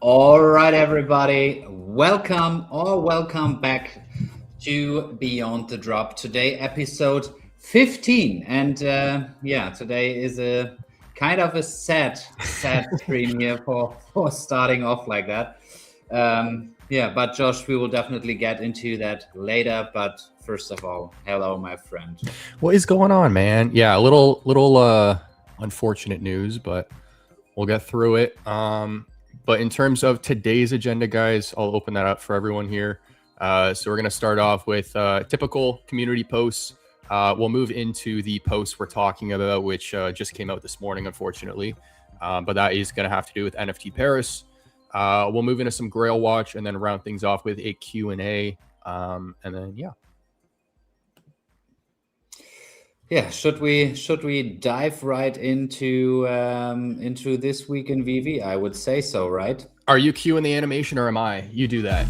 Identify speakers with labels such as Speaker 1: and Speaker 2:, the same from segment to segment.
Speaker 1: All right, everybody, welcome back to Beyond the Drop. Today, episode 15, and today is a kind of a sad stream here for starting off like that. But Josh, we will definitely get into that later. But first of all, hello, my friend.
Speaker 2: What is going on, man? Yeah, a little unfortunate news, but we'll get through it. But in terms of today's agenda, guys, I'll open that up for everyone here. So we're going to start off with typical community posts. We'll move into the posts we're talking about, which just came out this morning, unfortunately. But that is going to have to do with NFT Paris. We'll move into some Grail Watch and then round things off with a Q&A. And then, yeah.
Speaker 1: Yeah, should we dive right into this week in VeVe? I would say so, right?
Speaker 2: Are you cueing the animation or am I? You do that.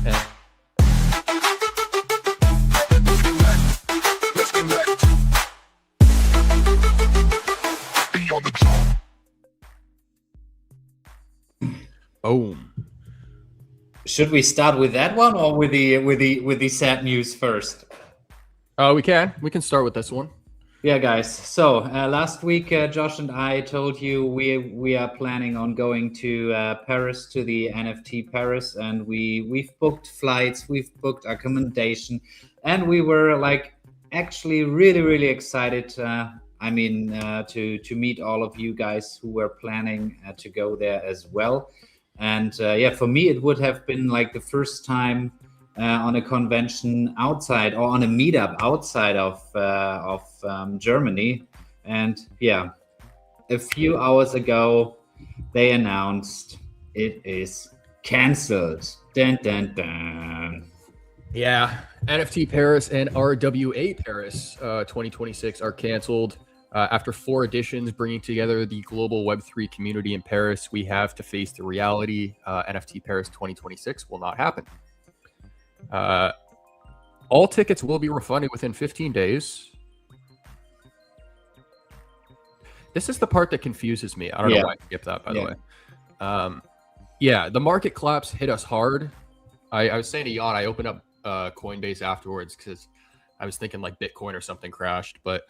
Speaker 2: Boom.
Speaker 1: Should we start with that one or with the sad news first?
Speaker 2: We can start with this one.
Speaker 1: Yeah, guys. So last week, Josh and I told you we are planning on going to Paris, to the NFT Paris, and we've booked flights, we've booked accommodation, and we were like actually really excited. To meet all of you guys who were planning to go there as well. And for me, it would have been like the first time on a convention outside or on a meetup outside of Germany. And yeah, a few hours ago, they announced it is canceled. Dun, dun, dun.
Speaker 2: Yeah, NFT Paris and RWA Paris 2026 are canceled. After 4 editions bringing together the global Web3 community in Paris, we have to face the reality. NFT Paris 2026 will not happen. All tickets will be refunded within 15 days. This is the part that confuses me. I don't know why I skipped that, by the way. The market collapse hit us hard. I was saying to Jan, I opened up Coinbase afterwards because I was thinking like Bitcoin or something crashed. But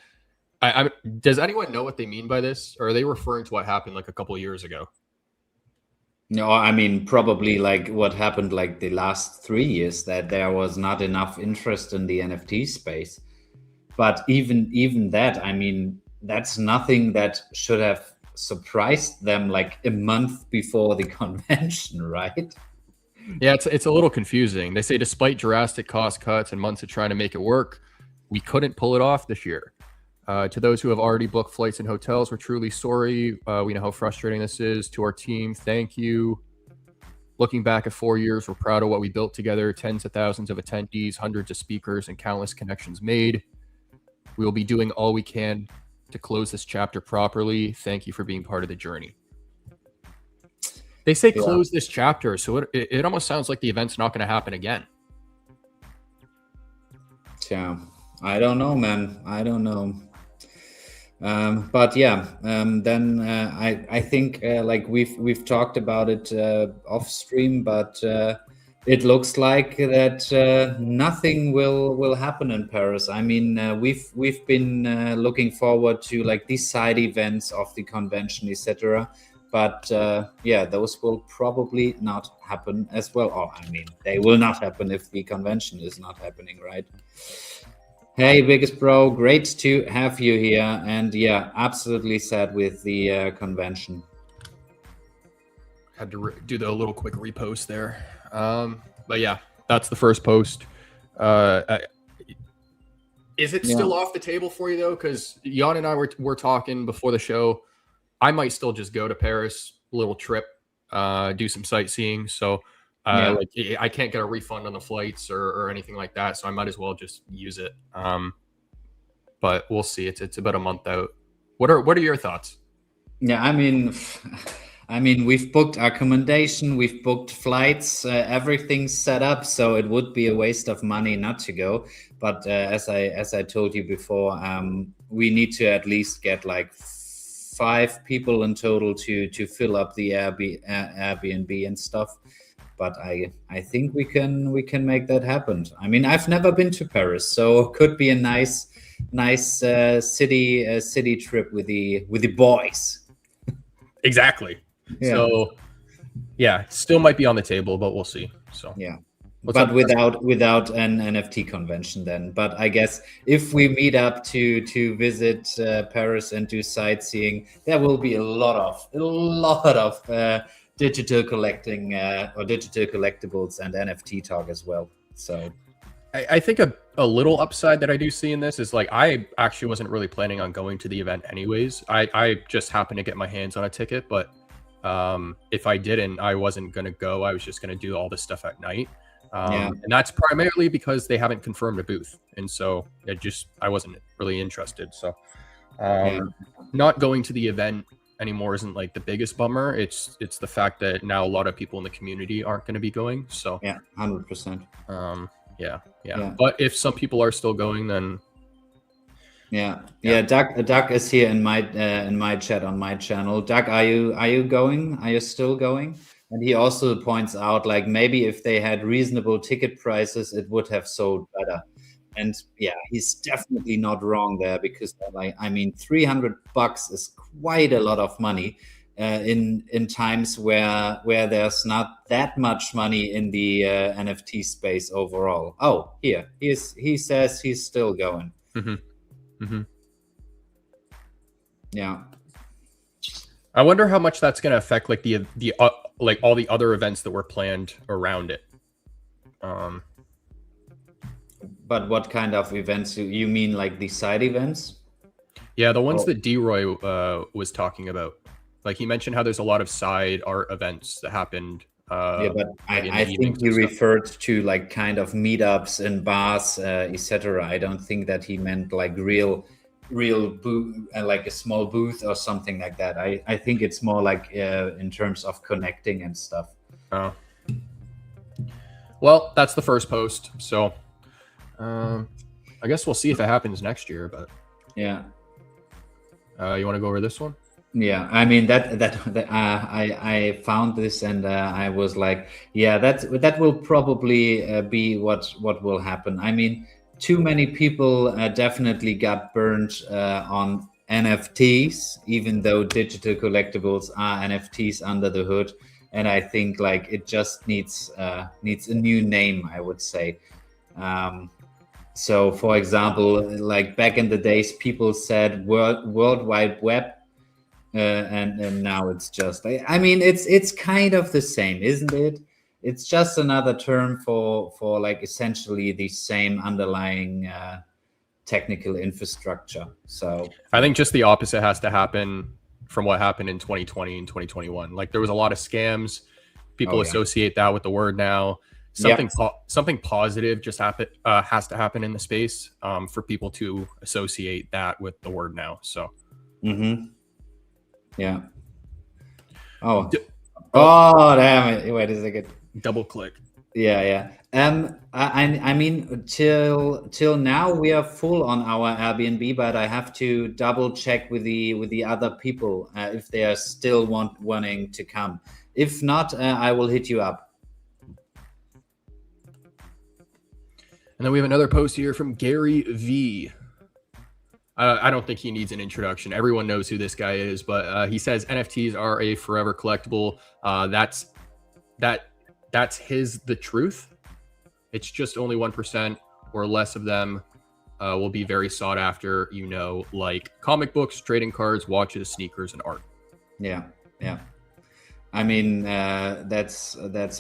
Speaker 2: does anyone know what they mean by this? Or are they referring to what happened like a couple of years ago?
Speaker 1: No, I mean, probably like what happened like the last 3 years, that there was not enough interest in the NFT space. But even that, I mean, that's nothing that should have surprised them like a month before the convention, right?
Speaker 2: Yeah, it's a little confusing. They say despite drastic cost cuts and months of trying to make it work, we couldn't pull it off this year. To those who have already booked flights and hotels, we're truly sorry. We know how frustrating this is. To our team, thank you. Looking back at 4 years, we're proud of what we built together. Tens of thousands of attendees, hundreds of speakers, and countless connections made. We will be doing all we can to close this chapter properly. Thank you for being part of the journey. They say close this chapter, so it almost sounds like the event's not going to happen again.
Speaker 1: Yeah, I don't know, man. I don't know. Then I think like we've talked about it off stream, but it looks like that nothing will happen in Paris. I mean, we've been looking forward to like these side events of the convention, etc. But those will probably not happen as well. Or I mean, they will not happen if the convention is not happening, right? Hey, biggest bro, great to have you here. And yeah, absolutely sad with the convention.
Speaker 2: Had to do the little quick repost there. But yeah, that's the first post. Is it still off the table for you though? Because Jan and I were talking before the show. I might still just go to Paris, little trip, do some sightseeing. So like I can't get a refund on the flights or anything like that, so I might as well just use it. But we'll see. It's about a month out. What are your thoughts?
Speaker 1: Yeah, I mean, we've booked accommodation, we've booked flights, everything's set up, so it would be a waste of money not to go. But as I told you before, we need to at least get like 5 people in total to fill up the Airbnb and stuff. But I think we can make that happen. I mean, I've never been to Paris, so could be a nice city trip with the boys.
Speaker 2: Exactly.
Speaker 1: Yeah.
Speaker 2: So yeah, still might be on the table, but we'll see. So
Speaker 1: yeah.
Speaker 2: What's
Speaker 1: But
Speaker 2: up?
Speaker 1: without an NFT convention then. But I guess if we meet up to visit Paris and do sightseeing, there will be a lot of digital collecting or digital collectibles and NFT talk as well. So
Speaker 2: I think a little upside that I do see in this is like I actually wasn't really planning on going to the event anyways. I just happened to get my hands on a ticket, but if I didn't, I wasn't going to go. I was just going to do all this stuff at night. And that's primarily because they haven't confirmed a booth. And so I wasn't really interested. So not going to the event anymore isn't like the biggest bummer. It's the fact that now a lot of people in the community aren't going to be going. So
Speaker 1: yeah, 100%.
Speaker 2: Yeah. But if some people are still going, then
Speaker 1: Doug is here in my chat on my channel. Doug, are you going? Are you still going? And he also points out, like, maybe if they had reasonable ticket prices, it would have sold better. And yeah, he's definitely not wrong there, because like, I mean, $300 is quite a lot of money in times where there's not that much money in the NFT space overall. Oh, here he says he's still going. Yeah.
Speaker 2: I wonder how much that's going to affect like the like all the other events that were planned around it.
Speaker 1: But what kind of events you mean, like the side events?
Speaker 2: Yeah, the ones that D-Roy was talking about. Like he mentioned how there's a lot of side art events that happened.
Speaker 1: But I think he referred to like kind of meetups in bars, etc. I don't think that he meant like real booth, like a small booth or something like that. I think it's more like in terms of connecting and stuff.
Speaker 2: Oh. Well, that's the first post. So I guess we'll see if it happens next year. But
Speaker 1: yeah.
Speaker 2: You want to go over this one?
Speaker 1: Yeah, I mean that I found this and I was like, yeah, that will probably be what will happen. I mean, too many people definitely got burned on NFTs, even though digital collectibles are NFTs under the hood. And I think like it just needs a new name, I would say. So, for example, like back in the days, people said World Wide Web. And now it's just, I mean, it's kind of the same, isn't it? It's just another term for like essentially the same underlying technical infrastructure. So
Speaker 2: I think just the opposite has to happen from what happened in 2020 and 2021. Like there was a lot of scams. People associate that with the word now. Something positive just has to happen in the space for people to associate that with the word now. So.
Speaker 1: Yeah. Oh, damn it! Wait a second.
Speaker 2: Double click.
Speaker 1: Yeah. I mean, till now we are full on our Airbnb, but I have to double check with the other people if they are still wanting to come. If not, I will hit you up.
Speaker 2: And then we have another post here from Gary V. I don't think he needs an introduction. Everyone knows who this guy is, but he says NFTs are a forever collectible. That's the truth. It's just only 1% or less of them will be very sought after, like comic books, trading cards, watches, sneakers, and art.
Speaker 1: Yeah. I mean, that's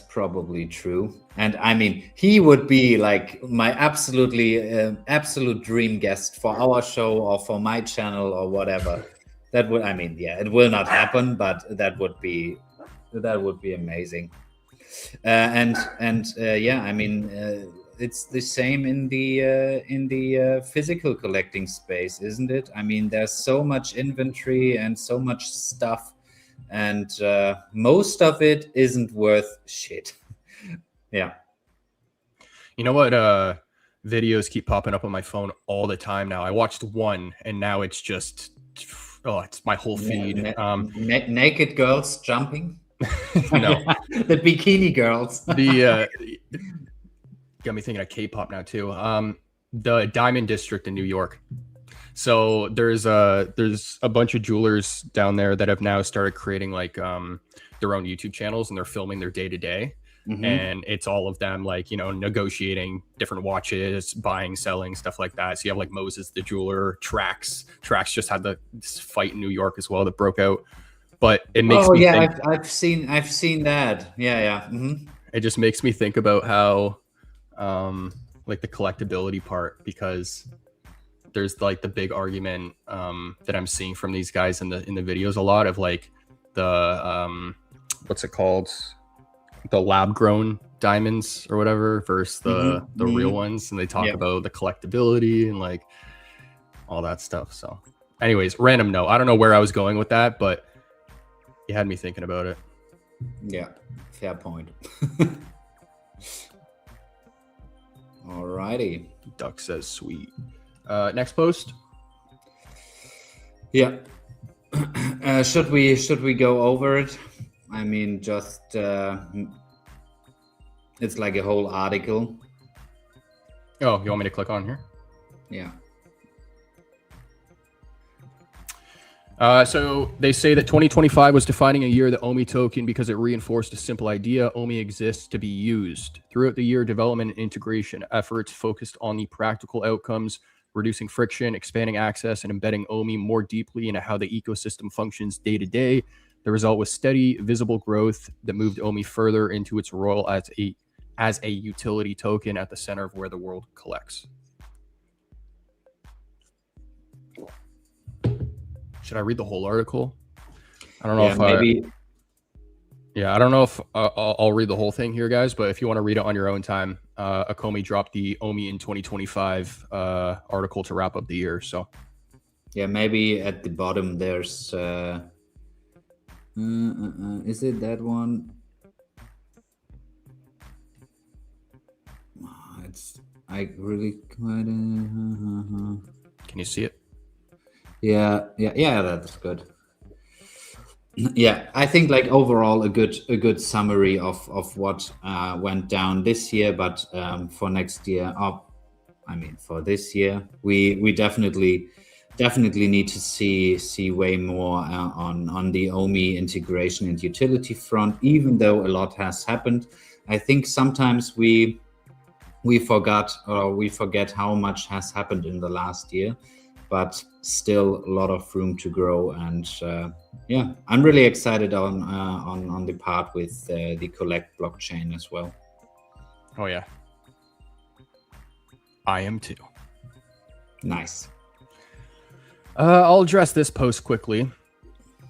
Speaker 1: probably true. And I mean, he would be like my absolute dream guest for our show or for my channel or whatever. That would, I mean, yeah, it will not happen, but that would be amazing. Yeah, I mean, it's the same in the physical collecting space, isn't it? I mean, there's so much inventory and so much stuff. And most of it isn't worth shit. Yeah.
Speaker 2: You know what? Videos keep popping up on my phone all the time now. I watched one, and now it's just Oh, it's my whole feed.
Speaker 1: Naked girls jumping.
Speaker 2: No,
Speaker 1: The bikini girls.
Speaker 2: the got me thinking of K-pop now too. The Diamond District in New York. So there's a bunch of jewelers down there that have now started creating like their own YouTube channels, and they're filming their day to day. And it's all of them like, you know, negotiating different watches, buying, selling, stuff like that. So you have like Moses the jeweler, Trax just had this fight in New York as well that broke out. But it makes me think,
Speaker 1: I've seen that. Yeah.
Speaker 2: it just makes me think about how like the collectability part, because there's like the big argument that I'm seeing from these guys in the videos a lot of like the what's it called, the lab grown diamonds or whatever versus the real ones, and they talk about the collectability and like all that stuff. So anyways, random note, I don't know where I was going with that, but you had me thinking about it.
Speaker 1: Yeah, fair point. Alrighty.
Speaker 2: Duck says sweet. Next post.
Speaker 1: Yeah. Should we go over it? I mean, just it's like a whole article.
Speaker 2: Oh, you want me to click on here?
Speaker 1: Yeah.
Speaker 2: So they say that 2025 was defining a year of the OMI token because it reinforced a simple idea: OMI exists to be used. Throughout the year, development and integration efforts focused on the practical outcomes, reducing friction, expanding access, and embedding OMI more deeply into how the ecosystem functions day to day. The result was steady, visible growth that moved OMI further into its role as a utility token at the center of where the world collects. Should I read the whole article? I don't know if maybe. I don't know if I'll read the whole thing here, guys. But if you want to read it on your own time, Akomi dropped the OMI in 2025 article to wrap up the year. So,
Speaker 1: yeah, maybe at the bottom there's. Is it that one? I really quite.
Speaker 2: Can you see it?
Speaker 1: Yeah, that's good. Yeah, I think like overall a good summary of what went down this year, but for next year, for this year, we definitely need to see way more on the OMI integration and utility front. Even though a lot has happened, I think sometimes we forget how much has happened in the last year, but still a lot of room to grow. And I'm really excited on the part with the Collect blockchain as well.
Speaker 2: Oh yeah, I am too.
Speaker 1: Nice.
Speaker 2: I'll address this post quickly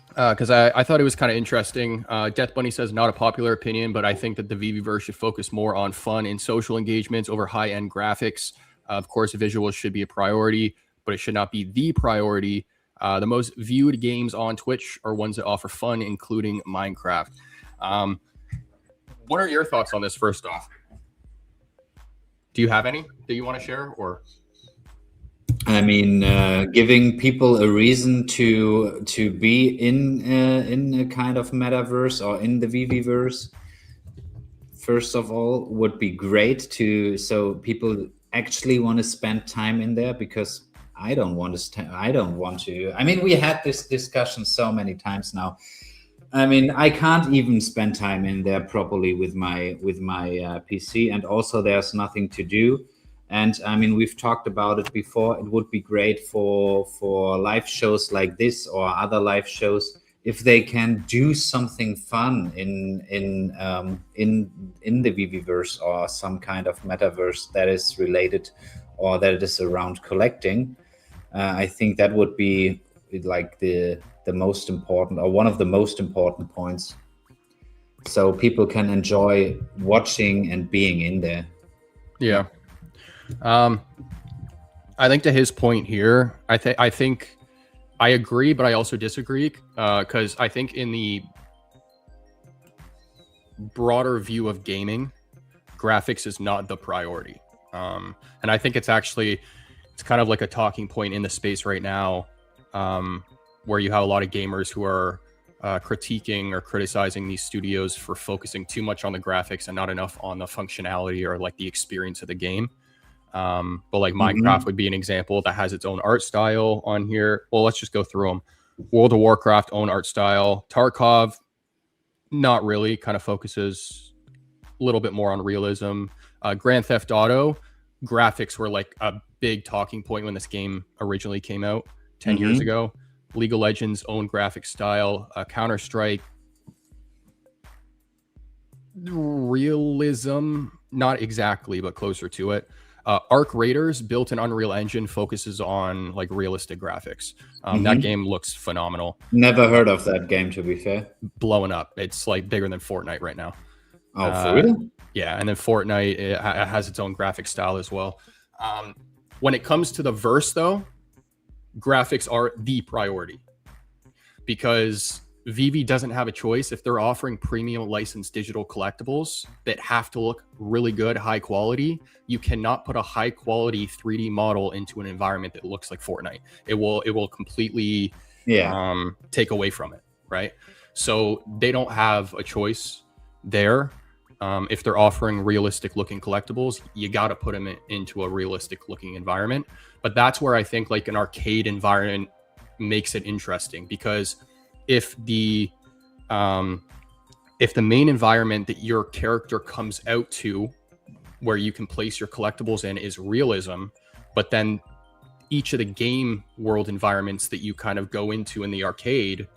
Speaker 2: because I thought it was kind of interesting. Death Bunny says, not a popular opinion, but I think that the VeVeverse should focus more on fun and social engagements over high-end graphics. Of course, visuals should be a priority, but it should not be the priority. The most viewed games on Twitch are ones that offer fun, including Minecraft. What are your thoughts on this, first off? Do you have any that you want to share, or?
Speaker 1: I mean, giving people a reason to be in a kind of metaverse or in the VeVeverse, first of all, would be great so people actually want to spend time in there, because I don't want to. I mean, we had this discussion so many times now. I mean, I can't even spend time in there properly with my PC, and also there's nothing to do. And I mean, we've talked about it before. It would be great for live shows like this or other live shows if they can do something fun in the VeVeverse or some kind of metaverse that is related or that is around collecting. I think that would be like the most important, or one of the most important points, so people can enjoy watching and being in there.
Speaker 2: Yeah. I think to his point here, I think I agree, but I also disagree, because I think in the broader view of gaming, graphics is not the priority. And I think it's kind of like a talking point in the space right now, where you have a lot of gamers who are critiquing or criticizing these studios for focusing too much on the graphics and not enough on the functionality or like the experience of the game. But like Minecraft would be an example that has its own art style on here. Well, let's just go through them. World of Warcraft, own art style. Tarkov, not really, kind of focuses a little bit more on realism. Grand Theft Auto, graphics were like a big talking point when this game originally came out 10 years ago. League of Legends, own graphic style. Counter-Strike, realism, not exactly, but closer to it. Arc Raiders, built in Unreal Engine, focuses on like realistic graphics. That game looks phenomenal.
Speaker 1: Never heard of that game, to be fair.
Speaker 2: Blowing up. It's like bigger than Fortnite right now.
Speaker 1: Oh, for real?
Speaker 2: Yeah, and then Fortnite, it has its own graphic style as well. When it comes to the verse, though, graphics are the priority, because VeVe doesn't have a choice. If they're offering premium licensed digital collectibles that have to look really good, high quality, you cannot put a high quality 3D model into an environment that looks like Fortnite. It will completely take away from it, right? So they don't have a choice there. If they're offering realistic looking collectibles, you got to put them into a realistic looking environment. But that's where I think like an arcade environment makes it interesting, because if the main environment that your character comes out to, where you can place your collectibles in, is realism, but then each of the game world environments that you kind of go into in the arcade,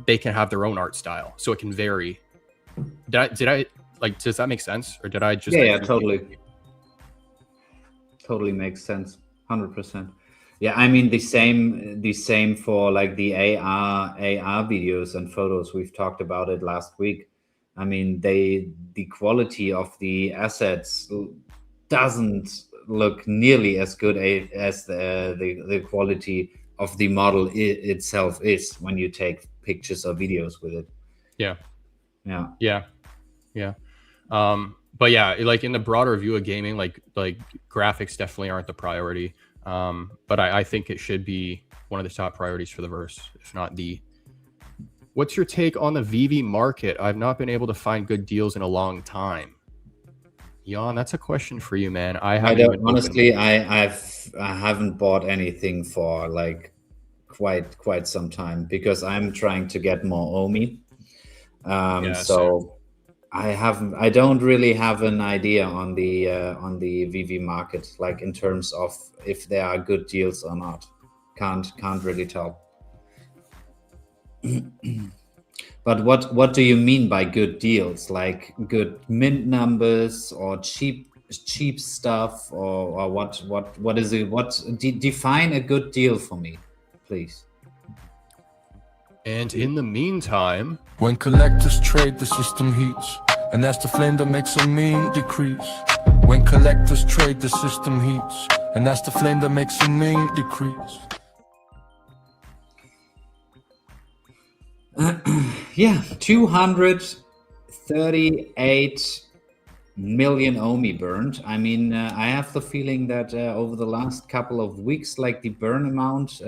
Speaker 2: they can have their own art style, so it can vary. Did I like, does that make sense, or did I just
Speaker 1: totally makes sense, 100%. Yeah, I mean the same for like the AR videos and photos. We've talked about it last week. I mean, the quality of the assets doesn't look nearly as good as the quality of the model itself is when you take pictures or videos with it.
Speaker 2: Yeah. But yeah, like in the broader view of gaming, like graphics definitely aren't the priority. But I think it should be one of the top priorities for the verse, if not the. What's your take on the VeVe market? I've not been able to find good deals in a long time. Jan, that's a question for you, man. I haven't bought anything for like quite some time, because I'm trying to get more OMI. So I don't really have an idea on the VeVe market, like in terms of if there are good deals or not. Can't really tell. But what do you mean by good deals? Like good mint numbers or cheap stuff, or what is it? Define a good deal for me, please. And in the meantime,
Speaker 3: when collectors trade, the system heats, and that's the flame that makes a mean decrease. When collectors trade, the system heats, and that's the flame that makes a mean decrease.
Speaker 1: Yeah, 238 million OMI burned. I mean, I have the feeling that over the last couple of weeks, like the burn amount,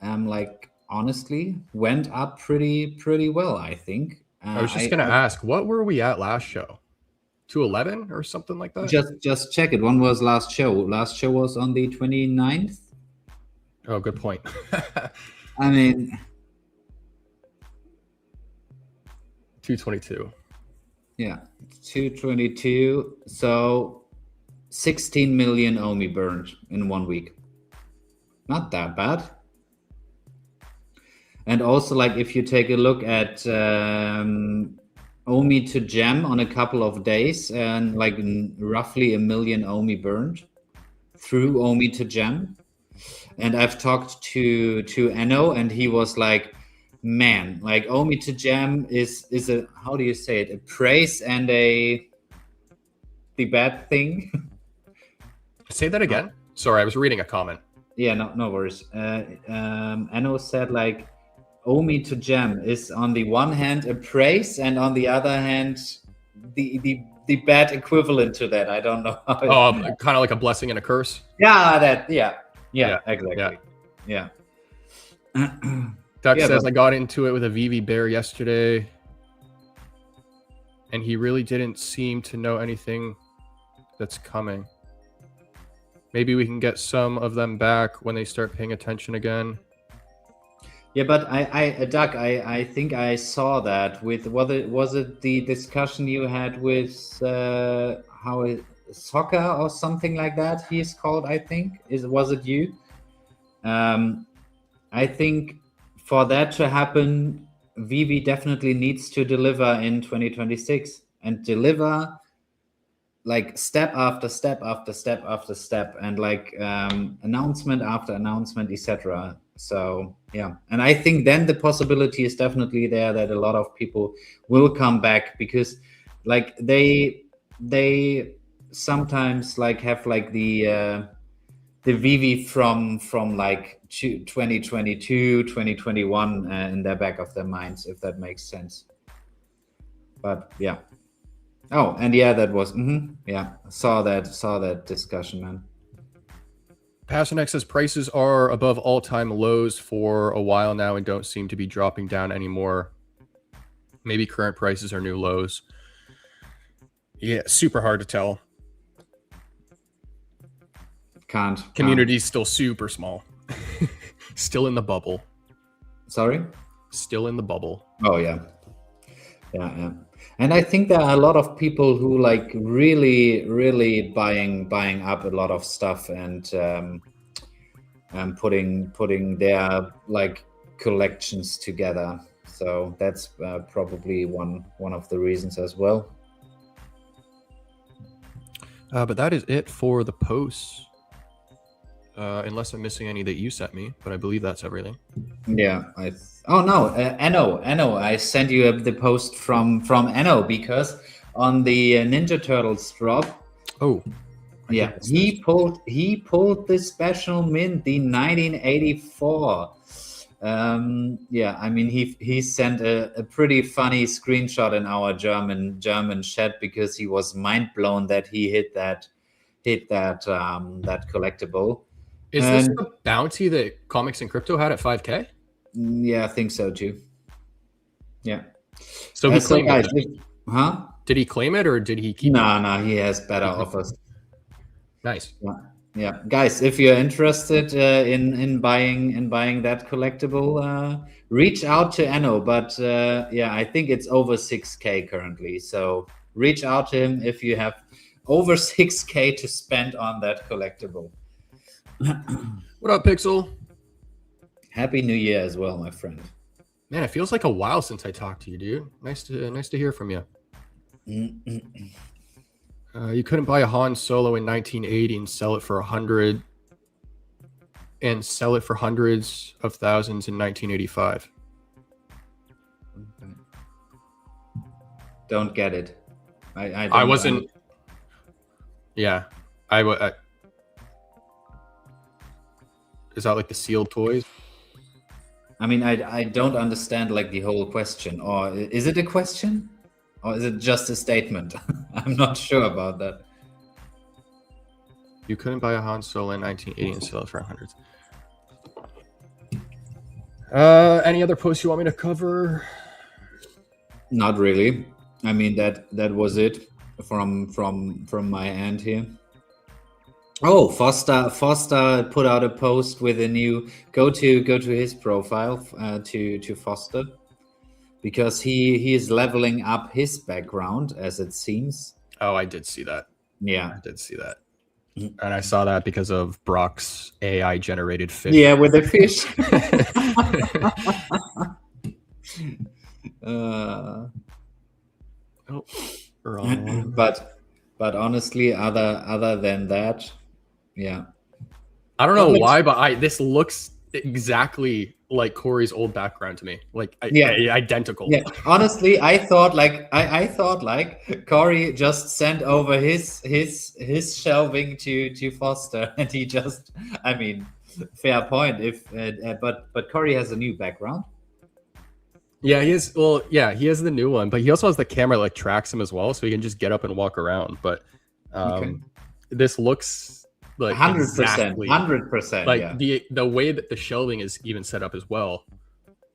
Speaker 1: like honestly went up pretty well, I think.
Speaker 2: I was just gonna ask, what were we at last show? 211 or something like that?
Speaker 1: Just check it. When was last show? Last show was on the 29th.
Speaker 2: Oh, good point.
Speaker 1: I mean,
Speaker 2: 222.
Speaker 1: Yeah, 222. So 16 million OMI burned in 1 week. Not that bad. And also, like, if you take a look at OMI to gem on a couple of days, and like roughly 1 million OMI burned through OMI to gem. And I've talked to Enno, and he was like, man, like OMI to gem is a, how do you say it, a praise and the bad thing.
Speaker 2: Say that again. Sorry, I was reading a comment.
Speaker 1: Yeah, no worries. Enno said like OMI to gem is on the one hand a praise, and on the other hand the bad equivalent to that. I don't know.
Speaker 2: Kind of like a blessing and a curse.
Speaker 1: Yeah, exactly. Yeah.
Speaker 2: Dutch
Speaker 1: Yeah,
Speaker 2: says,
Speaker 1: but
Speaker 2: I got into it with a VeVe bear yesterday, and he really didn't seem to know anything that's coming. Maybe we can get some of them back when they start paying attention again.
Speaker 1: yeah, but Doug, I think I saw that with was it the discussion you had with soccer or something like that? He's called, I think. Was it you? I think for that to happen, VeVe definitely needs to deliver in 2026 and deliver like step after step after step after step, and like announcement after announcement, etc. So yeah, and I think then the possibility is definitely there that a lot of people will come back, because like they sometimes like have like the VeVe from like 2022 2021 in the back of their minds, if that makes sense. But yeah. Oh, and yeah, that was yeah, saw that discussion, man.
Speaker 2: Passionex says prices are above all-time lows for a while now and don't seem to be dropping down anymore. Maybe current prices are new lows. Yeah, super hard to tell.
Speaker 1: Can't.
Speaker 2: Community's still super small. Still in the bubble.
Speaker 1: Sorry?
Speaker 2: Still in the bubble.
Speaker 1: Oh yeah. Yeah. And I think there are a lot of people who like really buying up a lot of stuff and putting their like collections together. So that's probably one of the reasons as well.
Speaker 2: But that is it for the posts. Unless I'm missing any that you sent me, but I believe that's everything.
Speaker 1: Yeah, Enno, I sent you the post from Enno, because on the Ninja Turtles drop.
Speaker 2: Oh,
Speaker 1: yeah, he pulled the special mint, the 1984. Yeah, I mean he sent a pretty funny screenshot in our German chat, because he was mind blown that he hit that collectible.
Speaker 2: Is this the bounty that Comics and Crypto had at 5K?
Speaker 1: Yeah, I think so too. Yeah.
Speaker 2: So he claimed it.
Speaker 1: Huh?
Speaker 2: Did he claim it or did he keep it?
Speaker 1: No, he has better offers.
Speaker 2: Nice.
Speaker 1: Yeah. Guys, if you're interested in buying that collectible, reach out to Enno. But yeah, I think it's over 6K currently. So reach out to him if you have over 6K to spend on that collectible.
Speaker 2: What up, Pixel?
Speaker 1: Happy New Year as well, my friend.
Speaker 2: Man, it feels like a while since I talked to you, dude. Nice to hear from you. You couldn't buy a Han Solo in 1980 and sell it for $100 and sell it for hundreds of thousands in 1985.
Speaker 1: Don't get it.
Speaker 2: I wasn't. Yeah, is that like the sealed toys?
Speaker 1: I mean, I don't understand like the whole question. Or is it a question? Or is it just a statement? I'm not sure about that.
Speaker 2: You couldn't buy a Han Solo in 1980 and sell it for hundreds. Any other posts you want me to cover?
Speaker 1: Not really. I mean, that was it from my end here. Oh, Foster put out a post with a new go to his profile to Foster, because he is leveling up his background, as it seems.
Speaker 2: Oh, I did see that.
Speaker 1: Yeah,
Speaker 2: I did see that, and I saw that because of Brock's AI generated fish.
Speaker 1: Yeah, with the fish.
Speaker 2: Oh, wrong.
Speaker 1: But honestly, other than that. Yeah,
Speaker 2: I don't know why, but this looks exactly like Corey's old background to me. Like, identical.
Speaker 1: Yeah, honestly, I thought like Corey just sent over his shelving to Foster, and he just, I mean, fair point. But Corey has a new background.
Speaker 2: Yeah, he is. Well, yeah, he has the new one, but he also has the camera like tracks him as well, so he can just get up and walk around. But this looks like
Speaker 1: 100%,
Speaker 2: exactly
Speaker 1: 100%.
Speaker 2: like
Speaker 1: Yeah.
Speaker 2: the way that the shelving is even set up as well.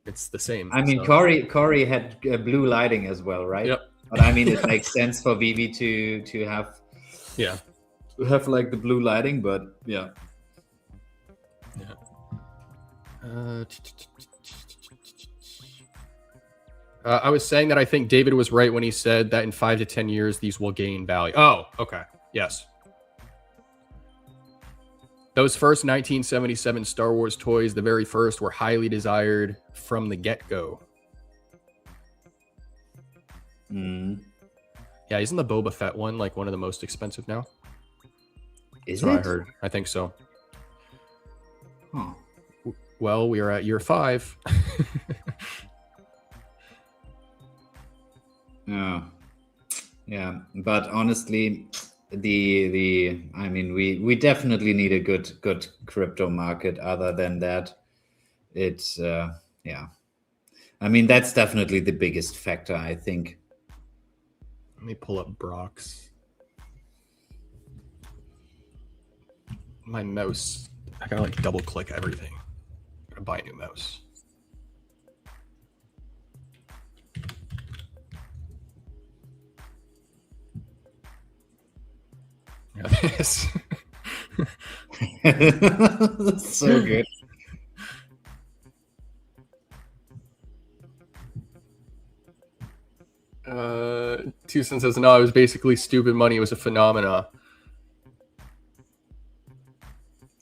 Speaker 2: It's the same.
Speaker 1: I mean,
Speaker 2: so.
Speaker 1: Corey had blue lighting as well, right?
Speaker 2: Yep.
Speaker 1: But I mean, it makes sense for VeVe to have like the blue lighting, but yeah.
Speaker 2: I was saying that I think David was right when he said that in 5 to 10 years these will gain value. Oh, okay. Yes. Those first 1977 Star Wars toys, the very first, were highly desired from the get-go. Yeah, isn't the Boba Fett one like one of the most expensive now?
Speaker 1: Is
Speaker 2: That's what
Speaker 1: it?
Speaker 2: I heard. I think so.
Speaker 1: Huh.
Speaker 2: Well, we are at year 5.
Speaker 1: Yeah. But honestly, I mean, we definitely need a good crypto market. Other than that, it's yeah. I mean, that's definitely the biggest factor, I think.
Speaker 2: Let me pull up Brock's. My mouse. I gotta like double click everything. I'm gonna buy a new mouse. Yeah, this.
Speaker 1: That's so good.
Speaker 2: Tucson says, no, it was basically stupid money. It was a phenomena.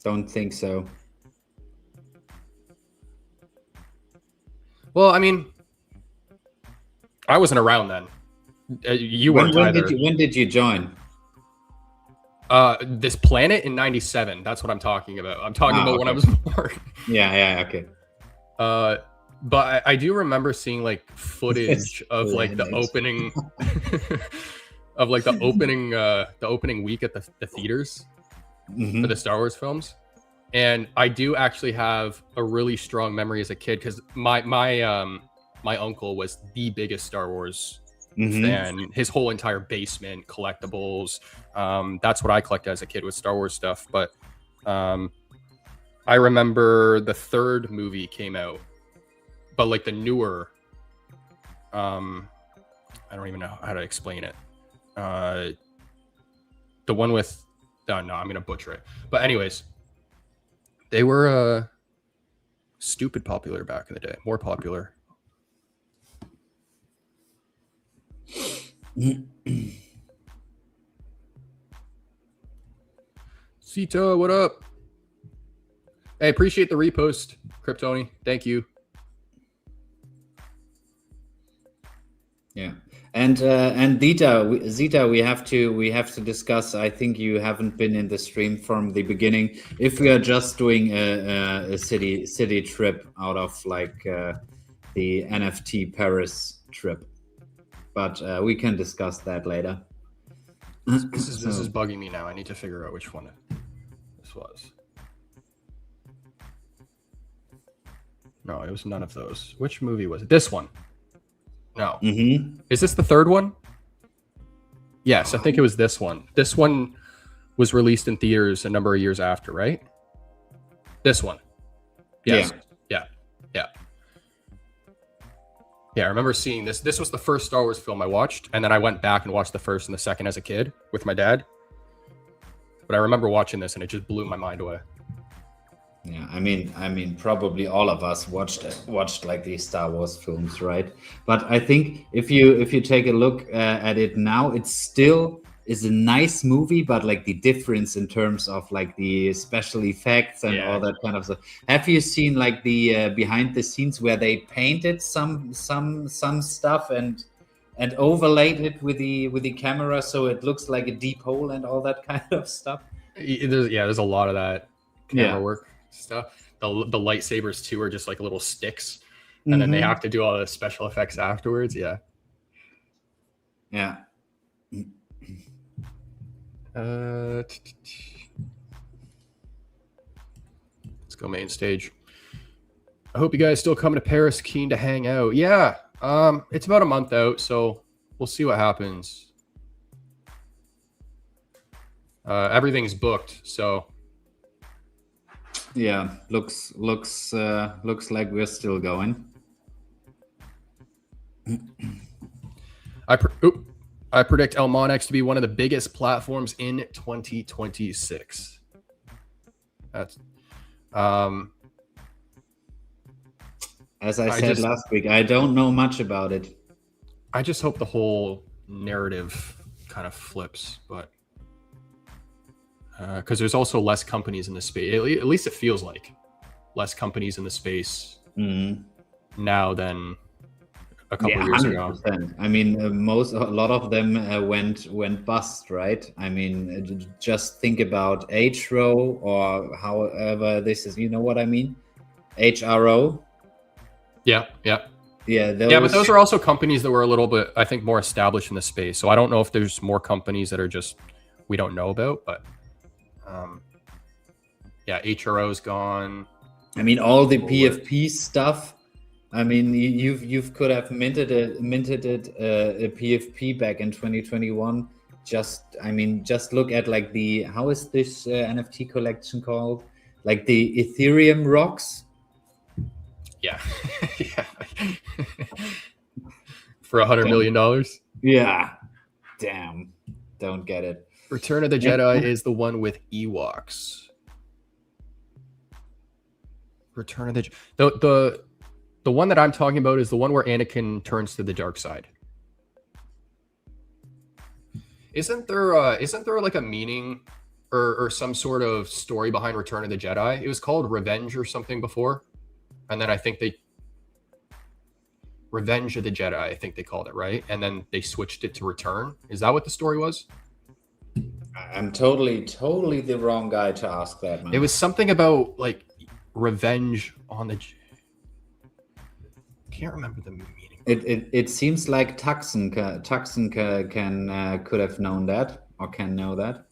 Speaker 1: Don't think so.
Speaker 2: Well, I mean, I wasn't around then. You weren't either.
Speaker 1: When did you join?
Speaker 2: This planet in 97. That's what I'm talking about. I'm talking about when I was born.
Speaker 1: Yeah, okay.
Speaker 2: But I do remember seeing like footage of like the opening of like the opening week at the theaters for the Star Wars films. And I do actually have a really strong memory as a kid because my uncle was the biggest Star Wars fan. His whole entire basement, collectibles. That's what I collected as a kid with Star Wars stuff. But I remember the third movie came out, but like the newer, I don't even know how to explain it. The one with, no, I'm gonna butcher it. But anyways, they were stupid popular back in the day, more popular. Sita, what up? Hey, appreciate the repost, Kryptoni. Thank you.
Speaker 1: Yeah, and Zita, we have to discuss. I think you haven't been in the stream from the beginning. If we are just doing a city trip out of like the NFT Paris trip, but we can discuss that later.
Speaker 2: This is bugging me now. I need to figure out which one this was. No, it was none of those. Which movie was it? This one. No. Is this the third one? Yes, I think it was this one. This one was released in theaters a number of years after, right? This one. Yes. Yeah. I remember seeing this. This was the first Star Wars film I watched, and then I went back and watched the first and the second as a kid with my dad. But I remember watching this, and it just blew my mind away.
Speaker 1: Yeah, I mean, probably all of us watched like these Star Wars films, right? But I think if you take a look at it now, it still is a nice movie, but like the difference in terms of like the special effects and all that kind of stuff. Have you seen like the behind the scenes where they painted some stuff and overlaid it with the camera so it looks like a deep hole and all that kind of stuff?
Speaker 2: There's a lot of that camera work stuff. The lightsabers too are just like little sticks, and then they have to do all the special effects afterwards. Let's go main stage. I hope you guys still coming to Paris, keen to hang out. Yeah, it's about a month out, so we'll see what happens. Everything's booked, so
Speaker 1: Yeah, looks like we're still going.
Speaker 2: I predict Elmonex to be one of the biggest platforms in 2026. That's
Speaker 1: as I said last week, I don't know much about it.
Speaker 2: I just hope the whole narrative kind of flips, but because there's also less companies in the space. At least it feels like less companies in the space now than a couple years 100%.
Speaker 1: Ago. I mean, a lot of them went bust, right? I mean, just think about HRO or however this is. You know what I mean? HRO.
Speaker 2: Yeah.
Speaker 1: Yeah,
Speaker 2: but those are also companies that were a little bit, I think, more established in the space. So I don't know if there's more companies that are just we don't know about, but HRO's gone.
Speaker 1: I mean, all the PFP stuff. I mean, you could have minted a PFP back in 2021. Just look at like how is this NFT collection called? Like the Ethereum rocks.
Speaker 2: Yeah. For $100 million.
Speaker 1: Yeah. Damn. Don't get it.
Speaker 2: Return of the Jedi is the one with Ewoks. Return of the one that I'm talking about is the one where Anakin turns to the dark side. Isn't there like a meaning or some sort of story behind Return of the Jedi? It was called Revenge or something before. And then I think Revenge of the Jedi, I think they called it, right? And then they switched it to Return. Is that what the story was?
Speaker 1: I'm totally the wrong guy to ask that, man.
Speaker 2: It was something about like revenge on the... Can't remember the meaning.
Speaker 1: It seems like Tuxen could have known that or can know that.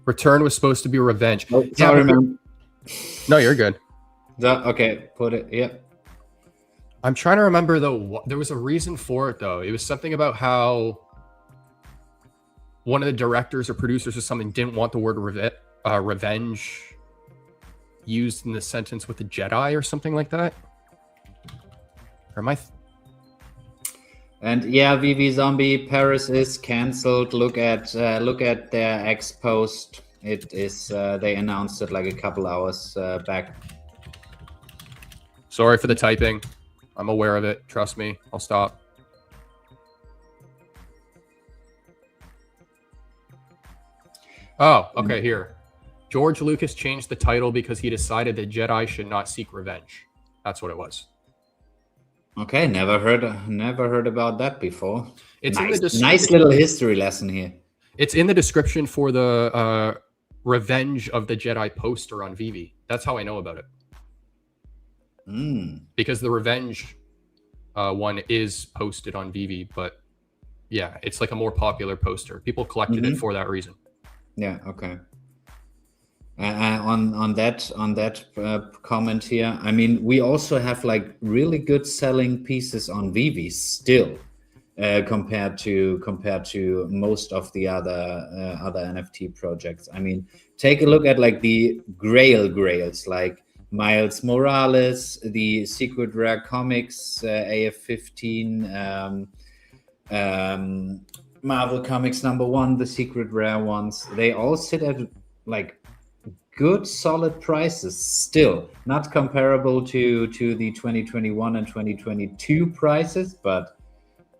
Speaker 2: Return was supposed to be revenge.
Speaker 1: Oh, sorry, man.
Speaker 2: No, you're good.
Speaker 1: Okay, put it. Yeah.
Speaker 2: I'm trying to remember though. There was a reason for it though. It was something about how one of the directors or producers or something didn't want the word revenge used in the sentence with the Jedi or something like that. Or am I?
Speaker 1: And yeah, VeVe Zombie Paris is cancelled. Look at their X post. It is. They announced it like a couple hours back.
Speaker 2: Sorry for the typing. I'm aware of it. Trust me. I'll stop. Oh, okay. Here, George Lucas changed the title because he decided that Jedi should not seek revenge. That's what it was.
Speaker 1: Okay, never heard about that before.
Speaker 2: It's
Speaker 1: nice little history lesson here.
Speaker 2: It's in the description for the Revenge of the Jedi poster on VeVe. That's how I know about it. Because the Revenge one is posted on VeVe, but yeah, it's like a more popular poster. People collected it for that reason.
Speaker 1: Yeah. Okay. On that comment here, I mean, we also have like really good selling pieces on VeVe still, compared to most of the other NFT projects. I mean, take a look at like the grails like Miles Morales, the Secret Rare Comics, AF-15, Marvel Comics #1, the Secret Rare ones. They all sit at like good solid prices still, not comparable to the 2021 and 2022 prices, but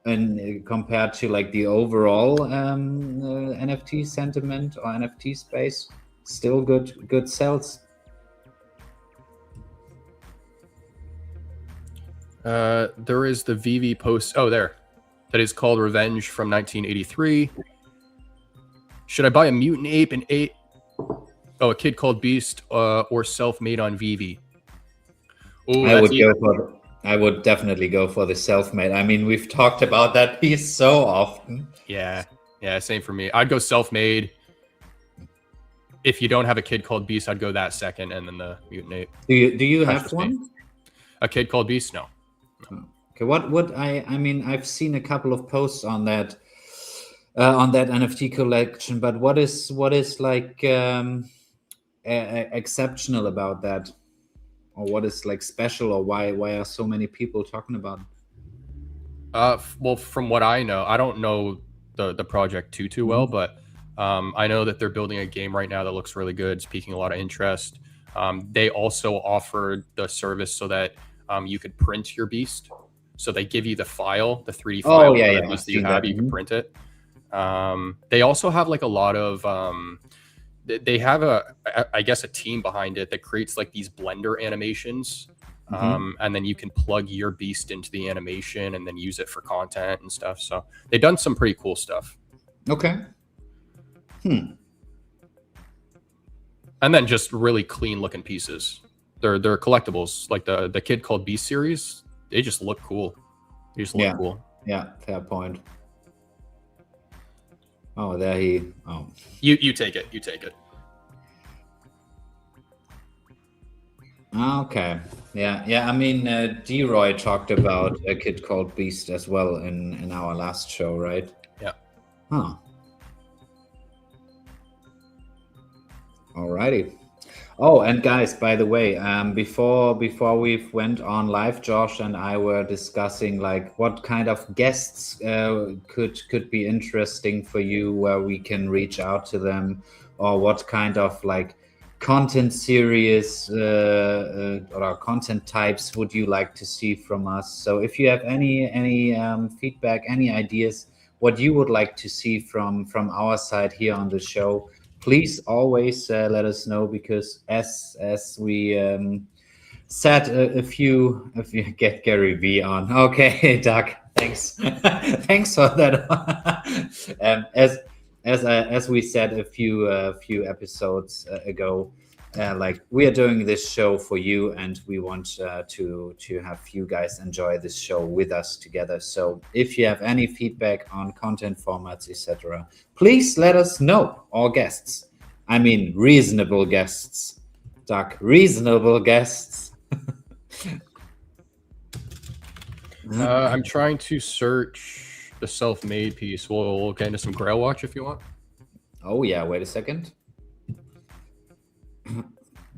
Speaker 1: compared to like the overall NFT sentiment or NFT space, still good sales.
Speaker 2: There is the VeVe post. Oh, there. That is called Revenge from 1983. Should I buy a mutant ape and ape? Oh, A Kid Called Beast or Self-Made on VeVe? Ooh,
Speaker 1: I would definitely go for the Self-Made. I mean, we've talked about that piece so often.
Speaker 2: Yeah, same for me. I'd go Self-Made. If you don't have A Kid Called Beast, I'd go that second, and then the mutant ape.
Speaker 1: Do you have one?
Speaker 2: A Kid Called Beast? No.
Speaker 1: Okay, what I mean, I've seen a couple of posts on that NFT collection, but what is like exceptional about that, or what is like special, or why are so many people talking about it?
Speaker 2: Well, from what I know, I don't know the project too well, but I know that they're building a game right now that looks really good. It's piquing a lot of interest. They also offered the service so that you could print your beast. So they give you the file, the 3D file
Speaker 1: Oh yeah,
Speaker 2: of
Speaker 1: yeah,
Speaker 2: the
Speaker 1: I've
Speaker 2: beast that you
Speaker 1: seen
Speaker 2: have.
Speaker 1: that.
Speaker 2: You can print it. They also have like a lot of they have I guess a team behind it that creates like these Blender animations. And then you can plug your beast into the animation and then use it for content and stuff. So they've done some pretty cool stuff.
Speaker 1: Okay.
Speaker 2: And then just really clean looking pieces. They're collectibles. Like the Kid Called Beast series, they just look cool. They just look cool.
Speaker 1: Yeah, fair point. Oh, there he. Oh,
Speaker 2: you take it. You take it.
Speaker 1: okay. Yeah. I mean, D-Roy talked about A Kid Called Beast as well in our last show, right?
Speaker 2: Yeah.
Speaker 1: Huh. Alrighty. Oh, and guys, by the way, before we went on live, Josh and I were discussing like what kind of guests could be interesting for you, where we can reach out to them, or what kind of like content series or content types would you like to see from us? So if you have any feedback, any ideas, what you would like to see from our side here on the show, please always let us know, because as we said if you get Gary V on. Okay, Doug, thanks. Thanks for that. As we said a few episodes ago, like we are doing this show for you, and we want to have you guys enjoy this show with us together. So if you have any feedback on content formats, etc., please let us know. All guests, I mean reasonable guests, Doug, reasonable guests.
Speaker 2: I'm trying to search the self-made piece. We'll get into some Grail Watch if you want.
Speaker 1: Oh yeah, wait a second.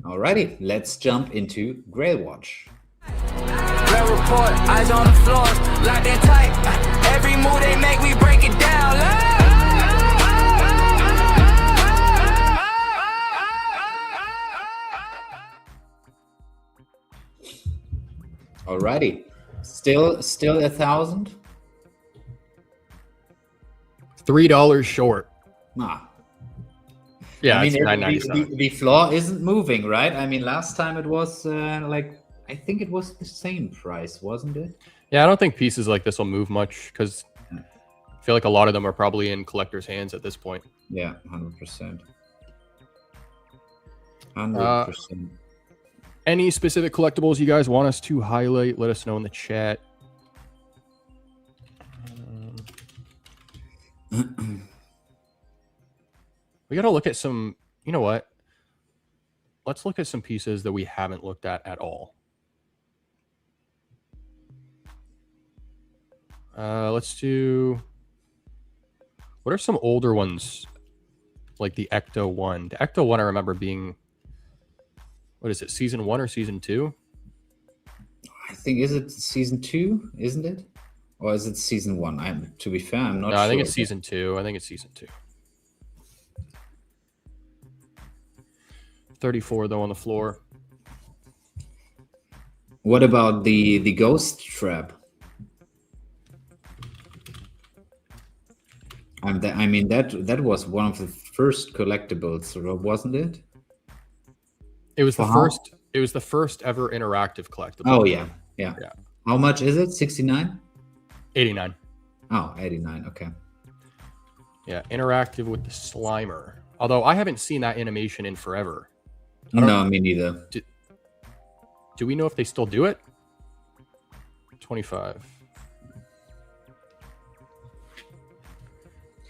Speaker 1: Alrighty, let's jump into Grail Watch.
Speaker 4: Grail report, eyes on the floor, locked in tight. Every move they make, we break it down.
Speaker 1: Alrighty, still 1,000.
Speaker 2: $3 short.
Speaker 1: Ah.
Speaker 2: Yeah,
Speaker 1: I mean,
Speaker 2: it's $9.97.
Speaker 1: the floor isn't moving, right? I mean, last time it was like, I think it was the same price, wasn't it?
Speaker 2: Yeah, I don't think pieces like this will move much, because I feel like a lot of them are probably in collectors' hands at this point.
Speaker 1: Yeah, 100%. 100%.
Speaker 2: Any specific collectibles you guys want us to highlight, let us know in the chat. We got to look at some, you know what? Let's look at some pieces that we haven't looked at all. Let's do, what are some older ones? Like the Ecto 1. The Ecto 1 I remember being, what is it, season 1 or season 2?
Speaker 1: I think, is it season 2, isn't it? Or is it season 1? To be fair, I'm not sure.
Speaker 2: I think it's season 2. I think it's season 2. 34 though on the floor.
Speaker 1: What about the ghost trap? I mean that was one of the first collectibles, wasn't it?
Speaker 2: It was the first. It was the first ever interactive collectible.
Speaker 1: Oh yeah. How much is it? 69?
Speaker 2: 89.
Speaker 1: Oh, 89. Okay.
Speaker 2: Yeah, interactive with the Slimer. Although I haven't seen that animation in forever.
Speaker 1: No, me neither.
Speaker 2: Do we know if they still do it? 25.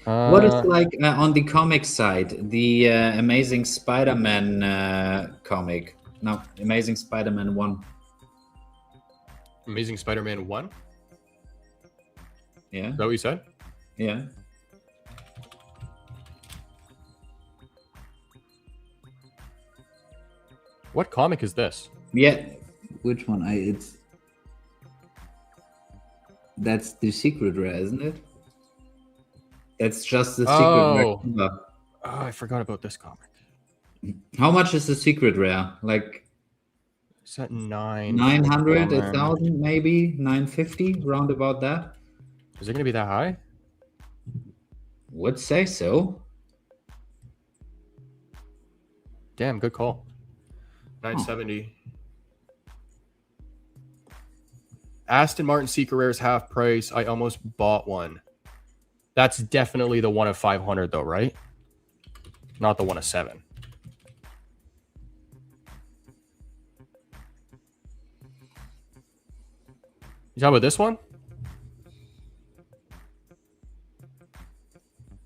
Speaker 1: What is like on the comic side, the Amazing Spider-Man comic? No, Amazing Spider-Man 1.
Speaker 2: Amazing Spider-Man 1?
Speaker 1: Yeah.
Speaker 2: Is that what you said?
Speaker 1: Yeah.
Speaker 2: What comic is this?
Speaker 1: Yeah, which one? That's the secret rare, isn't it? That's just the secret rare.
Speaker 2: Oh, I forgot about this comic.
Speaker 1: How much is the secret rare? Like
Speaker 2: Is that 900,
Speaker 1: 1,000, maybe 950, round about that.
Speaker 2: Is it going to be that high?
Speaker 1: Would say so.
Speaker 2: Damn, good call. 970. Aston Martin Secret Rare is half price. I almost bought one. That's definitely the one of 500 though, right? Not the one of 7. You talking about this one?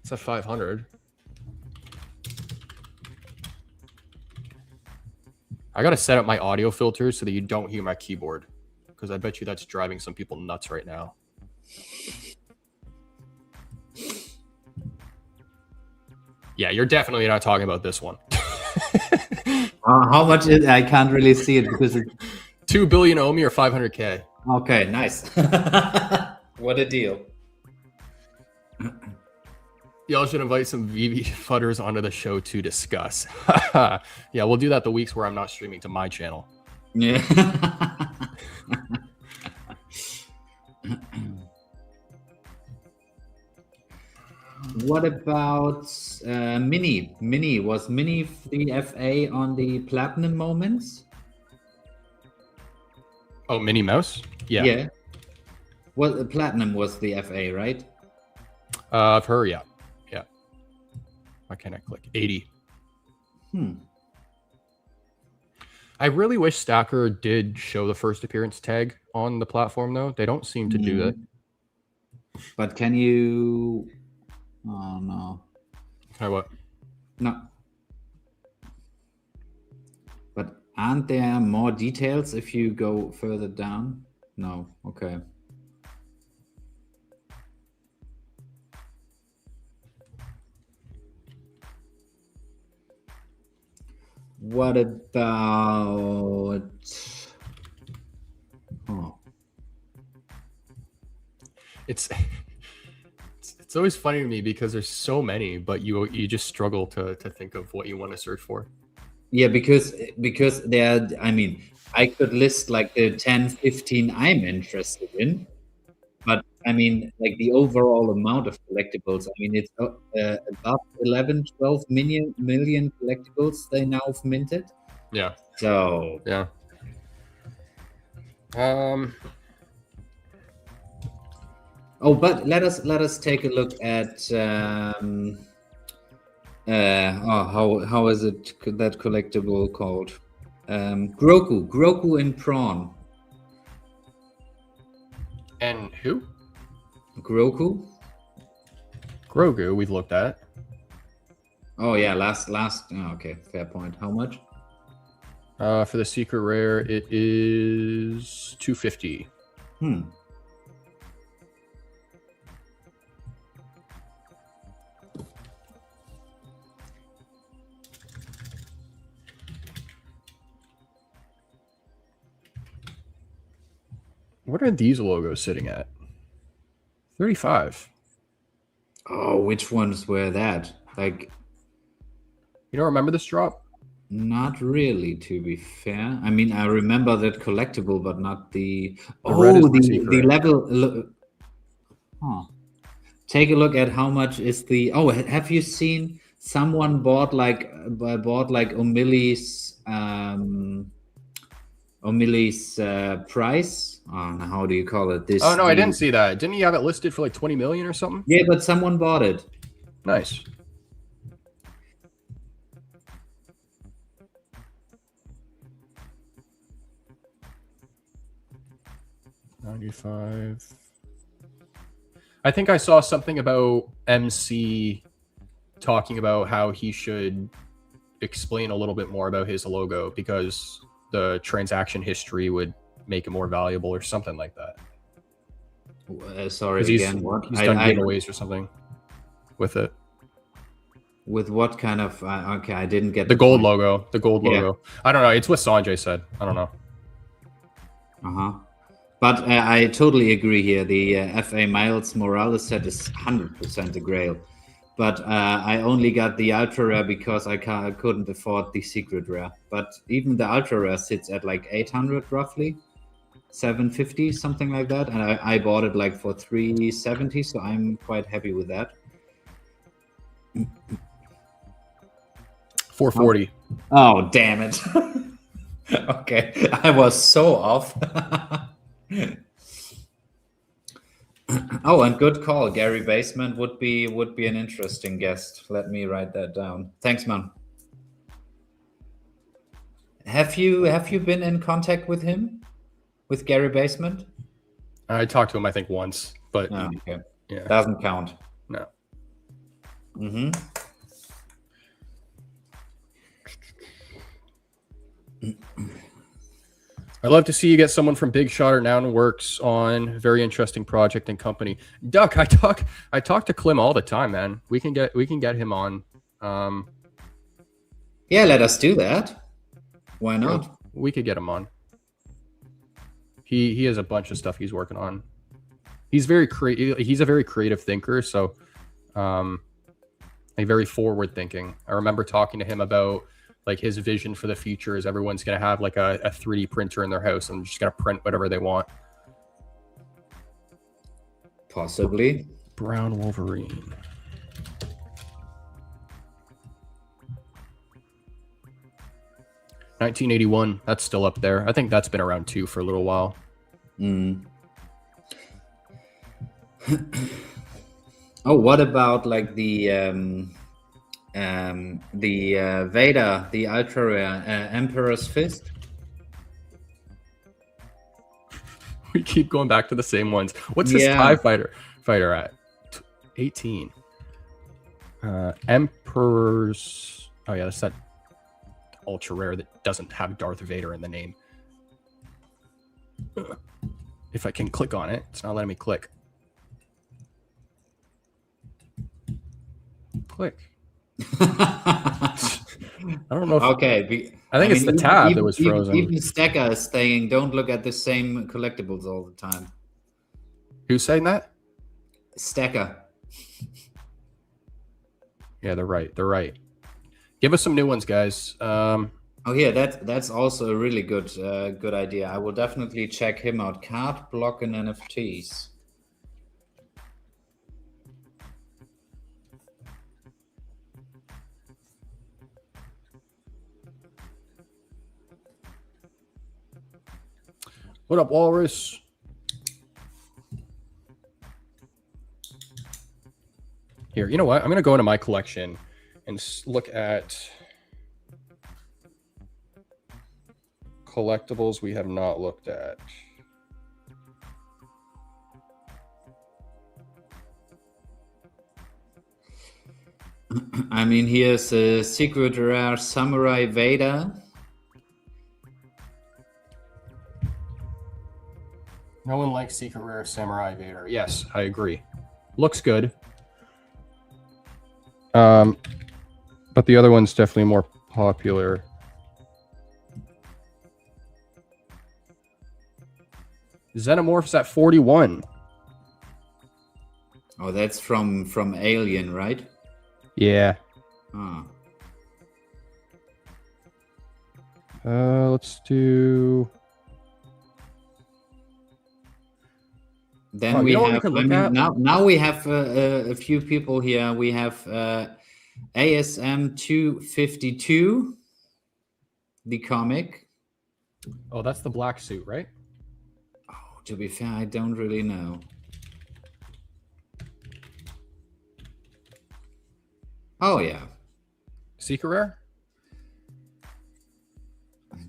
Speaker 2: It's a 500. I gotta set up my audio filters so that you don't hear my keyboard, because I bet you that's driving some people nuts right now. Yeah, you're definitely not talking about this one.
Speaker 1: How much is? I can't really see it because it's
Speaker 2: 2 billion Omi or 500K.
Speaker 1: okay. Nice. What a deal.
Speaker 2: Y'all should invite some VeVe fudders onto the show to discuss. Yeah, we'll do that the weeks where I'm not streaming to my channel.
Speaker 1: Yeah. What about Mini? Was Mini the FA on the Platinum Moments?
Speaker 2: Oh, Minnie Mouse? Yeah.
Speaker 1: Yeah. Well, Platinum was the FA, right?
Speaker 2: Of her, yeah. Yeah. Why can't I click? 80. I really wish Stacker did show the first appearance tag on the platform, though. They don't seem to do that.
Speaker 1: But can you... Oh, no.
Speaker 2: Can I what?
Speaker 1: No. But aren't there more details if you go further down? No. Okay. What about... Oh.
Speaker 2: It's always funny to me because there's so many, but you just struggle to think of what you want to search for.
Speaker 1: Yeah, because there, I mean, I could list like the 10, 15 I'm interested in, but I mean, like the overall amount of collectibles, I mean, it's above 11, 12 million collectibles they now have minted.
Speaker 2: Yeah.
Speaker 1: So
Speaker 2: Yeah.
Speaker 1: Oh, but let us take a look at how is it that collectible called? Grogu in prawn.
Speaker 2: And who?
Speaker 1: Grogu
Speaker 2: we've looked at.
Speaker 1: Oh yeah, last oh, okay, fair point. How much?
Speaker 2: For the secret rare, it is 250. What are these logos sitting at? 35.
Speaker 1: Oh, which ones were that? Like,
Speaker 2: you don't remember this drop?
Speaker 1: Not really, to be fair. I mean, I remember that collectible, but not the
Speaker 2: the
Speaker 1: level. Huh. Take a look at how much is the. Oh, have you seen someone bought like O'Milly's price? How do you call it? This.
Speaker 2: Oh no, I didn't see that. Didn't he have it listed for like 20 million or something?
Speaker 1: Yeah, but someone bought it.
Speaker 2: Nice. $95. I think I saw something about MC talking about how he should explain a little bit more about his logo because the transaction history would make it more valuable or something like that.
Speaker 1: Sorry,
Speaker 2: he's
Speaker 1: again. What?
Speaker 2: He's done giveaways or something with it.
Speaker 1: With what kind of? Okay, I didn't get
Speaker 2: The gold
Speaker 1: point.
Speaker 2: logo. The gold
Speaker 1: Yeah.
Speaker 2: logo. I don't know. It's what Sanjay said. I don't know.
Speaker 1: But I totally agree here. The FA Miles Morales set is 100% a grail. But I only got the ultra rare because I couldn't afford the secret rare. But even the ultra rare sits at like 800 roughly, 750, something like that. And I bought it like for 370, so I'm quite happy with that.
Speaker 2: 440.
Speaker 1: Oh, damn it. Okay, I was so off. Oh, and good call. Gary Basement would be an interesting guest. Let me write that down. Thanks, man. Have you been in contact with him? With Gary Basement?
Speaker 2: I talked to him, I think, once, but
Speaker 1: Oh, okay.
Speaker 2: yeah,
Speaker 1: Doesn't count.
Speaker 2: no.
Speaker 1: Mm-hmm.
Speaker 2: I'd love to see you get someone from Big Shot or Noun Works on very interesting project and company. Duck, I talk to Klim all the time, man. We can get him on.
Speaker 1: Yeah, let us do that. Why not?
Speaker 2: We could get him on. He has a bunch of stuff he's working on. He's very creative. He's a very creative thinker, so a very forward thinking. I remember talking to him about like his vision for the future is everyone's going to have like a 3D printer in their house and just going to print whatever they want.
Speaker 1: Possibly.
Speaker 2: Brown Wolverine. $1981. That's still up there. I think that's been around too for a little while.
Speaker 1: Oh, what about like the Vader, the ultra rare Emperor's Fist?
Speaker 2: We keep going back to the same ones. What's this TIE fighter at? 18. Emperor's. Oh yeah, that's that ultra rare that doesn't have Darth Vader in the name. If I can click on it, it's not letting me click. Click. I don't know if
Speaker 1: Okay.
Speaker 2: I think it's the tab that was frozen.
Speaker 1: Even Stacker is saying, don't look at the same collectibles all the time.
Speaker 2: Who's saying that?
Speaker 1: Stacker.
Speaker 2: Yeah, they're right. They're right. Give us some new ones, guys.
Speaker 1: Oh yeah, that's also a really good idea. I will definitely check him out. Card block and NFTs.
Speaker 2: What up, Walrus? Here, you know what? I'm going to go into my collection and look at collectibles we have not looked at.
Speaker 1: I mean, here's a secret rare Samurai Vader.
Speaker 2: No one likes Secret Rare Samurai Vader. Yes, I agree. Looks good. But the other one's definitely more popular. Xenomorph's at 41.
Speaker 1: Oh, that's from Alien, right?
Speaker 2: Yeah.
Speaker 1: Ah.
Speaker 2: Let's do...
Speaker 1: Then we have now we have a few people here. We have ASM 252, the comic.
Speaker 2: Oh, that's the black suit, right?
Speaker 1: Oh, to be fair, I don't really know. Oh yeah.
Speaker 2: Secret Rare?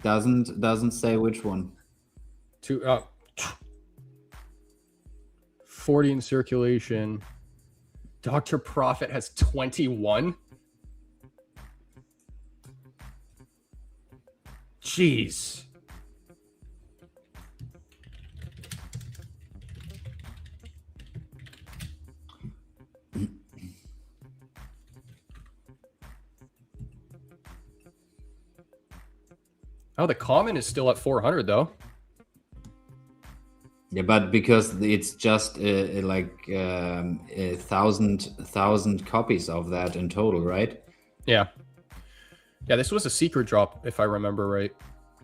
Speaker 1: Doesn't say which one.
Speaker 2: 40 in circulation. Dr. Profit has 21. Jeez. Oh, the common is still at 400 though.
Speaker 1: Yeah, but because it's just like 1,000 copies of that in total, right?
Speaker 2: Yeah. Yeah, this was a secret drop, if I remember right.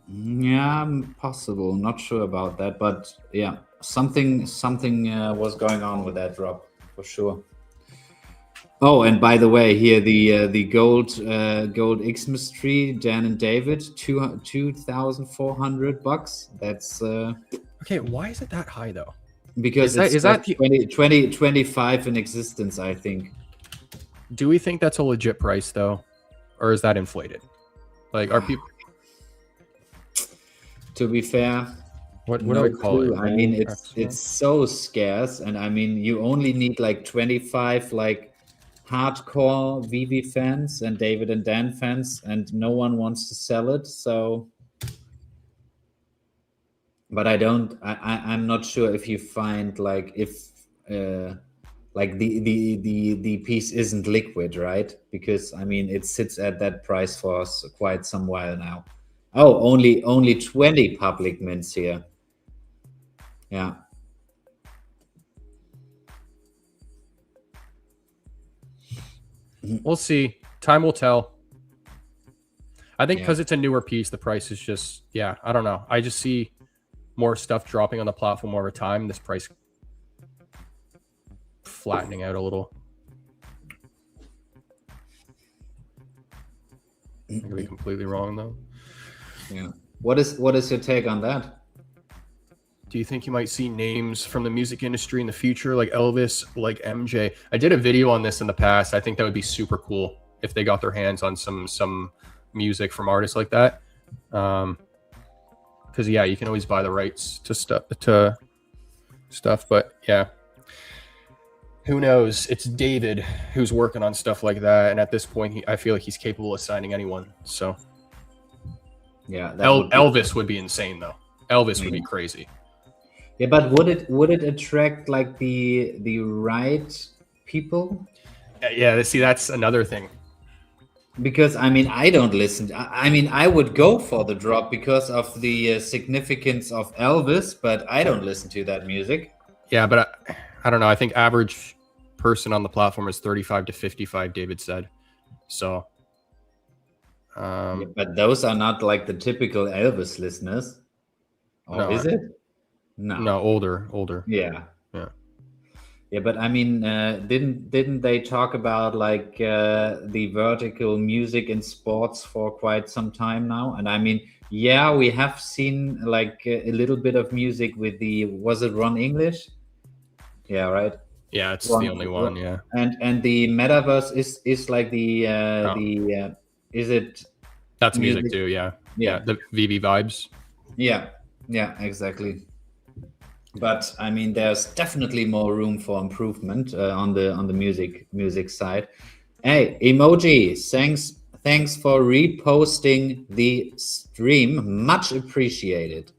Speaker 1: Yeah, possible. Not sure about that, but yeah, something was going on with that drop for sure. Oh, and by the way, here the gold Xmas tree, Dan and David, $2,400. That's
Speaker 2: Okay, why is it that high though?
Speaker 1: because
Speaker 2: Is that the
Speaker 1: 25 in existence, I think.
Speaker 2: Do we think that's a legit price though, or is that inflated? Like, are people?
Speaker 1: To be fair,
Speaker 2: What
Speaker 1: no
Speaker 2: do I call
Speaker 1: clue.
Speaker 2: it?
Speaker 1: I mean, it's so scarce, and I mean, you only need like 25 like hardcore VeVe fans and David and Dan fans, and no one wants to sell it. So, but I'm not sure if you find like if like the piece isn't liquid, right? Because I mean, it sits at that price for quite some while now. Oh, only 20 public mints here. Yeah.
Speaker 2: We'll see. Time will tell. I think because it's a newer piece, the price is just, yeah, I don't know. I just see more stuff dropping on the platform over time. This price flattening out a little. I could be completely wrong though.
Speaker 1: Yeah. What is your take on that?
Speaker 2: Do you think you might see names from the music industry in the future, like Elvis, like MJ? I did a video on this in the past. I think that would be super cool if they got their hands on some music from artists like that. Because yeah, you can always buy the rights to stuff. But yeah, who knows? It's David who's working on stuff like that, and at this point, I feel like he's capable of signing anyone. So
Speaker 1: yeah,
Speaker 2: Elvis would be insane though. Elvis would be crazy.
Speaker 1: Yeah, but would it attract like the right people?
Speaker 2: Yeah, see, that's another thing.
Speaker 1: Because I mean, I don't listen. I mean, I would go for the drop because of the significance of Elvis, but I don't listen to that music.
Speaker 2: Yeah, but I don't know. I think average person on the platform is 35 to 55. David said, so.
Speaker 1: Yeah, but those are not like the typical Elvis listeners, or
Speaker 2: No,
Speaker 1: is it? No,
Speaker 2: older.
Speaker 1: Yeah. But I mean, didn't they talk about like the vertical music in sports for quite some time now? And I mean, yeah, we have seen like a little bit of music with was it Ron English? Yeah, right.
Speaker 2: Yeah, it's the only one. Yeah,
Speaker 1: and the metaverse is like is it?
Speaker 2: That's music too. Yeah, the VeVe vibes.
Speaker 1: Yeah, exactly. But I mean, there's definitely more room for improvement on the music side. Hey, emoji, thanks for reposting the stream, much appreciated.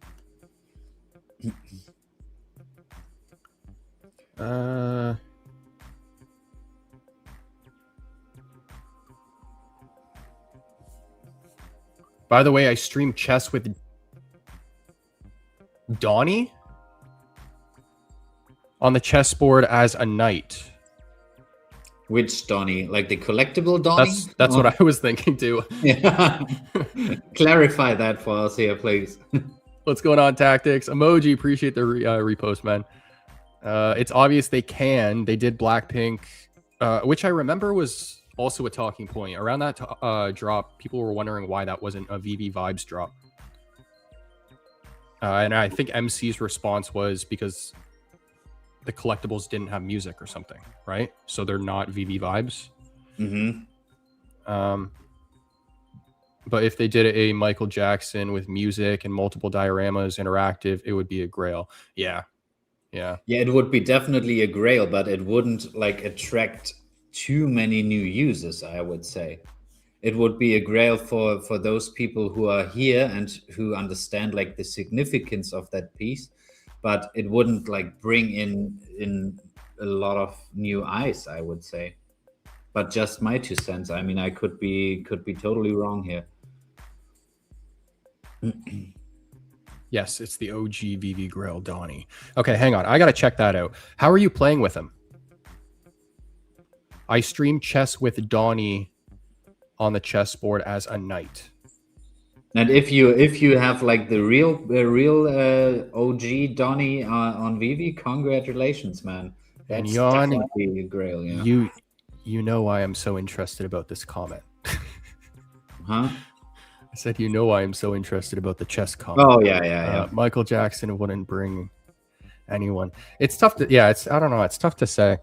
Speaker 2: By the way, I stream chess with Donnie on the chessboard as a knight.
Speaker 1: Which Donnie? Like the collectible Donnie?
Speaker 2: That's what I was thinking too.
Speaker 1: Yeah. Clarify that for us here, please.
Speaker 2: What's going on, Tactics? Emoji, appreciate the repost, man. It's obvious they can. They did Blackpink, which I remember was also a talking point. Around that drop, people were wondering why that wasn't a VeVe Vibes drop. And I think MC's response was because the collectibles didn't have music or something, right? So they're not VeVe Vibes.
Speaker 1: Mm-hmm.
Speaker 2: But if they did a Michael Jackson with music and multiple dioramas, interactive, it would be a grail. Yeah, it
Speaker 1: would be definitely a grail, but it wouldn't like attract too many new users, I would say. It would be a grail for those people who are here and who understand like the significance of that piece, but it wouldn't like bring in a lot of new eyes, I would say. But just my 2 cents. I mean, I could be totally wrong here.
Speaker 2: Yes, it's the OG VeVe Grail Donnie. Okay, hang on. I got to check that out. How are you playing with him? I stream chess with Donnie on the chessboard as a knight.
Speaker 1: And if you have like the real OG Donnie on VeVe, congratulations, man.
Speaker 2: And
Speaker 1: That's
Speaker 2: Jan,
Speaker 1: definitely a Grail, yeah.
Speaker 2: you know why I'm so interested about this comment.
Speaker 1: Huh?
Speaker 2: I said, you know why I'm so interested about the chess comment.
Speaker 1: Oh yeah.
Speaker 2: Michael Jackson wouldn't bring anyone. It's tough to, I don't know. It's tough to say.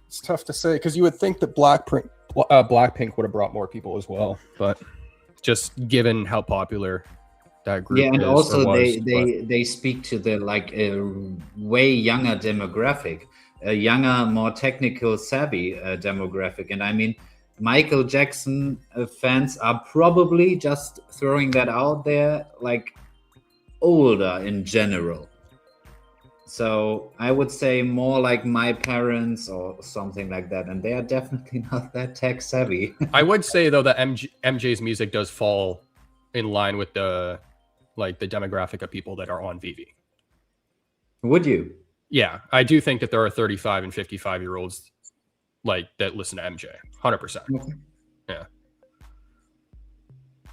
Speaker 2: It's tough to say because you would think that Blackpink would have brought more people as well, but just given how popular that group
Speaker 1: and
Speaker 2: is
Speaker 1: also
Speaker 2: was,
Speaker 1: they speak to the like a way younger demographic, a younger, more technical savvy demographic. And I mean, Michael Jackson fans are probably, just throwing that out there, like older in general. So I would say more like my parents or something like that, and they are definitely not that tech savvy.
Speaker 2: I would say though that MJ's music does fall in line with the demographic of people that are on VeVe.
Speaker 1: Would you?
Speaker 2: Yeah, I do think that there are 35 and 55-year-olds like that listen to MJ. 100%.
Speaker 1: Okay.
Speaker 2: Yeah.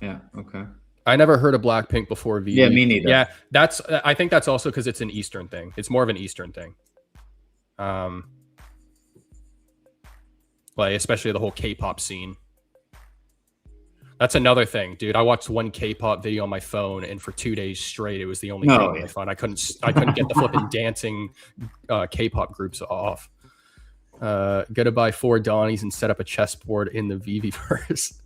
Speaker 1: Yeah. Okay.
Speaker 2: I never heard of Blackpink before VeVe.
Speaker 1: Yeah, me neither.
Speaker 2: Yeah, I think that's also because it's an Eastern thing. It's more of an Eastern thing. Like especially the whole K-pop scene. That's another thing, dude. I watched one K-pop video on my phone, and for 2 days straight, it was the only thing on my phone. I couldn't get the flipping dancing K-pop groups off. Gotta buy 4 Donnies and set up a chessboard in the VeVe-verse.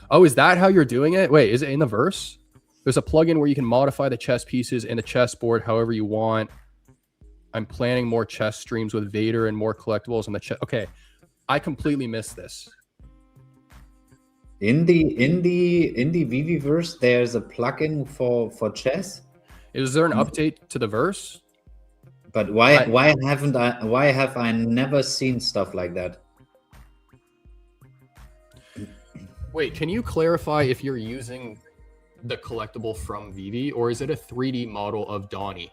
Speaker 2: Oh, is that how you're doing it? Wait, is it in the verse? There's a plugin where you can modify the chess pieces in the chessboard however you want. I'm planning more chess streams with Vader and more collectibles on the chess. Okay, I completely missed this.
Speaker 1: In the VeVe verse, there's a plugin for chess.
Speaker 2: Is there an update to the verse?
Speaker 1: But why have I never seen stuff like that?
Speaker 2: Wait, can you clarify if you're using the collectible from VeVe or is it a 3D model of Donnie?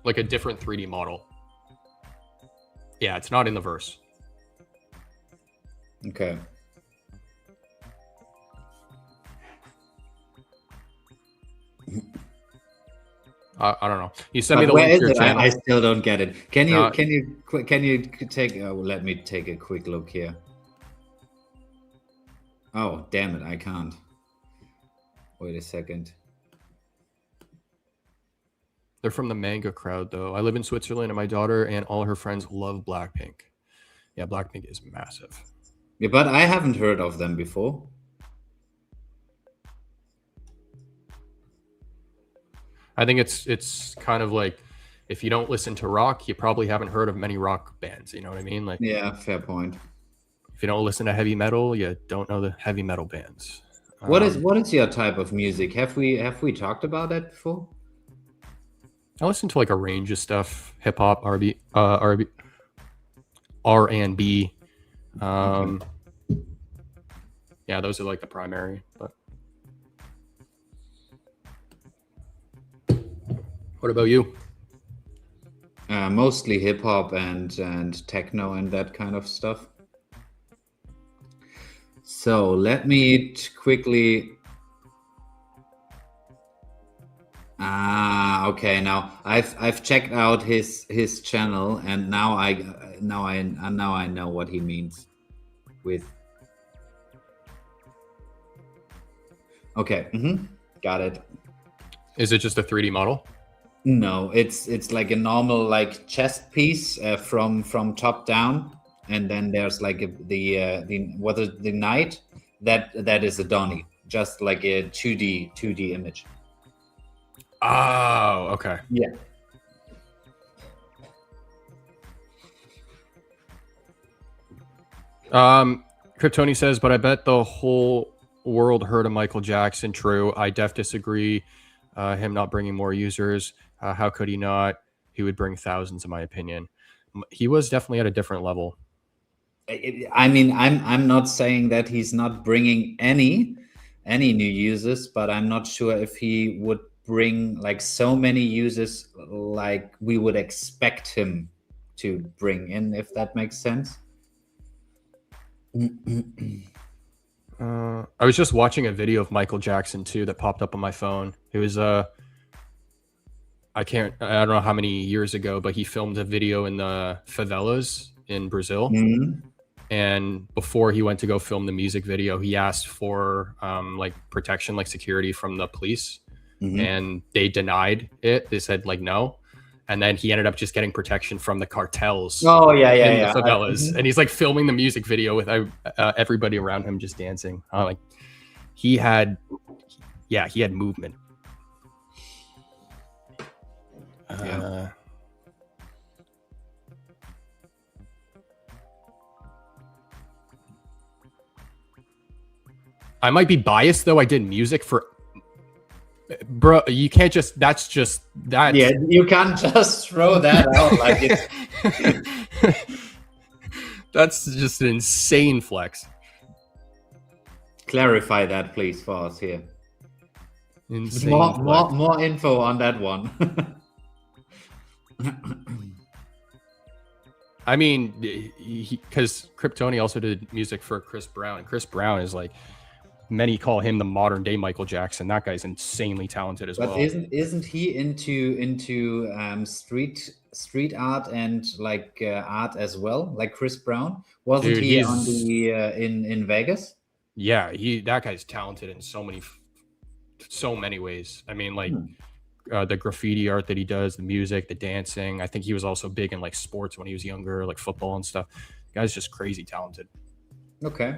Speaker 2: Like a different 3D model. Yeah, it's not in the verse.
Speaker 1: Okay.
Speaker 2: I don't know. You sent me the
Speaker 1: where
Speaker 2: link
Speaker 1: is
Speaker 2: to your
Speaker 1: it?
Speaker 2: channel.
Speaker 1: I still don't get it. Can you take? Let me take a quick look here. Oh, damn it! I can't. Wait a second.
Speaker 2: They're from the manga crowd, though. I live in Switzerland, and my daughter and all her friends love Blackpink. Yeah, Blackpink is massive.
Speaker 1: Yeah, but I haven't heard of them before.
Speaker 2: I think it's kind of like if you don't listen to rock, you probably haven't heard of many rock bands. You know what I mean? Like,
Speaker 1: Yeah, fair point.
Speaker 2: if you don't listen to heavy metal, you don't know the heavy metal bands.
Speaker 1: What is your type of music? Have we talked about that before?
Speaker 2: I listen to like a range of stuff: hip hop, R&B. Yeah, those are like the primary. But what about you?
Speaker 1: Mostly hip hop and techno and that kind of stuff. So let me quickly. Okay. Now I've checked out his channel, and now I know what he means with. Okay. Got it.
Speaker 2: Is it just a 3D model?
Speaker 1: No, it's like a normal like chest piece from top down, and then there's like the knight that is a Donnie, just like a 2D image.
Speaker 2: Oh, okay.
Speaker 1: Yeah.
Speaker 2: Kryptoni says, but I bet the whole world heard of Michael Jackson. True. I disagree. Him not bringing more users. How could he not? He would bring thousands, in my opinion. He was definitely at a different level.
Speaker 1: I mean, I'm not saying that he's not bringing any new users, but I'm not sure if he would bring like so many users like we would expect him to bring in, if that makes sense.
Speaker 2: I was just watching a video of Michael Jackson too that popped up on my phone. It was I don't know how many years ago, but he filmed a video in the favelas in Brazil.
Speaker 1: Mhm.
Speaker 2: And before he went to go film the music video, he asked for like protection, like security from the police, and they denied it. They said like no, and then he ended up just getting protection from the cartels.
Speaker 1: Oh yeah,
Speaker 2: in the favelas, and he's like filming the music video with everybody around him just dancing. Like he had movement. I might be biased though. I did music for, bro. You can't just. That's just that.
Speaker 1: Yeah, you can't just throw that out like it's.
Speaker 2: That's just an insane flex.
Speaker 1: Clarify that, please, for us here.
Speaker 2: Insane
Speaker 1: More info on that one.
Speaker 2: I mean, because Kryptoni also did music for Chris Brown, and Chris Brown is like, many call him the modern day Michael Jackson. That guy's insanely talented as well.
Speaker 1: But isn't he into street art and like art as well, like Chris Brown? Wasn't he on the in Vegas?
Speaker 2: Yeah, that guy's talented in so many ways. I mean, like the graffiti art that he does, the music, the dancing. I think he was also big in like sports when he was younger, like football and stuff. The guy's just crazy talented.
Speaker 1: Okay.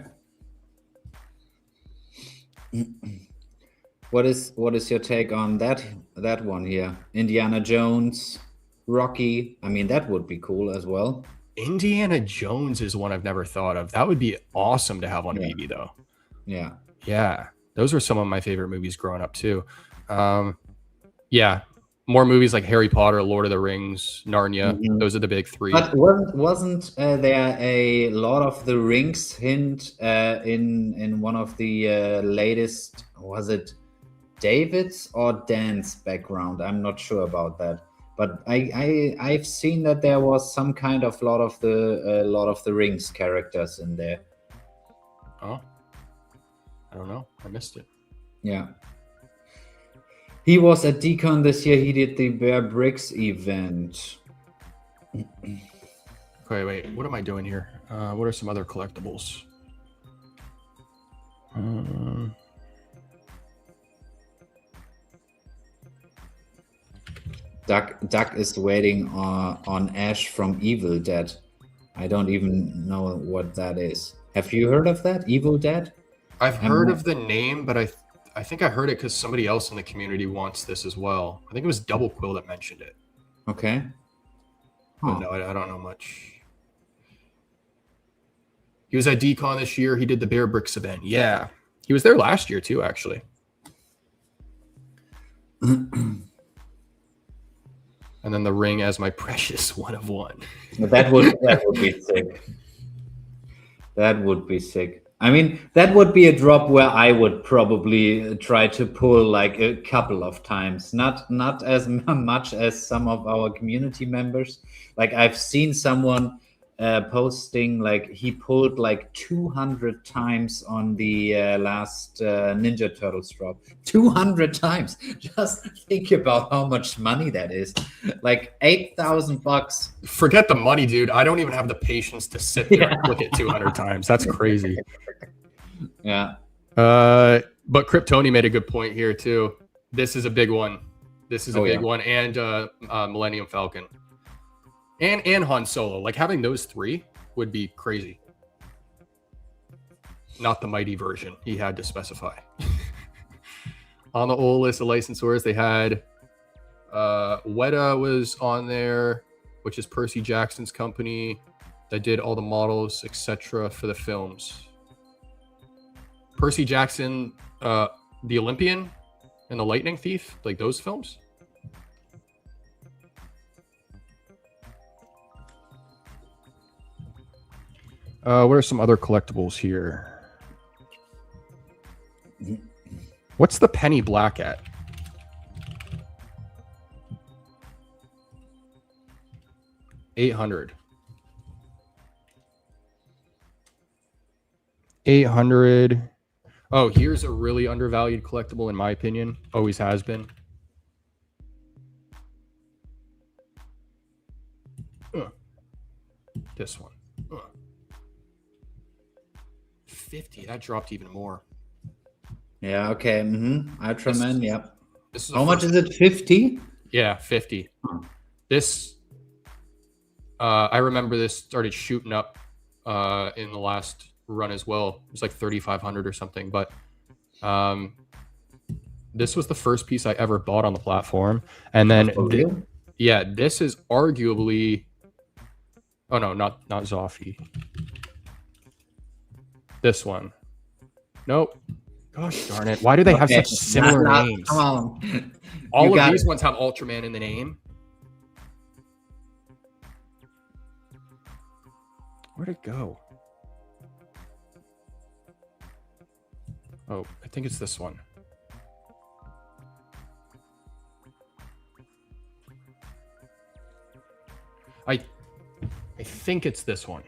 Speaker 1: What is your take on that one here? Indiana Jones, Rocky. I mean, that would be cool as well.
Speaker 2: Indiana Jones is one I've never thought of. That would be awesome to have on VeVe though. Yeah, those were some of my favorite movies growing up too. Yeah, more movies like Harry Potter, Lord of the Rings, Narnia. Those are the big three.
Speaker 1: But wasn't there a lot of the Rings hint in one of the latest? Was it David's or Dan's background? I'm not sure about that. But I've seen that there was some kind of lot of the Rings characters in there.
Speaker 2: Oh, I don't know. I missed it.
Speaker 1: Yeah. He was at Decon this year. He did the Bear Bricks event.
Speaker 2: Okay, wait. What am I doing here? What are some other collectibles?
Speaker 1: Duck is waiting on Ash from Evil Dead. I don't even know what that is. Have you heard of that? Evil Dead?
Speaker 2: I've heard of the name, but I think I heard it because somebody else in the community wants this as well. I think it was Double Quill that mentioned it.
Speaker 1: Okay.
Speaker 2: But no, I don't know much. He was at Decon this year. He did the Bear Bricks event. Yeah. He was there last year too, actually. And then the ring as my precious one of one.
Speaker 1: That would be sick. That would be sick. I mean, that would be a drop where I would probably try to pull like a couple of times, not as much as some of our community members. Like I've seen someone posting like he pulled like 200 times on the last Ninja Turtles drop. 200 times. Just think about how much money that is. Like $8,000.
Speaker 2: Forget the money, dude. I don't even have the patience to sit there and look at 200 times. That's crazy.
Speaker 1: Yeah.
Speaker 2: But Kryptoni made a good point here too. This is a big one. This is a big one. And Millennium Falcon. And Han Solo. Like having those three would be crazy. Not the mighty version. He had to specify. On the old list of licensors, they had Weta was on there, which is Percy Jackson's company that did all the models, etc. for the films. Percy Jackson, The Olympian and The Lightning Thief, like those films. What are some other collectibles here? What's the penny black at? $800. $800. Oh, here's a really undervalued collectible in my opinion. Always has been. This one. 50. That dropped even more.
Speaker 1: Yeah. Okay. Ultraman. Yep.
Speaker 2: This is
Speaker 1: How much is it? 50?
Speaker 2: Yeah, 50. This, I remember this started shooting up in the last run as well. It was like 3,500 or something. But this was the first piece I ever bought on the platform. And then, yeah, this is arguably. Oh no, not Zoffy. This one. Nope. Gosh darn it! Why do they have such similar names?
Speaker 1: Come on.
Speaker 2: All of these ones have Ultraman in the name. Where'd it go? Oh, I think it's this one. I think it's this one.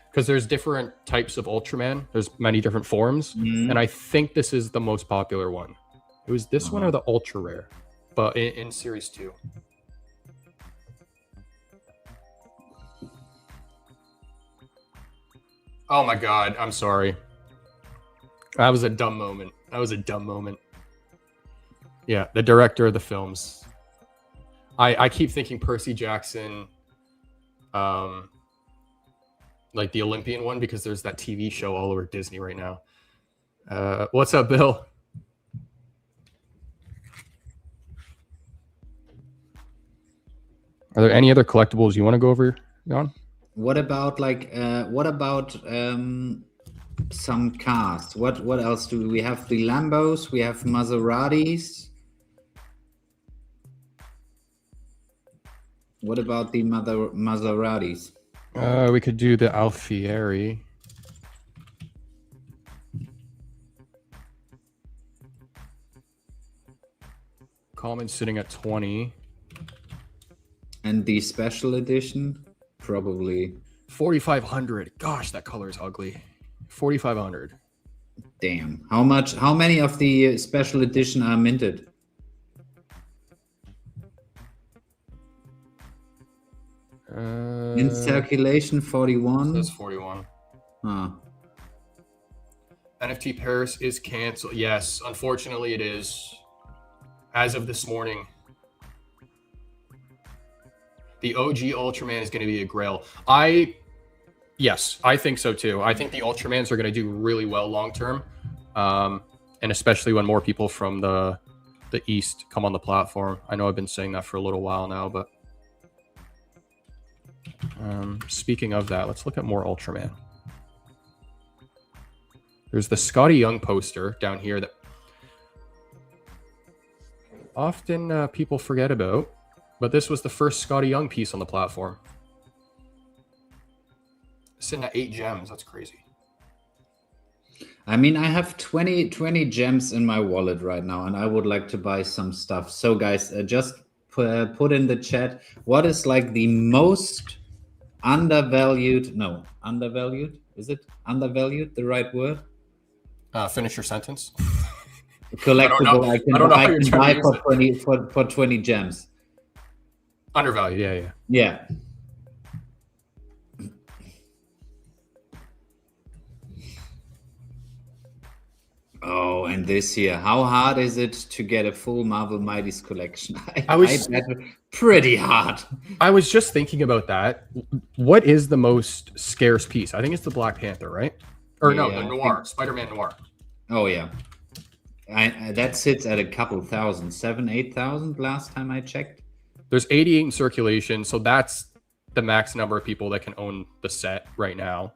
Speaker 2: Because there's different types of Ultraman. There's many different forms. And I think this is the most popular one. It was this one or the Ultra Rare. But in Series 2. Oh my god, I'm sorry. That was a dumb moment. Yeah, the director of the films. I keep thinking Percy Jackson, like the Olympian one, because there's that TV show all over Disney right now. What's up, Bill? Are there any other collectibles you want to go over, Jan?
Speaker 1: What about some cars? What else do we have? The Lambos, we have Maseratis. What about the Maseratis?
Speaker 2: We could do the Alfieri. Common sitting at 20.
Speaker 1: And the special edition, probably
Speaker 2: 4,500. Gosh, that color is ugly. 4,500.
Speaker 1: Damn. How many of the special edition are minted? In circulation, 41.
Speaker 2: That's 41.
Speaker 1: Huh.
Speaker 2: NFT Paris is canceled. Yes, unfortunately it is. As of this morning. The OG Ultraman is going to be a grail. Yes, I think so too. I think the Ultramans are going to do really well long term. And especially when more people from the East come on the platform. I know I've been saying that for a little while now, but speaking of that, let's look at more Ultraman. There's the Scotty Young poster down here that often people forget about, but this was the first Scotty Young piece on the platform. Sitting at 8 gems, that's crazy.
Speaker 1: I mean, I have 20 gems in my wallet right now, and I would like to buy some stuff. So guys, just put in the chat, what is like the most undervalued? Is it undervalued the right word?
Speaker 2: Finish your sentence.
Speaker 1: Collectible I can buy for 20 gems.
Speaker 2: Undervalued, yeah.
Speaker 1: Yeah. Oh, and this here. How hard is it to get a full Marvel Mighties collection? I bet pretty hard.
Speaker 2: I was just thinking about that. What is the most scarce piece? I think it's the Black Panther, right? Or no, the Noir, Spider-Man Noir.
Speaker 1: Oh, yeah. That sits at a couple thousand, 7,000, 8,000 last time I checked.
Speaker 2: There's 88 in circulation, so that's the max number of people that can own the set right now.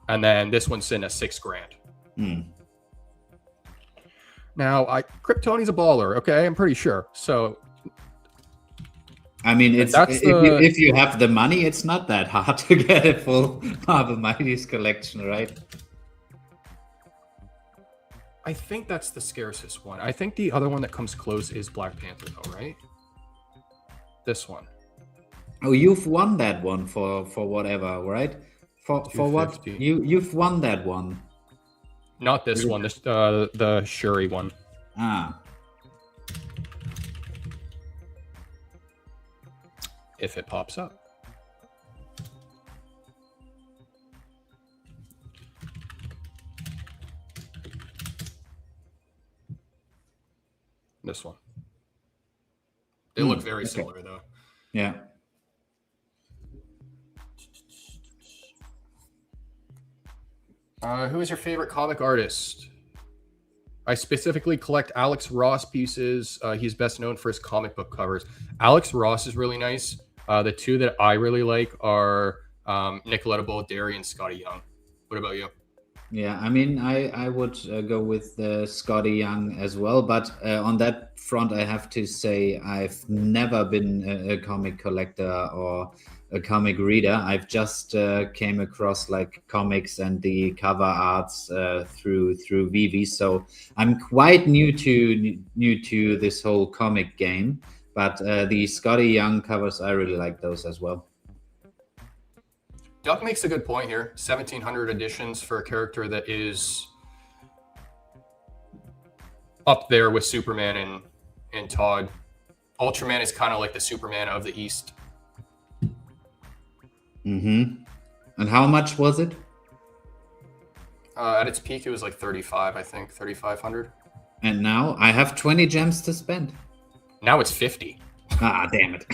Speaker 2: And then this one's sitting at $6,000. Now, Kryptoni's a baller, okay? I'm pretty sure. So
Speaker 1: I mean, it's
Speaker 2: That's the
Speaker 1: if you have the money, it's not that hard to get a full Marvel Mighties collection, right?
Speaker 2: I think that's the scarcest one. I think the other one that comes close is Black Panther, though, right? This one.
Speaker 1: Oh, you've won that one for whatever, right? For what?
Speaker 2: 250.
Speaker 1: You've won that one.
Speaker 2: Not this one. This the Shuri one.
Speaker 1: Ah,
Speaker 2: If it pops up. This one. They look very similar, though.
Speaker 1: yeah.
Speaker 2: Who is your favorite comic artist? I specifically collect Alex Ross pieces. He's best known for his comic book covers. Alex Ross is really nice. The two that I really like are Nicoletta Boldari and Scotty Young. What about you?
Speaker 1: Yeah, I mean, I would go with Scotty Young as well, but on that front, I have to say I've never been a comic collector or a comic reader. I've just came across like comics and the cover arts through VeVe, so I'm quite new to this whole comic game. But the Scotty Young covers, I really like those as well.
Speaker 2: Duck makes a good point here. 1,700 editions for a character that is up there with Superman and Todd. Ultraman is kind of like the Superman of the East.
Speaker 1: Mm-hmm. And how much was it?
Speaker 2: At its peak, it was like 35, I think, 3,500.
Speaker 1: And now I have 20 gems to spend.
Speaker 2: Now it's 50.
Speaker 1: Ah, damn it.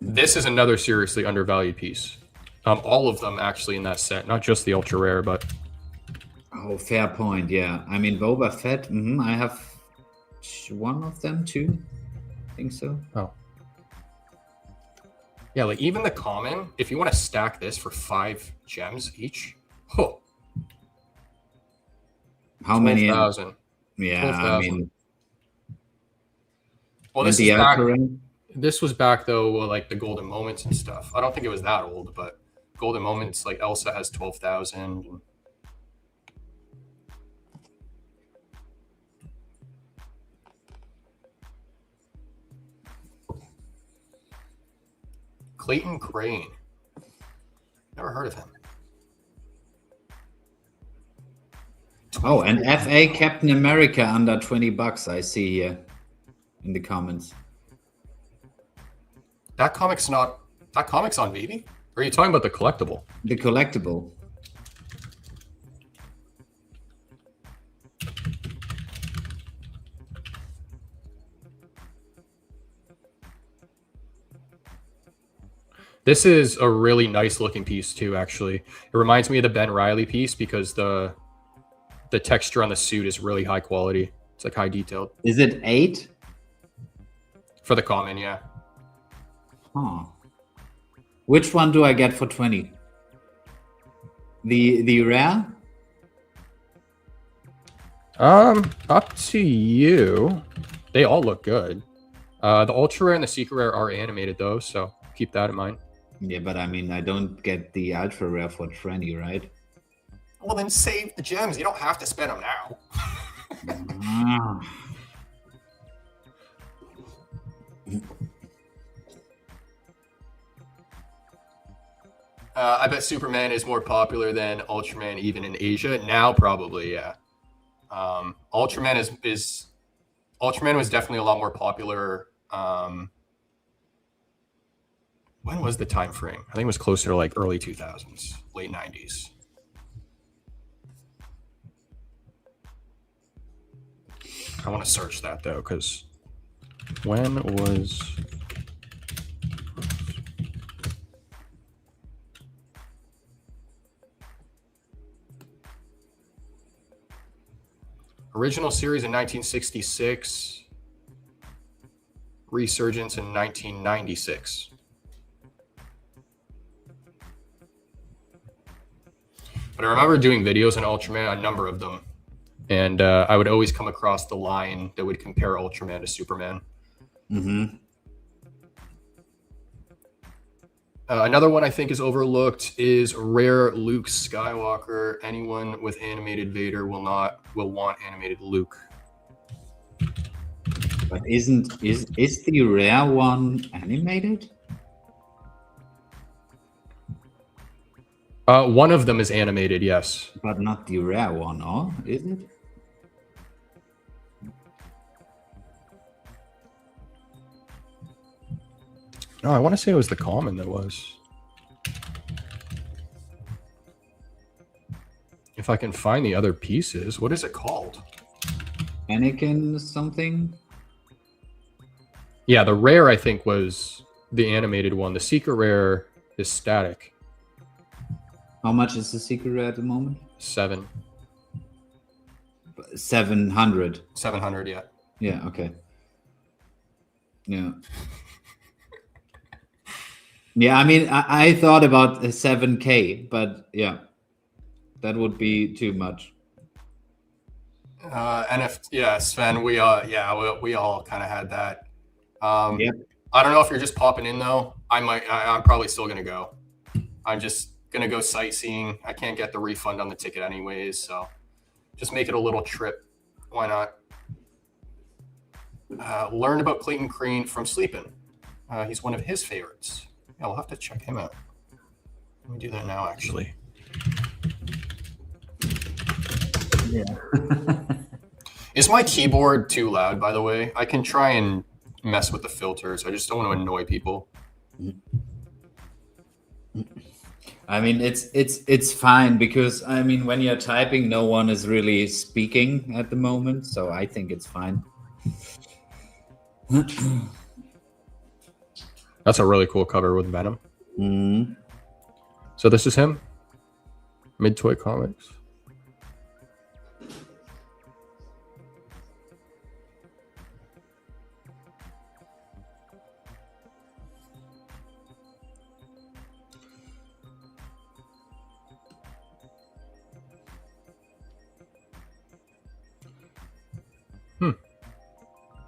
Speaker 2: This is another seriously undervalued piece. All of them actually in that set, not just the ultra rare, but
Speaker 1: Oh, fair point. Yeah, I mean, Boba Fett. I have one of them too. I think so.
Speaker 2: oh. Yeah, like even the common, if you want to stack this for 5 gems each, oh,
Speaker 1: How many?
Speaker 2: 12,000.
Speaker 1: Yeah,
Speaker 2: 12,000.
Speaker 1: I mean,
Speaker 2: Well,
Speaker 1: and
Speaker 2: this
Speaker 1: the
Speaker 2: is back.
Speaker 1: Alcaran?
Speaker 2: This was back though, like the Golden Moments and stuff. I don't think it was that old, but Golden Moments, like Elsa has 12,000. Clayton Crane. Never heard of him.
Speaker 1: Oh, and FA Captain America under $20. I see here in the comments.
Speaker 2: That comic's on VeVe? Or are you talking about the collectible?
Speaker 1: The collectible.
Speaker 2: This is a really nice looking piece too, actually. It reminds me of the Ben Reilly piece because the texture on the suit is really high quality. It's like high detailed.
Speaker 1: Is it 8?
Speaker 2: For the common, yeah.
Speaker 1: Huh. Which one do I get for 20? The rare?
Speaker 2: Up to you. They all look good. The ultra rare and the secret rare are animated though, so keep that in mind.
Speaker 1: Yeah, but I mean, I don't get the ultra rare for 20, right?
Speaker 2: Well, then save the gems. You don't have to spend them now.
Speaker 1: Ah.
Speaker 2: I bet Superman is more popular than Ultraman even in Asia. Now, probably, yeah. Ultraman is Ultraman was definitely a lot more popular. When was the time frame? I think it was closer to like early 2000s, late 90s. I want to search that though, because when was original series in 1966, resurgence in 1996. But I remember doing videos on Ultraman, a number of them, And I would always come across the line that would compare Ultraman to Superman.
Speaker 1: Mm-hmm.
Speaker 2: Another one I think is overlooked is rare Luke Skywalker. Anyone with animated Vader will want animated Luke.
Speaker 1: But is the rare one animated?
Speaker 2: One of them is animated, yes.
Speaker 1: But not the rare one, or is it?
Speaker 2: No, I want to say it was the common that was. If I can find the other pieces, what is it called?
Speaker 1: Anakin something?
Speaker 2: Yeah, the rare I think was the animated one. The secret rare is static.
Speaker 1: How much is the secret rare at the moment?
Speaker 2: 700.
Speaker 1: 700.
Speaker 2: Yeah.
Speaker 1: Yeah, okay. Yeah. Yeah, I mean, I thought about 7K, but yeah, that would be too much.
Speaker 2: NFT, yeah, Sven, we all kind of had that.
Speaker 1: Yep.
Speaker 2: I don't know if you're just popping in though. I'm probably still gonna go. I'm just gonna go sightseeing. I can't get the refund on the ticket anyways, so just make it a little trip. Why not? Learned about Clayton Crane from Sleepin'. He's one of his favorites. Yeah, we'll have to check him out. Let me do that now, actually.
Speaker 1: Yeah.
Speaker 2: Is my keyboard too loud, by the way? I can try and mess with the filters. I just don't want to annoy people.
Speaker 1: I mean, it's fine because I mean, when you're typing, no one is really speaking at the moment, so I think it's fine.
Speaker 2: That's a really cool cover with Venom.
Speaker 1: Mm.
Speaker 2: So this is him? Mid-Toy Comics.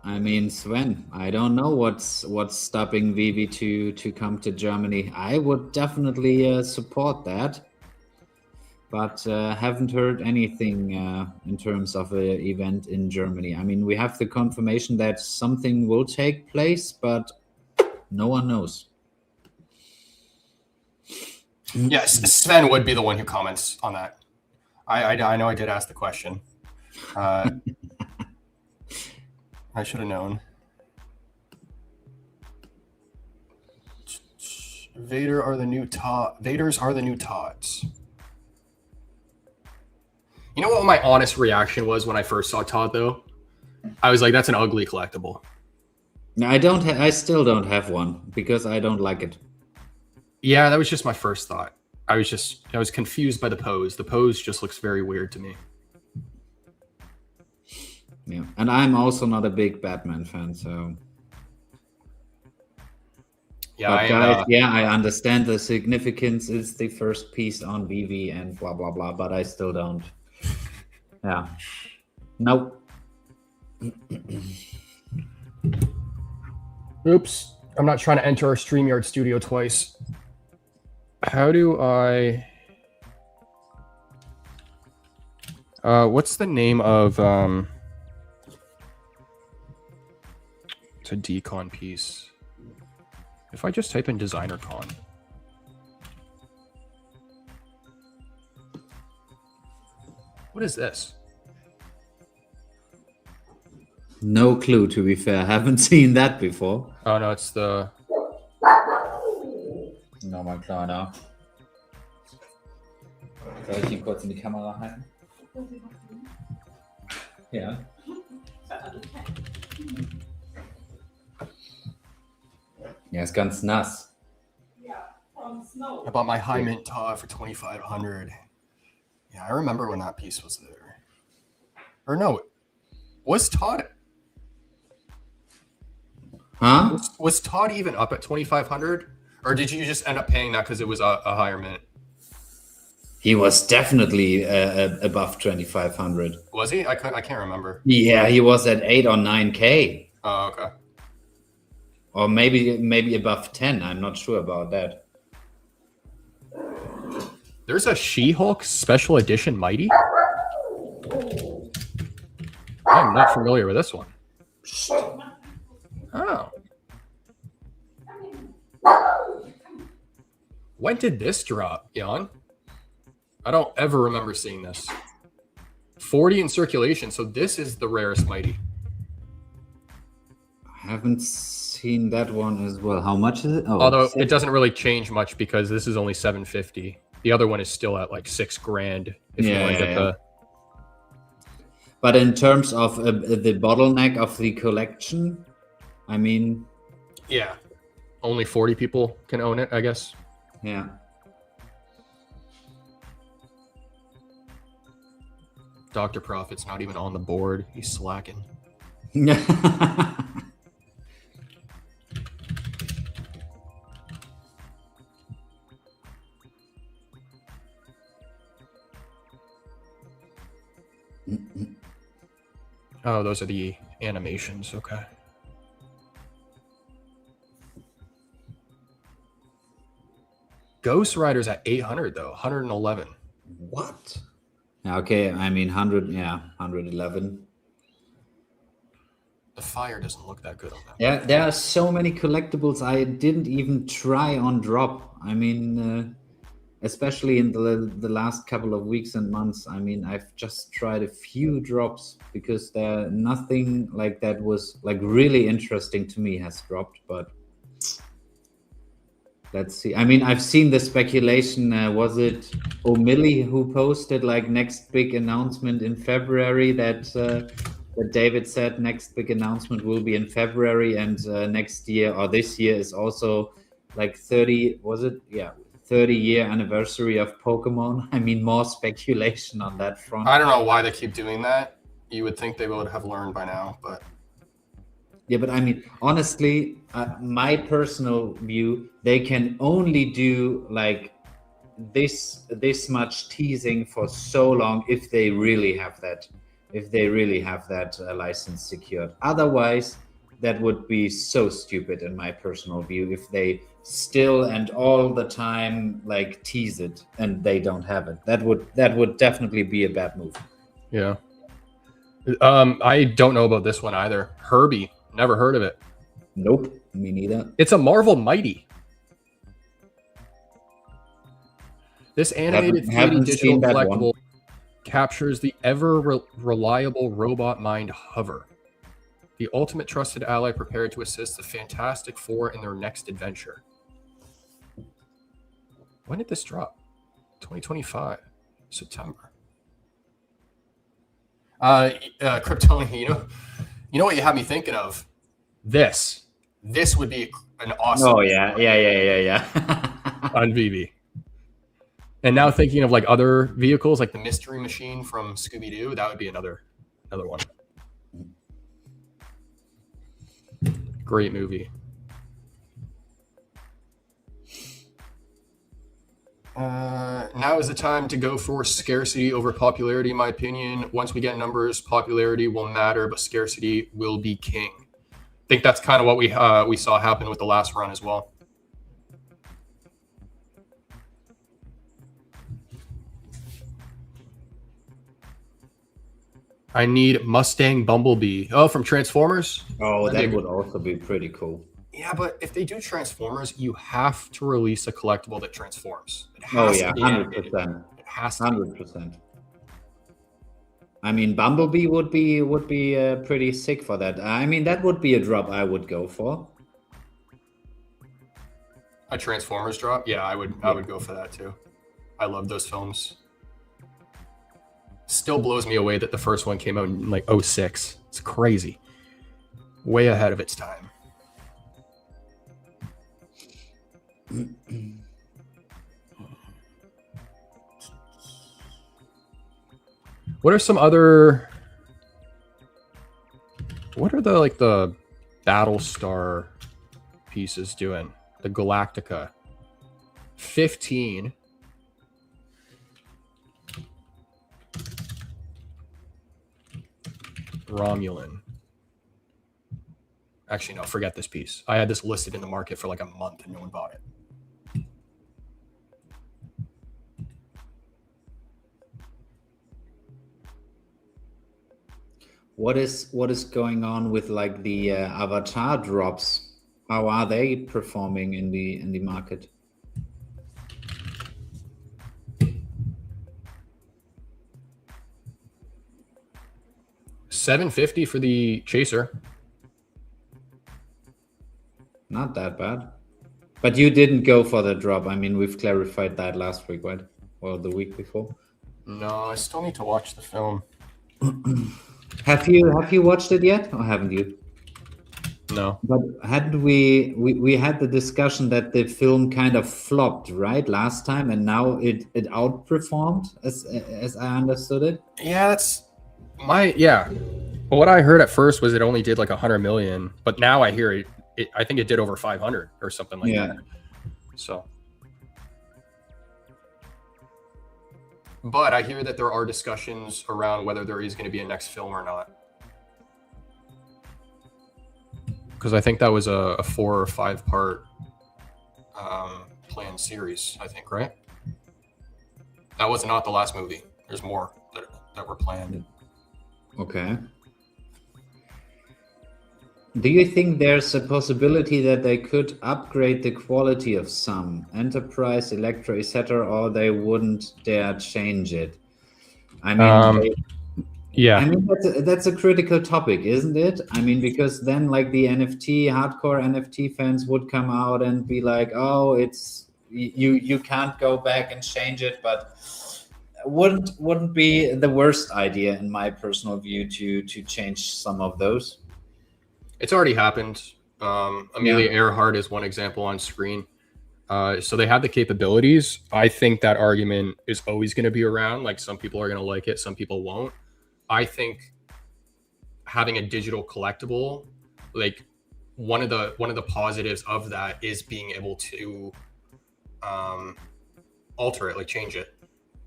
Speaker 1: I mean, Sven, I don't know what's stopping VeVe to come to Germany. I would definitely support that, but haven't heard anything in terms of an event in Germany. I mean, we have the confirmation that something will take place, but no one knows.
Speaker 2: Yes, Sven would be the one who comments on that. I know I did ask the question. I should have known. Vaders are the new Todds. You know what my honest reaction was when I first saw Todd, though? I was like, that's an ugly collectible.
Speaker 1: No, I still don't have one because I don't like it.
Speaker 2: Yeah, that was just my first thought. I was confused by the pose. The pose just looks very weird to me.
Speaker 1: Yeah, and I'm also not a big Batman fan, so.
Speaker 2: Yeah,
Speaker 1: but guys, yeah, I understand the significance. It's the first piece on VeVe and blah blah blah, but I still don't. Yeah, nope.
Speaker 2: Oops, I'm not trying to enter our StreamYard studio twice. How do I? What's the name of It's a decon piece. If I just type in designer con. What is this?
Speaker 1: No clue, to be fair. I haven't seen that before.
Speaker 2: Oh no, it's the...
Speaker 1: Nochmal kleiner. Soll ich ihn kurz in die Kamera halten? Ja. Ja, ist ganz nass.
Speaker 2: I bought my high mint Todd for 2,500. Yeah, I remember when that piece was there. Or no, was Todd...
Speaker 1: Huh?
Speaker 2: Was Todd even up at 2,500? Or did you just end up paying that because it was a higher mint?
Speaker 1: He was definitely above 2,500.
Speaker 2: Was he? I can't remember.
Speaker 1: Yeah, he was at 8 or 9K.
Speaker 2: Oh, okay.
Speaker 1: Or maybe above 10. I'm not sure about that.
Speaker 2: There's a She-Hulk special edition Mighty. I'm not familiar with this one. Oh. When did this drop, Jan? I don't ever remember seeing this. 40 in circulation, so this is the rarest Mighty.
Speaker 1: I haven't seen that one as well. How much is it? Oh,
Speaker 2: Although it doesn't really change much because this is only 750. The other one is still at like $6,000 if you want to get the.
Speaker 1: But in terms of the bottleneck of the collection, I mean,
Speaker 2: Yeah, only 40 people can own it, I guess.
Speaker 1: yeah.
Speaker 2: Dr. Profit's not even on the board. He's slacking. Oh, those are the animations. Okay. Ghost Rider's at 800 though, 111.
Speaker 1: What? Okay, I mean 100. Yeah, 111.
Speaker 2: The fire doesn't look that good on that.
Speaker 1: Yeah, there are so many collectibles I didn't even try on drop. I mean, especially in the last couple of weeks and months. I mean, I've just tried a few drops because there nothing like that was like really interesting to me has dropped. But let's see. I mean, I've seen the speculation. Was it O'Malley who posted like next big announcement in February that David said next big announcement will be in February, and next year or this year is also like 30. Was it? Yeah. 30-year anniversary of Pokemon. I mean, more speculation on that front.
Speaker 2: I don't know why they keep doing that. You would think they would have learned by now, but
Speaker 1: yeah, but I mean, honestly, my personal view, they can only do like this much teasing for so long if they really have that license secured. Otherwise, that would be so stupid in my personal view if they still and all the time like tease it and they don't have it. That would definitely be a bad move.
Speaker 2: yeah. I don't know about this one either. Herbie, never heard of it.
Speaker 1: Nope, me neither.
Speaker 2: It's a Marvel Mighty. This animated 3D digital collectible captures the ever-reliable robot mind Hover, the ultimate trusted ally prepared to assist the Fantastic Four in their next adventure. When did this drop? 2025, September. Kryptoni, you know what you have me thinking of? This would be an awesome.
Speaker 1: Oh yeah.
Speaker 2: On VeVe. And now thinking of like other vehicles, like the Mystery Machine from Scooby-Doo, that would be another one. Great movie. Now is the time to go for scarcity over popularity, in my opinion. Once we get numbers, popularity will matter, but scarcity will be king. I think that's kind of what we saw happen with the last run as well. I need Mustang Bumblebee. Oh, from Transformers?
Speaker 1: Oh, that would also be pretty cool.
Speaker 2: Yeah, but if they do Transformers, you have to release a collectible that transforms. It
Speaker 1: Oh
Speaker 2: has
Speaker 1: yeah,
Speaker 2: to be
Speaker 1: 100%.
Speaker 2: It has to.
Speaker 1: 100%. I mean, Bumblebee would be pretty sick for that. I mean, that would be a drop I would go for.
Speaker 2: A Transformers drop? Yeah, I would go for that too. I love those films. Still blows me away that the first one came out in like 2006. It's crazy. Way ahead of its time. What are the Battlestar pieces doing? The Galactica. 15. Romulan. Actually, no, forget this piece. I had this listed in the market for like a month and no one bought it.
Speaker 1: What is going on with like the avatar drops? How are they performing in the market?
Speaker 2: $750 for the chaser.
Speaker 1: Not that bad. But you didn't go for the drop. I mean, we've clarified that last week, right? Or the week before.
Speaker 2: No, I still need to watch the film.
Speaker 1: Have you watched it yet, or haven't you?
Speaker 2: No.
Speaker 1: But hadn't we had the discussion that the film kind of flopped, right, last time, and now it outperformed, as I understood it.
Speaker 2: Yeah, that's yeah. But what I heard at first was it only did like 100 million, but now I hear it I think it did over 500 or something like that. So, but I hear that there are discussions around whether there is going to be a next film or not. Because I think that was a 4 or 5 part planned series, I think, right? That was not the last movie. There's more that were planned.
Speaker 1: Okay. Do you think there's a possibility that they could upgrade the quality of some Enterprise, Electra, etc., or they wouldn't dare change it? I mean,
Speaker 2: yeah.
Speaker 1: I mean that's a critical topic, isn't it? I mean, because then like the hardcore NFT fans would come out and be like, "Oh, it's you can't go back and change it," but wouldn't be the worst idea in my personal view to change some of those.
Speaker 2: It's already happened. Amelia Earhart is one example on screen. So they have the capabilities. I think that argument is always going to be around. Like some people are going to like it, some people won't. I think having a digital collectible, like one of the positives of that is being able to alter it, like change it.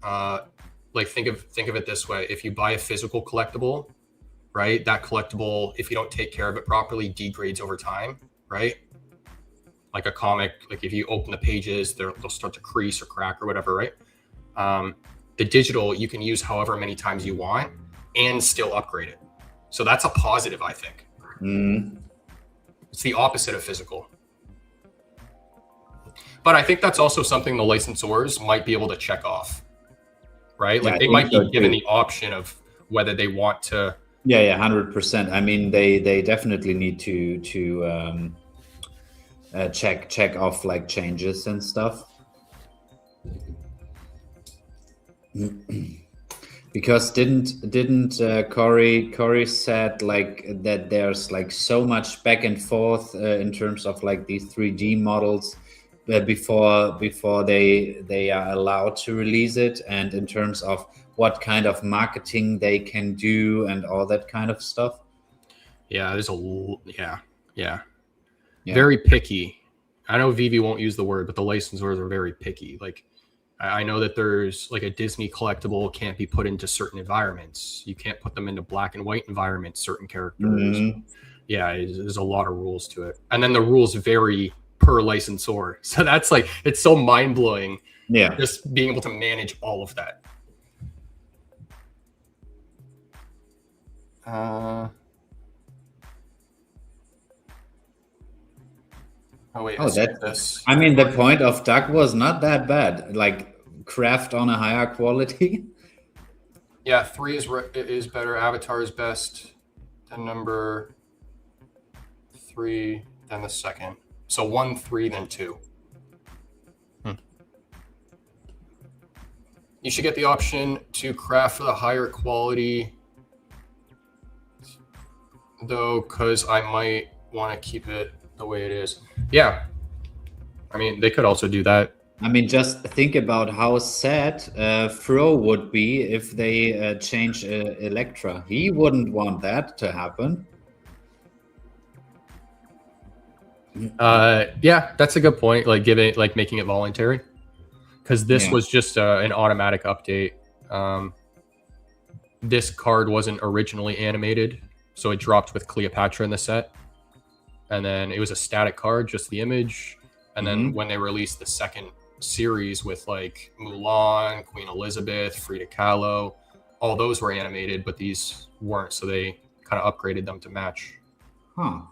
Speaker 2: Like think of it this way: if you buy a physical collectible, right? That collectible, if you don't take care of it properly, degrades over time, right? Like a comic, like if you open the pages, they'll start to crease or crack or whatever, right? The digital, you can use however many times you want and still upgrade it. So that's a positive, I think. It's the opposite of physical. But I think that's also something the licensors might be able to check off, right? Like they might be given the option of whether they want to.
Speaker 1: Yeah, 100%. I mean, they definitely need to check off like changes and stuff. Because didn't Corey said like that there's like so much back and forth in terms of like these 3D models before they are allowed to release it, and in terms of what kind of marketing they can do and all that kind of stuff.
Speaker 2: Yeah, there's yeah. Very picky. I know VeVe won't use the word, but the licensors are very picky. Like I know that there's like a Disney collectible can't be put into certain environments. You can't put them into black and white environments, certain characters. Yeah, there's a lot of rules to it. And then the rules vary per licensor. So that's like, it's so mind blowing.
Speaker 1: Yeah.
Speaker 2: Just being able to manage all of that.
Speaker 1: That's. I mean, the point of Duck was not that bad. Like craft on a higher quality.
Speaker 2: Yeah, 3 is better. Avatar is best. Then number 3, then the second. So 1, 3, then 2. You should get the option to craft for the higher quality, though, because I might want to keep it the way it is. Yeah. I mean, they could also do that.
Speaker 1: I mean, just think about how sad Fro would be if they change Electra. He wouldn't want that to happen.
Speaker 2: Yeah, that's a good point. Like making it voluntary, because this was just an automatic update. This card wasn't originally animated So it dropped with Cleopatra in the set. And then it was a static card, just the image. And then when they released the second series with like Mulan, Queen Elizabeth, Frida Kahlo, all those were animated, but these weren't. So they kind of upgraded them to match.
Speaker 1: Huh.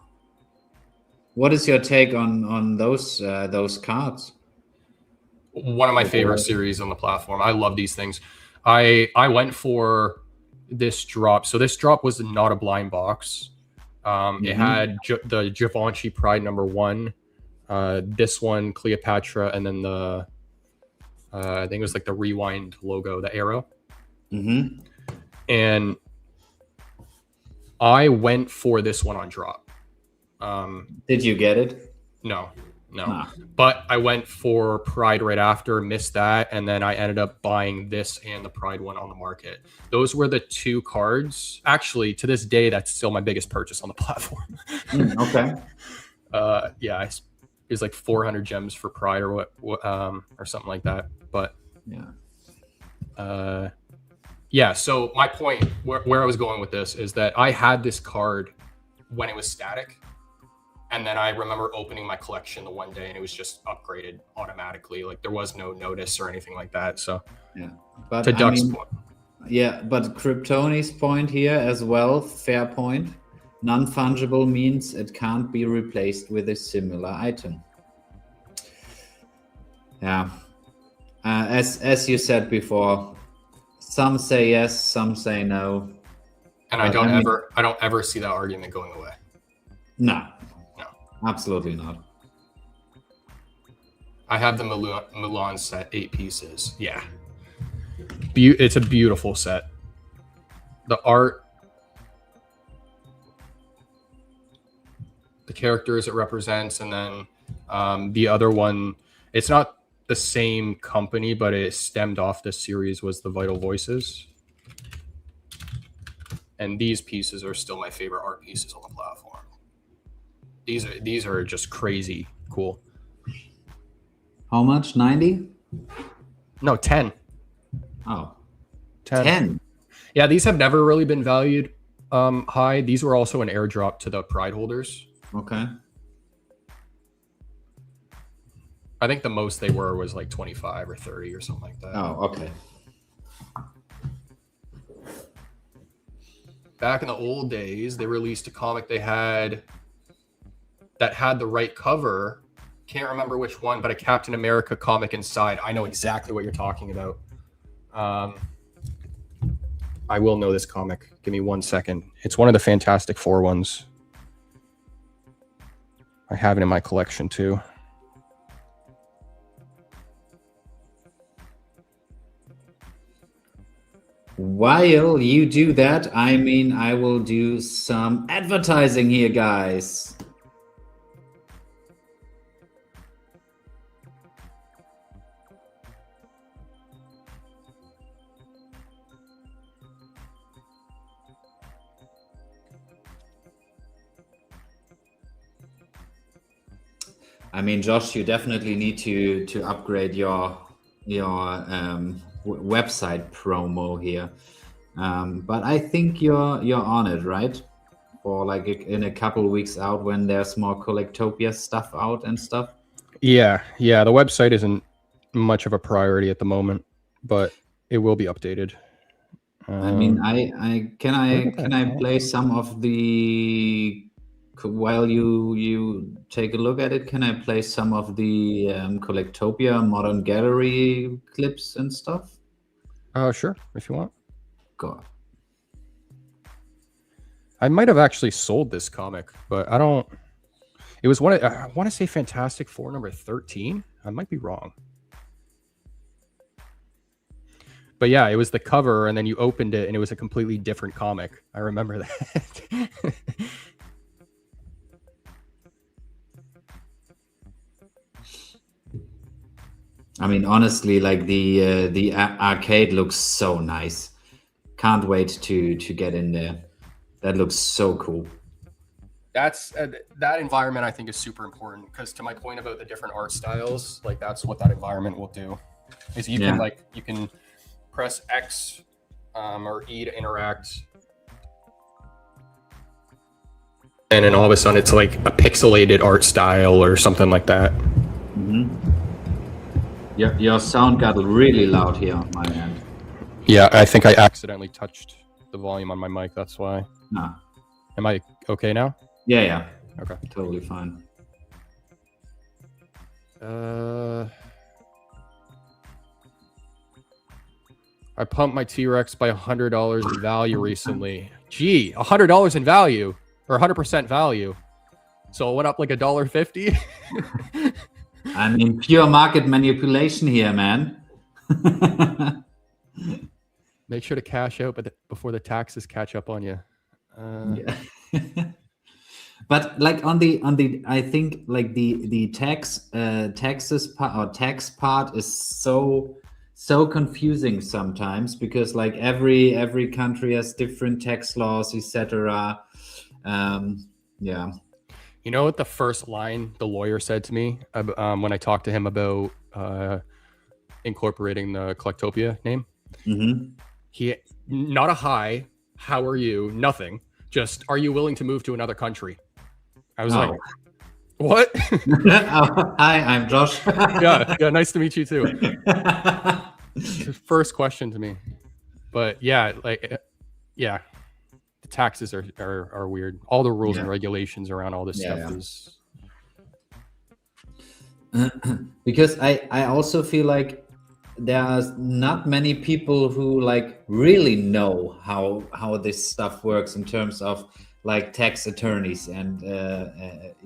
Speaker 1: What is your take on those cards?
Speaker 2: One of my favorite series on the platform. I love these things. I went for this drop. So this drop was not a blind box. It had the Givenchy Pride #1, this one Cleopatra, and then the I think it was like the Rewind logo, the arrow. And I went for this one on drop.
Speaker 1: Did you get it?
Speaker 2: No. But I went for Pride right after, missed that, and then I ended up buying this and the Pride one on the market. Those were the two cards. Actually, to this day, that's still my biggest purchase on the platform.
Speaker 1: Okay.
Speaker 2: Yeah, it was like 400 gems for Pride or something like that. But yeah. So my point, where I was going with this, is that I had this card when it was static. And then I remember opening my collection the one day and it was just upgraded automatically. Like there was no notice or anything like that. So
Speaker 1: but
Speaker 2: to Duck's point.
Speaker 1: Yeah, but Kryptoni's point here as well, fair point. Non-fungible means it can't be replaced with a similar item. Yeah. As you said before, some say yes, some say no.
Speaker 2: And I don't ever see that argument going away.
Speaker 1: No. Absolutely not.
Speaker 2: I have the Mulan set, 8 pieces. Yeah. It's a beautiful set. The art, the characters it represents, and then the other one, it's not the same company, but it stemmed off this series, was the Vital Voices. And these pieces are still my favorite art pieces on the platform. These are just crazy cool.
Speaker 1: How much? 90?
Speaker 2: No, 10.
Speaker 1: Oh.
Speaker 2: 10. Yeah, these have never really been valued high. These were also an airdrop to the Pride holders.
Speaker 1: Okay.
Speaker 2: I think the most they were was like 25 or 30 or something like that.
Speaker 1: Oh, okay.
Speaker 2: Back in the old days, they released a comic that had the right cover. Can't remember which one, but a Captain America comic inside. I know exactly what you're talking about. I will know this comic. Give me 1 second. It's one of the Fantastic Four ones. I have it in my collection too.
Speaker 1: While you do that, I mean, I will do some advertising here, guys. I mean, Josh, you definitely need to upgrade your website promo here. But I think you're on it, right? For like in a couple of weeks out when there's more Collectopia stuff out and stuff.
Speaker 2: Yeah. The website isn't much of a priority at the moment, but it will be updated.
Speaker 1: I mean, can I play some of the, while you take a look at it, can I play some of the Collectopia Modern Gallery clips and stuff?
Speaker 2: Sure, if you want.
Speaker 1: God.
Speaker 2: I might have actually sold this comic, but I don't. It was one. I want to say Fantastic Four number 13. I might be wrong. But yeah, it was the cover, and then you opened it, and it was a completely different comic. I remember that.
Speaker 1: I mean, honestly, like the arcade looks so nice. Can't wait to get in there. That looks so cool.
Speaker 2: That's that environment I think is super important, because to my point about the different art styles, like that's what that environment will do. Is you can press X or E to interact. and then all of a sudden it's like a pixelated art style or something like that.
Speaker 1: Your sound got really loud here on my end.
Speaker 2: Yeah, I think I accidentally touched the volume on my mic. That's why.
Speaker 1: Nah.
Speaker 2: Am I okay now?
Speaker 1: Yeah.
Speaker 2: Okay.
Speaker 1: Totally fine.
Speaker 2: I pumped my T-Rex by $100 in value recently. Gee, $100 in value, or 100% value. So it went up like $1.50.
Speaker 1: I mean, pure market manipulation here, man.
Speaker 2: Make sure to cash out before the taxes catch up on you.
Speaker 1: Yeah. But like on the I think like the taxes part or tax part is so confusing sometimes, because like every country has different tax laws, etc. Yeah.
Speaker 2: You know what the first line the lawyer said to me when I talked to him about incorporating the Collectopia name? He, not a hi, how are you, nothing, just, are you willing to move to another country? I was like, what?
Speaker 1: Hi, I'm Josh.
Speaker 2: yeah, nice to meet you too. First question to me. But yeah, the taxes are weird. All the rules and regulations around all this stuff is...
Speaker 1: Because I also feel like there are not many people who like really know how this stuff works in terms of like tax attorneys and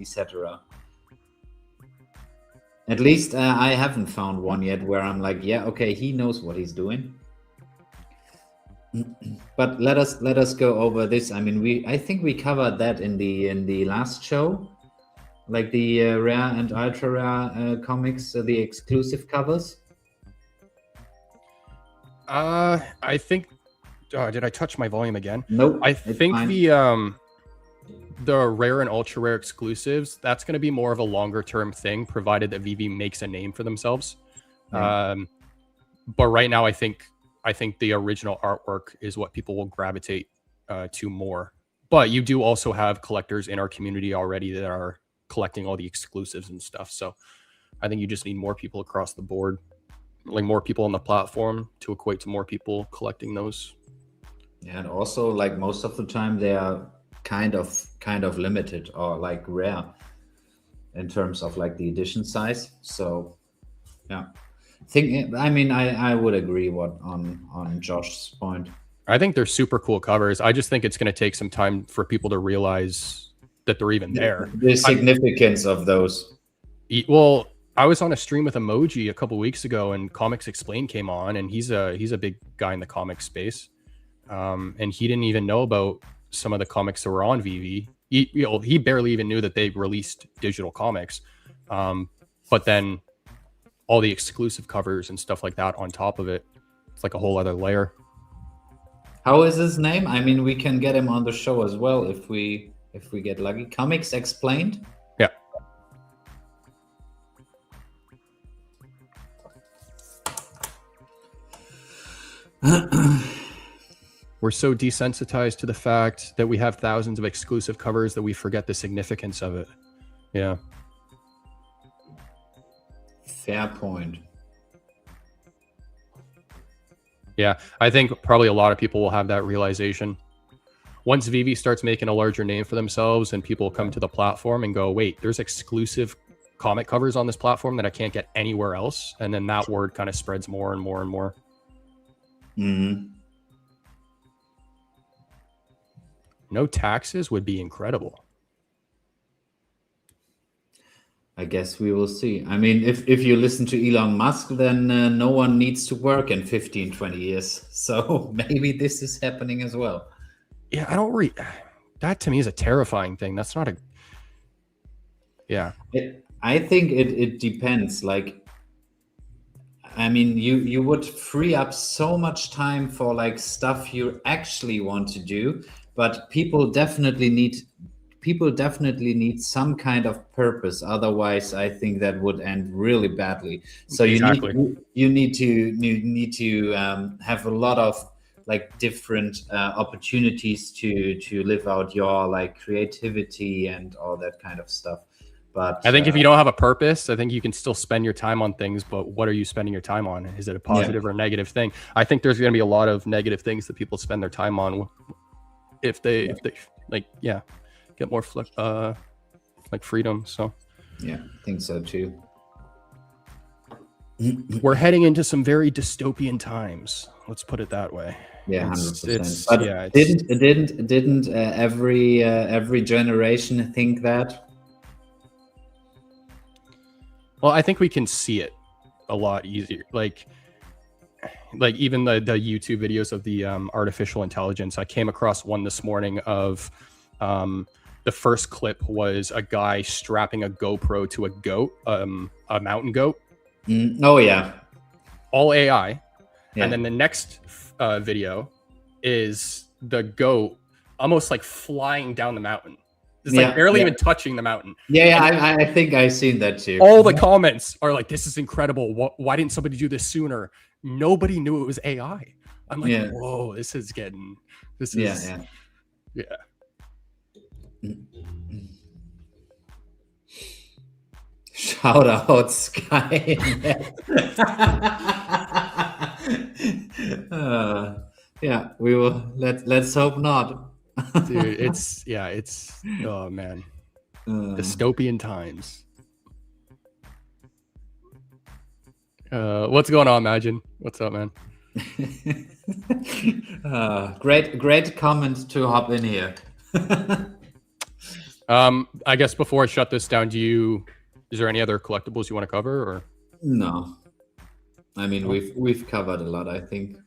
Speaker 1: etc. At least I haven't found one yet where I'm like, yeah, okay, he knows what he's doing. But let us go over this. I mean, I think we covered that in the last show, like the rare and ultra rare comics, the exclusive covers.
Speaker 2: I think. Did I touch my volume again?
Speaker 1: Nope.
Speaker 2: I think the rare and ultra rare exclusives, that's going to be more of a longer term thing, provided that VeVe makes a name for themselves. But right now, I think the original artwork is what people will gravitate to more. But you do also have collectors in our community already that are collecting all the exclusives and stuff. So I think you just need more people across the board, like more people on the platform to equate to more people collecting those.
Speaker 1: Yeah, and also like most of the time they are kind of limited or like rare in terms of like the edition size. So yeah, I would agree on Josh's point.
Speaker 2: I think they're super cool covers. I just think it's going to take some time for people to realize that they're even there.
Speaker 1: The significance of those.
Speaker 2: Well, I was on a stream with Emoji a couple weeks ago, and Comics Explained came on, and he's a big guy in the comic space, and he didn't even know about some of the comics that were on VeVe. He barely even knew that they released digital comics, but then all the exclusive covers and stuff like that on top of it, it's like a whole other layer.
Speaker 1: How is his name? I mean, we can get him on the show as well if we get lucky. Comics Explained.
Speaker 2: Yeah. We're so desensitized to the fact that we have thousands of exclusive covers that we forget the significance of it. Yeah.
Speaker 1: Fair point.
Speaker 2: Yeah, I think probably a lot of people will have that realization. Once VeVe starts making a larger name for themselves and people come to the platform and go, wait, there's exclusive comic covers on this platform that I can't get anywhere else. And then that word kind of spreads more and more and more.
Speaker 1: Mm-hmm.
Speaker 2: No taxes would be incredible.
Speaker 1: I guess we will see. I mean, if you listen to Elon Musk, then no one needs to work in 15, 20 years. So maybe this is happening as well.
Speaker 2: Yeah, I don't read. That to me is a terrifying thing. That's not a... Yeah.
Speaker 1: I think it depends. Like, I mean, you would free up so much time for like stuff you actually want to do, but people definitely need some kind of purpose. Otherwise, I think that would end really badly. So
Speaker 2: exactly.
Speaker 1: you need to have a lot of like different opportunities to live out your like creativity and all that kind of stuff. But
Speaker 2: I think if you don't have a purpose, I think you can still spend your time on things, but what are you spending your time on? Is it a positive or negative thing? I think there's going to be a lot of negative things that people spend their time on if they like, get more like freedom. So
Speaker 1: yeah, I think so too.
Speaker 2: We're heading into some very dystopian times. Let's put it that way.
Speaker 1: Yeah, 100%. But
Speaker 2: It's
Speaker 1: didn't every generation think that?
Speaker 2: Well, I think we can see it a lot easier. Like even the YouTube videos of the artificial intelligence. I came across one this morning of the first clip was a guy strapping a GoPro to a goat, a mountain goat.
Speaker 1: Oh yeah,
Speaker 2: all AI. Yeah. And then the next video is the goat almost like flying down the mountain. It's like barely even touching the mountain.
Speaker 1: I think I've seen that too.
Speaker 2: All the comments are like, "This is incredible. Why didn't somebody do this sooner?" Nobody knew it was AI. I'm like, whoa, this is.
Speaker 1: Shout out Sky. We will. Let's hope not.
Speaker 2: Dude, it's oh man, dystopian times. What's going on, Imagine? What's up, man?
Speaker 1: Great comment to hop in here.
Speaker 2: I guess before I shut this down, is there any other collectibles you want to cover, or
Speaker 1: no? I mean, we've covered a lot, I think.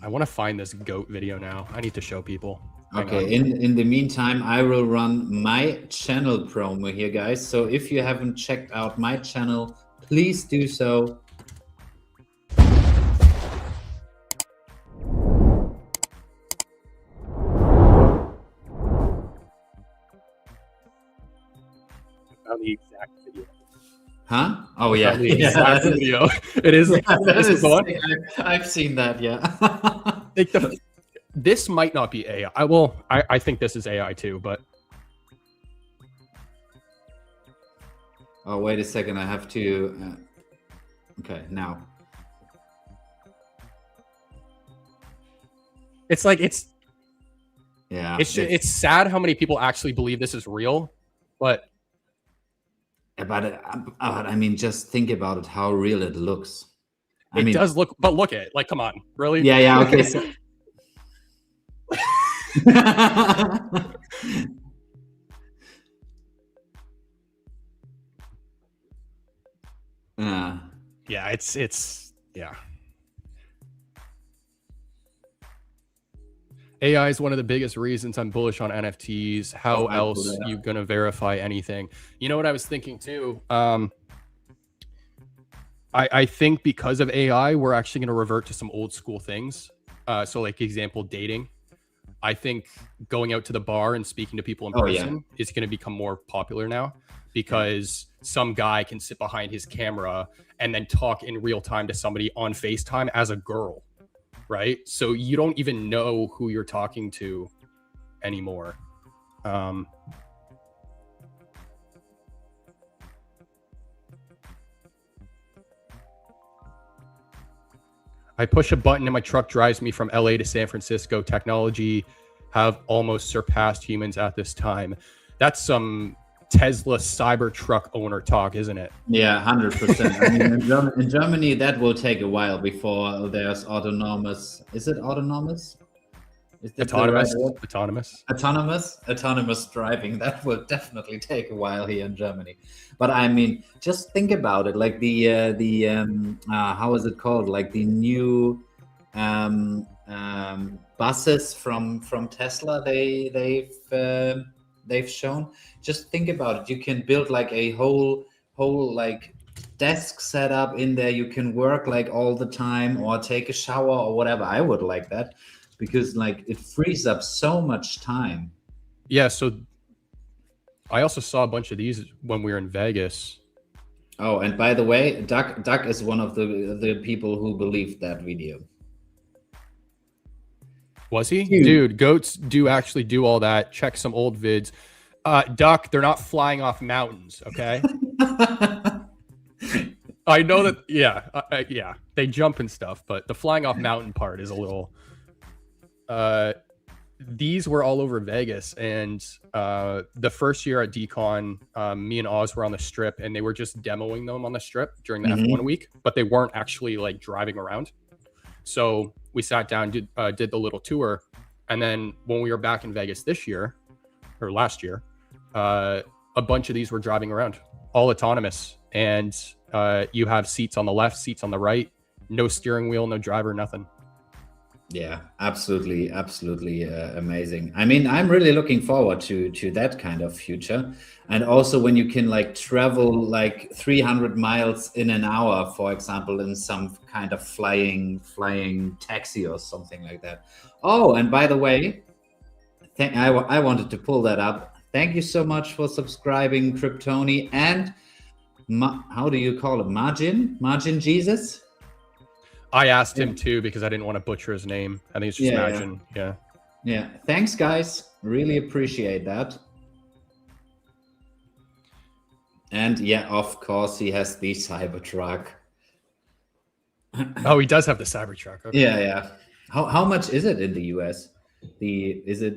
Speaker 2: I want to find this goat video now. I need to show people.
Speaker 1: Okay, in the meantime, I will run my channel promo here, guys. So if you haven't checked out my channel, please do so.
Speaker 2: Found the exact video.
Speaker 1: Huh? Oh yeah,
Speaker 2: exact video. It is.
Speaker 1: I've seen that. Yeah.
Speaker 2: This might not be AI. I think this is AI too, but.
Speaker 1: Oh, wait a second. I have to. Okay, now.
Speaker 2: It's like it's.
Speaker 1: Yeah.
Speaker 2: It's sad how many people actually believe this is real, but.
Speaker 1: But I mean, just think about it. How real it looks.
Speaker 2: It does look, but look at it. Like, come on, really?
Speaker 1: Yeah. Okay. So...
Speaker 2: Yeah, it's AI is one of the biggest reasons I'm bullish on NFTs. How else are you going to verify anything? You know what I was thinking too? I think because of AI, we're actually going to revert to some old school things. So like example, dating. I think going out to the bar and speaking to people in person is going to become more popular now because some guy can sit behind his camera and then talk in real time to somebody on FaceTime as a girl. Right? So you don't even know who you're talking to anymore. I push a button and my truck drives me from LA to San Francisco. Technology have almost surpassed humans at this time. That's some Tesla Cybertruck owner talk, isn't it?
Speaker 1: Yeah, 100%. I mean, in Germany, that will take a while before there's autonomous. Is it autonomous? Is that autonomous driving? That will definitely take a while here in Germany. But I mean, just think about it. Like the how is it called? Like the new buses from Tesla. They've shown. Just think about it. You can build like a whole like desk setup in there. You can work like all the time or take a shower or whatever. I would like that because like it frees up so much time.
Speaker 2: Yeah. So I also saw a bunch of these when we were in Vegas.
Speaker 1: Oh, and by the way, Duck is one of the people who believed that video.
Speaker 2: Was he? Dude, goats do actually do all that. Check some old vids. Duck, they're not flying off mountains, okay? I know that, yeah, they jump and stuff, but the flying off mountain part is a little... these were all over Vegas, and the first year at Decon, me and Oz were on the strip, and they were just demoing them on the strip during the F1 week, but they weren't actually like driving around. So we sat down, did the little tour, and then when we were back in Vegas this year, or last year, a bunch of these were driving around, all autonomous, and you have seats on the left, seats on the right, no steering wheel, no driver, nothing.
Speaker 1: Yeah, absolutely amazing. I mean, I'm really looking forward to that kind of future, and also when you can like travel like 300 miles in an hour, for example, in some kind of flying taxi or something like that. Oh, and by the way, I wanted to pull that up. Thank you so much for subscribing, Kryptoni, and how do you call it, Margin Jesus.
Speaker 2: I asked him too because I didn't want to butcher his name. I think it's just Imagine.
Speaker 1: Yeah. Thanks, guys. Really appreciate that. And yeah, of course, he has the Cybertruck.
Speaker 2: Oh, he does have the Cybertruck. Okay.
Speaker 1: Yeah. How much is it in the US? It's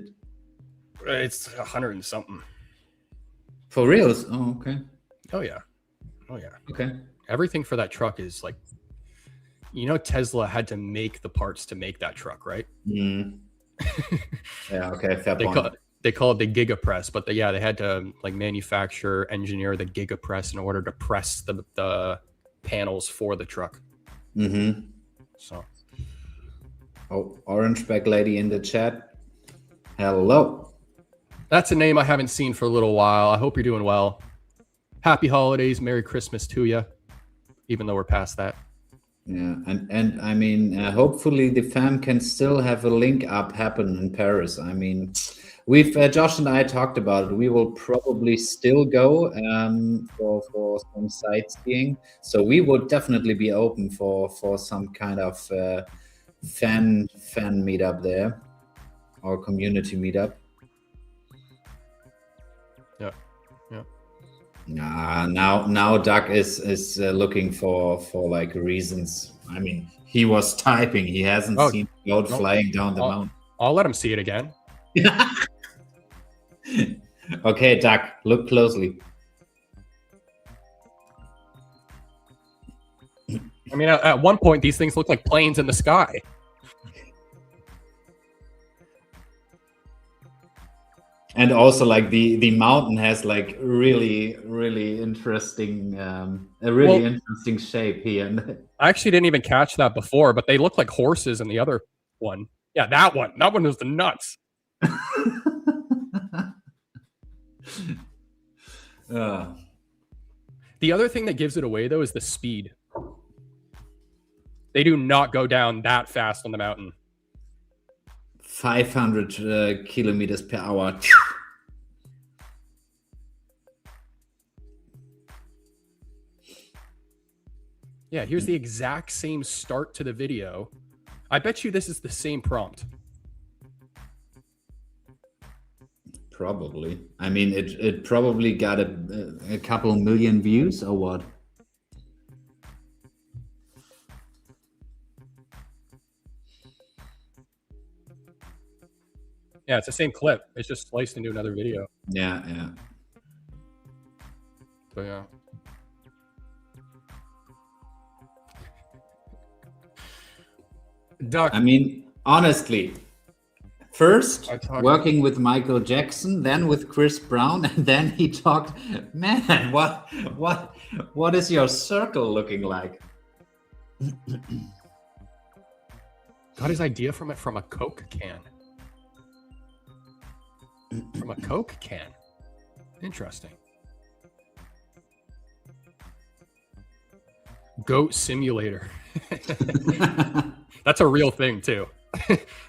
Speaker 2: 100 and something.
Speaker 1: For reals? Oh, okay.
Speaker 2: Oh yeah.
Speaker 1: Okay.
Speaker 2: Everything for that truck is like, Tesla had to make the parts to make that truck, right?
Speaker 1: Yeah. Okay. Fair point.
Speaker 2: They call it the Gigapress, but they had to like engineer the Gigapress in order to press the panels for the truck. So.
Speaker 1: Oh, Orange Back Lady in the chat. Hello.
Speaker 2: That's a name I haven't seen for a little while. I hope you're doing well. Happy holidays, Merry Christmas to you, even though we're past that.
Speaker 1: Yeah, and I mean, hopefully the fam can still have a link up happen in Paris. I mean, we've Josh and I talked about it. We will probably still go for some sightseeing. So we will definitely be open for some kind of fan meetup there, or community meetup. Now Doug is looking for like reasons. I mean, he was typing. He hasn't seen the goat flying down the mountain.
Speaker 2: I'll let him see it again.
Speaker 1: Okay, Doug, look closely.
Speaker 2: I mean, at one point, these things look like planes in the sky.
Speaker 1: And also, like the mountain has like really interesting, interesting shape here.
Speaker 2: I actually didn't even catch that before, but they look like horses in the other one. Yeah, that one was the nuts. The other thing that gives it away though is the speed. They do not go down that fast on the mountain.
Speaker 1: 500 kilometers per hour.
Speaker 2: Yeah, here's the exact same start to the video. I bet you this is the same prompt.
Speaker 1: Probably. I mean, it probably got a couple million views or what?
Speaker 2: Yeah, it's the same clip. It's just sliced into another video.
Speaker 1: Yeah.
Speaker 2: So yeah. Duck.
Speaker 1: I mean, honestly, first working with Michael Jackson, then with Chris Brown, and then he talked, man, what is your circle looking like?
Speaker 2: Got his idea from a Coke can. From a Coke can. Interesting. Goat Simulator. That's a real thing too.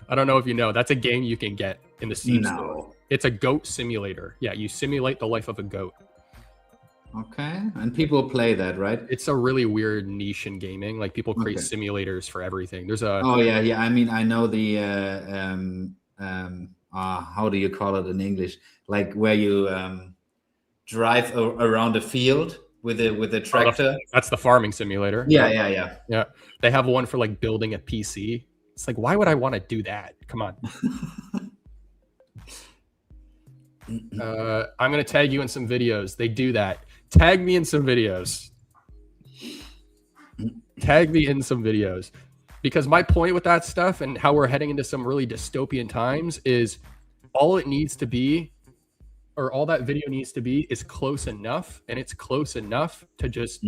Speaker 2: I don't know if you know. That's a game you can get in the Steam store. It's a goat simulator. Yeah, you simulate the life of a goat.
Speaker 1: Okay, and people play that, right?
Speaker 2: It's a really weird niche in gaming. Like people create
Speaker 1: Okay.
Speaker 2: simulators for everything. There's a
Speaker 1: Oh yeah, yeah. I mean, I know the how do you call it in English? Like where you drive around a field with a tractor.
Speaker 2: that's the farming simulator.
Speaker 1: Yeah, yeah, yeah.
Speaker 2: Yeah. They have one for like building a PC. It's like, why would I want to do that? Come on. I'm going to tag you in some videos. They do that. Tag me in some videos. Tag me in some videos. Because my point with that stuff and how we're heading into some really dystopian times is all it needs to be, or all that video needs to be, is close enough. And it's close enough to just...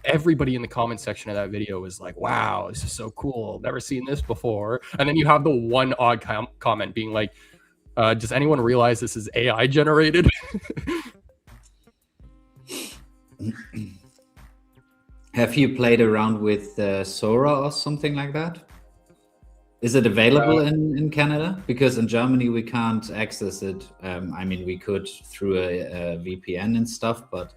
Speaker 2: Everybody in the comment section of that video was like, wow, this is so cool, never seen this before. And then you have the one odd comment being like, does anyone realize this is AI generated?
Speaker 1: Have you played around with Sora or something like that? Is it available in Canada? Because in Germany we can't access it. I mean, we could through a VPN and stuff, but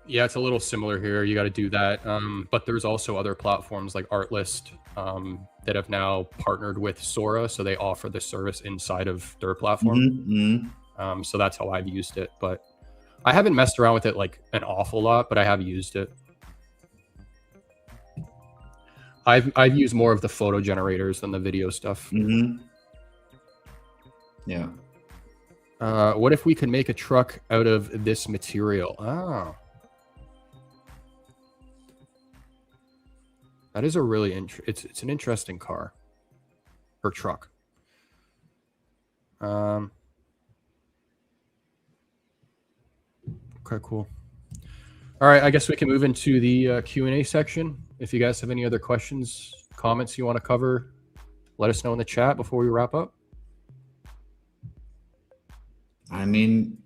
Speaker 2: Yeah, it's a little similar here. You got to do that. But there's also other platforms like Artlist that have now partnered with Sora. So they offer the service inside of their platform. So that's how I've used it. But I haven't messed around with it like an awful lot, but I have used it. I've used more of the photo generators than the video stuff.
Speaker 1: Yeah.
Speaker 2: What if we could make a truck out of this material? Oh. That is a really it's an interesting car or truck. Okay, cool. All right, I guess we can move into the Q&A section. If you guys have any other questions, comments you want to cover, let us know in the chat before we wrap up.
Speaker 1: I mean,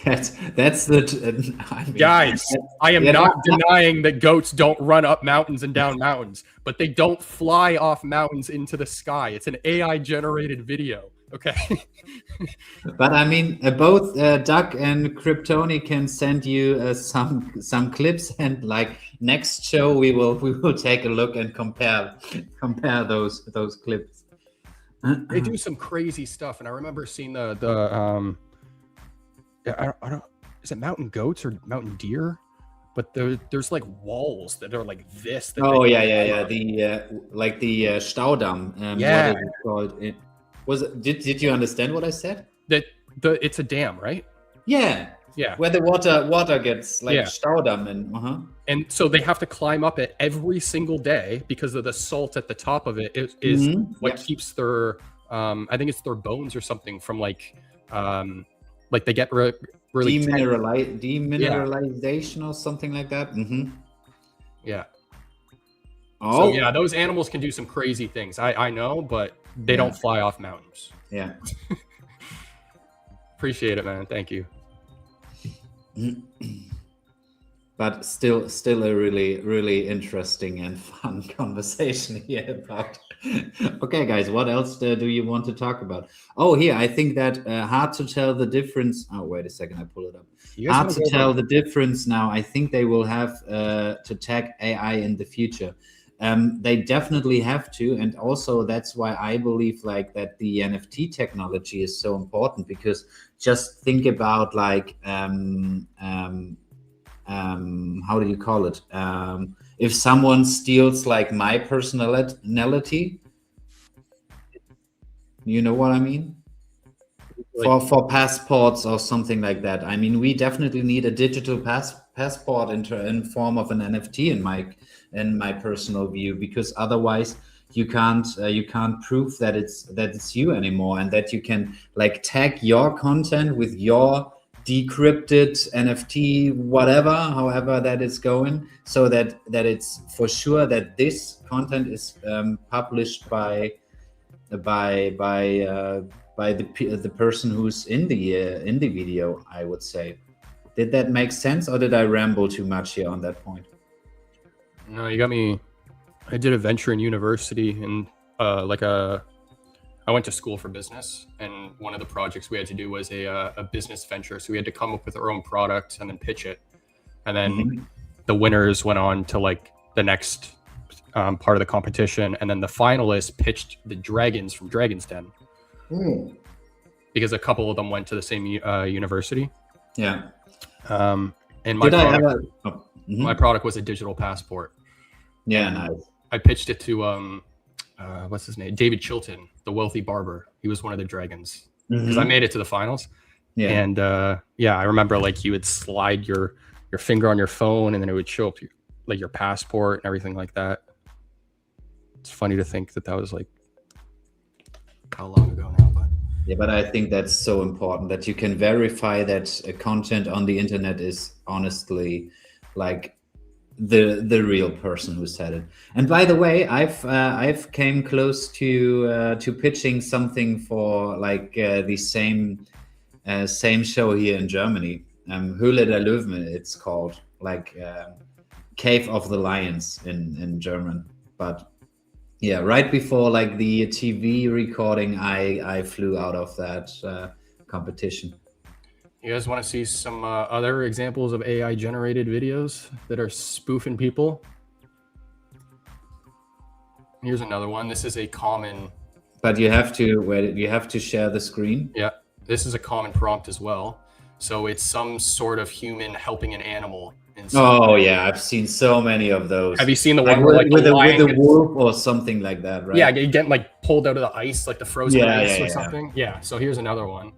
Speaker 1: that's the I mean,
Speaker 2: guys. I am not denying that goats don't run up mountains and down mountains, but they don't fly off mountains into the sky. It's an AI generated video. Okay.
Speaker 1: But I mean, both Doug and Kryptoni can send you some clips, and like next show we will take a look and compare those clips.
Speaker 2: They do some crazy stuff, and I remember seeing the I don't is it mountain goats or mountain deer? But there's like walls that are like this. That
Speaker 1: oh yeah. The like the Staudamm.
Speaker 2: Yeah.
Speaker 1: What is it called? Did you understand what I said?
Speaker 2: That it's a dam, right?
Speaker 1: Yeah.
Speaker 2: Yeah.
Speaker 1: Where the water gets like Staudamm and
Speaker 2: And so they have to climb up it every single day because of the salt at the top of it is what keeps their I think it's their bones or something from like they get really demineralization
Speaker 1: or something like that.
Speaker 2: Yeah.
Speaker 1: Oh
Speaker 2: so yeah, those animals can do some crazy things. I know, but they don't fly off mountains.
Speaker 1: Yeah.
Speaker 2: Appreciate it, man. Thank you.
Speaker 1: But still a really interesting and fun conversation here about. Okay, guys, what else do you want to talk about? Oh, here, I think that hard to tell the difference. Oh, wait a second, I pull it up. Hard to tell the difference now. I think they will have to tag AI in the future. They definitely have to, and also that's why I believe like that the NFT technology is so important, because just think about like how do you call it? If someone steals like my personality, you know what I mean? For passports or something like that. I mean, we definitely need a digital passport in form of an NFT in my personal view, because otherwise you can't prove that it's you anymore, and that you can like tag your content with your decrypted NFT, whatever, however that is going, so that it's for sure that this content is published by the person who's in the video, I would say. Did that make sense, or did I ramble too much here on that point?
Speaker 2: No, you got me. I did a venture in university, and like a I went to school for business, and one of the projects we had to do was a business venture. So we had to come up with our own product and then pitch it. And then the winners went on to like the next part of the competition. And then the finalists pitched the dragons from Dragon's Den. Because a couple of them went to the same university.
Speaker 1: Yeah.
Speaker 2: And my product was a digital passport.
Speaker 1: Yeah, nice.
Speaker 2: I pitched it to what's his name? David Chilton, the wealthy barber. He was one of the dragons. Because I made it to the finals. Yeah. And I remember like you would slide your finger on your phone and then it would show up like your passport and everything like that. It's funny to think that was like how long ago now, but
Speaker 1: yeah, but I think that's so important that you can verify that content on the internet is honestly like the real person who said it. And by the way, I've came close to pitching something for like the same show here in Germany, Höhle der Löwen. It's called like Cave of the Lions in German, but. Yeah, right before like the TV recording, I flew out of that competition.
Speaker 2: You guys want to see some other examples of AI generated videos that are spoofing people? Here's another one. This is a common.
Speaker 1: But you have to share the screen.
Speaker 2: Yeah, this is a common prompt as well. So it's some sort of human helping an animal.
Speaker 1: Oh yeah, I've seen so many of those.
Speaker 2: Have you seen the
Speaker 1: like
Speaker 2: one where like
Speaker 1: with a wolf or something like that, right?
Speaker 2: Yeah, you get like pulled out of the ice, like the frozen ice or something.
Speaker 1: Yeah.
Speaker 2: So here's another one.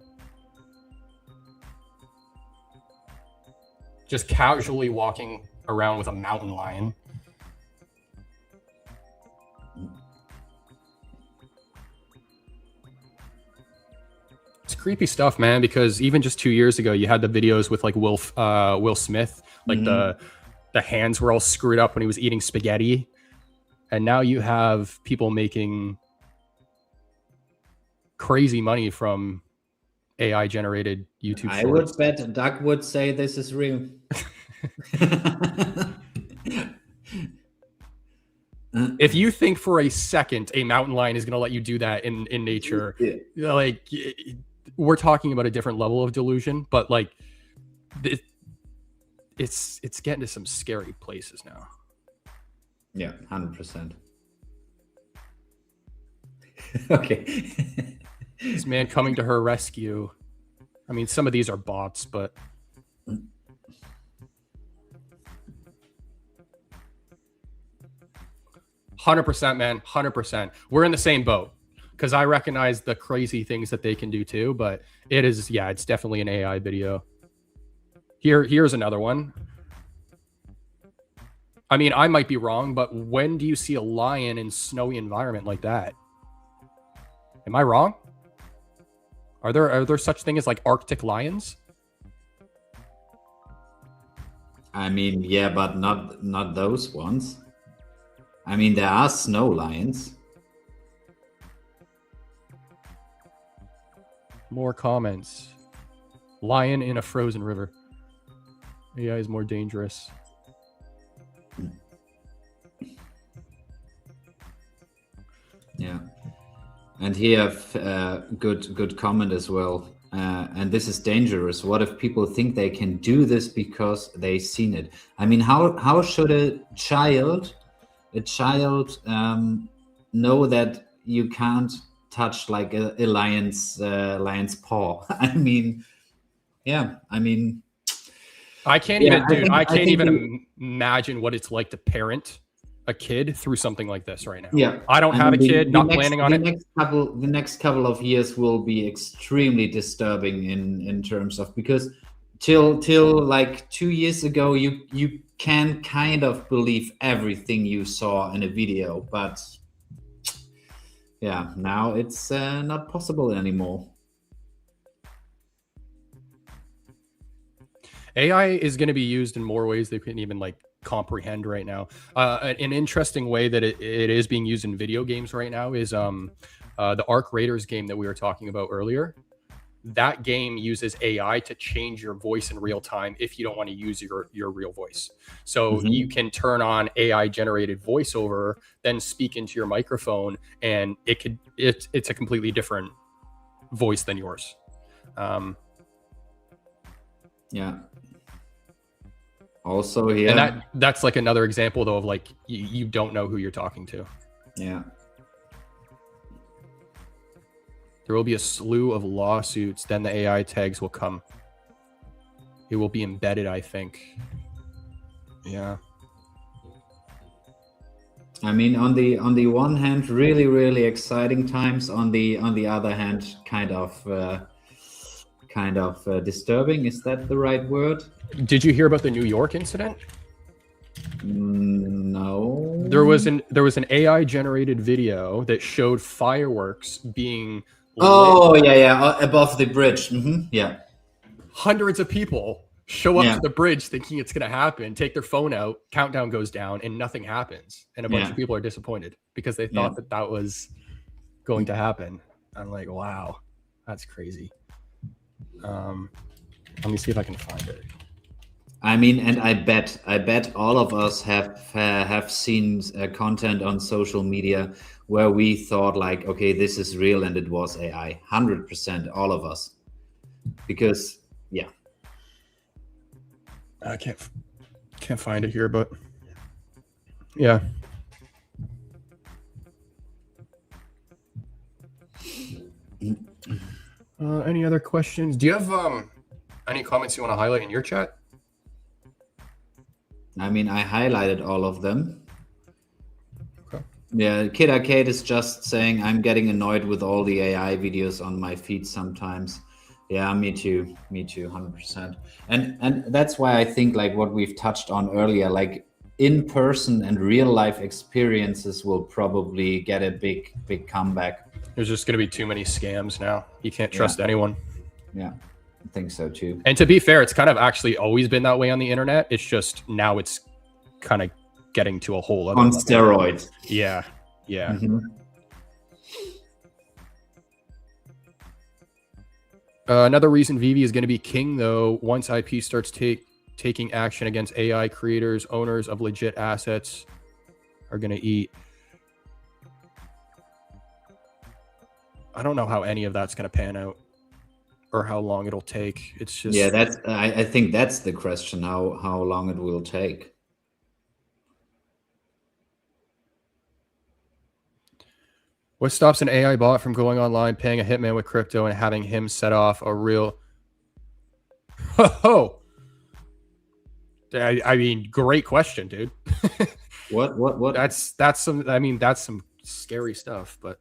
Speaker 2: Just casually walking around with a mountain lion. It's creepy stuff, man, because even just 2 years ago, you had the videos with like Will Smith, like the hands were all screwed up when he was eating spaghetti. And now you have people making crazy money from AI generated YouTube shorts.
Speaker 1: I would bet Doug would say this is real.
Speaker 2: If you think for a second a mountain lion is going to let you do that in nature, like we're talking about a different level of delusion, but like it's getting to some scary places now.
Speaker 1: Yeah, 100%. Okay.
Speaker 2: This man coming to her rescue. I mean, some of these are bots, but 100%, man, 100%. We're in the same boat because I recognize the crazy things that they can do too, but it is, yeah, it's definitely an AI video. Here's another one. I mean, I might be wrong, but when do you see a lion in snowy environment like that? Am I wrong? Are there such thing as like Arctic lions?
Speaker 1: I mean, yeah, but not those ones. I mean, there are snow lions.
Speaker 2: More comments. Lion in a frozen river. AI is more dangerous.
Speaker 1: Yeah, and here good comment as well. And this is dangerous. What if people think they can do this because they've seen it? I mean, how should a child know that you can't touch like a lion's paw? I mean, yeah, I mean,
Speaker 2: I can't even imagine what it's like to parent a kid through something like this right now.
Speaker 1: Yeah,
Speaker 2: I don't have a kid, not planning on it.
Speaker 1: The next couple of years will be extremely disturbing in terms of, because till like 2 years ago, you can kind of believe everything you saw in a video, but yeah, now it's not possible anymore.
Speaker 2: AI is going to be used in more ways they couldn't even like comprehend right now. An interesting way that it is being used in video games right now is the Arc Raiders game that we were talking about earlier. that game uses AI to change your voice in real time if you don't want to use your real voice. So you can turn on AI generated voiceover, then speak into your microphone, and it's a completely different voice than yours.
Speaker 1: Yeah. Also here,
Speaker 2: and that's like another example though of like you don't know who you're talking to.
Speaker 1: Yeah.
Speaker 2: There will be a slew of lawsuits, then the AI tags will come. It will be embedded, I think. Yeah.
Speaker 1: I mean, on the one hand, really, really exciting times. On the other hand, kind of disturbing. Is that the right word?
Speaker 2: Did you hear about the New York incident?
Speaker 1: No.
Speaker 2: There was an AI generated video that showed fireworks being
Speaker 1: Oh, yeah, above the bridge. Yeah.
Speaker 2: Hundreds of people show up to the bridge thinking it's going to happen, take their phone out, countdown goes down, and nothing happens. And a bunch of people are disappointed because they thought that was going to happen. I'm like, wow, that's crazy. Let me see if I can find it.
Speaker 1: I mean, and I bet all of us have seen content on social media where we thought like, okay, this is real, and it was AI. 100%, all of us, because
Speaker 2: I can't find it here, but yeah. Any other questions? Do you have any comments you want to highlight in your chat?
Speaker 1: I mean, I highlighted all of them.
Speaker 2: Okay.
Speaker 1: Yeah, Kid Arcade is just saying, I'm getting annoyed with all the AI videos on my feed sometimes. Yeah, me too, 100%. And that's why I think like what we've touched on earlier, like in-person and real-life experiences will probably get a big comeback.
Speaker 2: There's just going to be too many scams now. You can't trust anyone.
Speaker 1: Yeah, I think so too.
Speaker 2: And to be fair, it's kind of actually always been that way on the internet. It's just now it's kind of getting to a whole other
Speaker 1: on
Speaker 2: level.
Speaker 1: Steroids.
Speaker 2: Yeah. Another reason VeVe is going to be king, though, once IP starts taking action against AI creators, owners of legit assets are going to eat. I don't know how any of that's going to pan out or how long it'll take. It's just...
Speaker 1: Yeah, I think that's the question, how long it will take.
Speaker 2: What stops an AI bot from going online, paying a hitman with crypto, and having him set off a real... Oh! I mean, great question, dude.
Speaker 1: What?
Speaker 2: That's some scary stuff, but...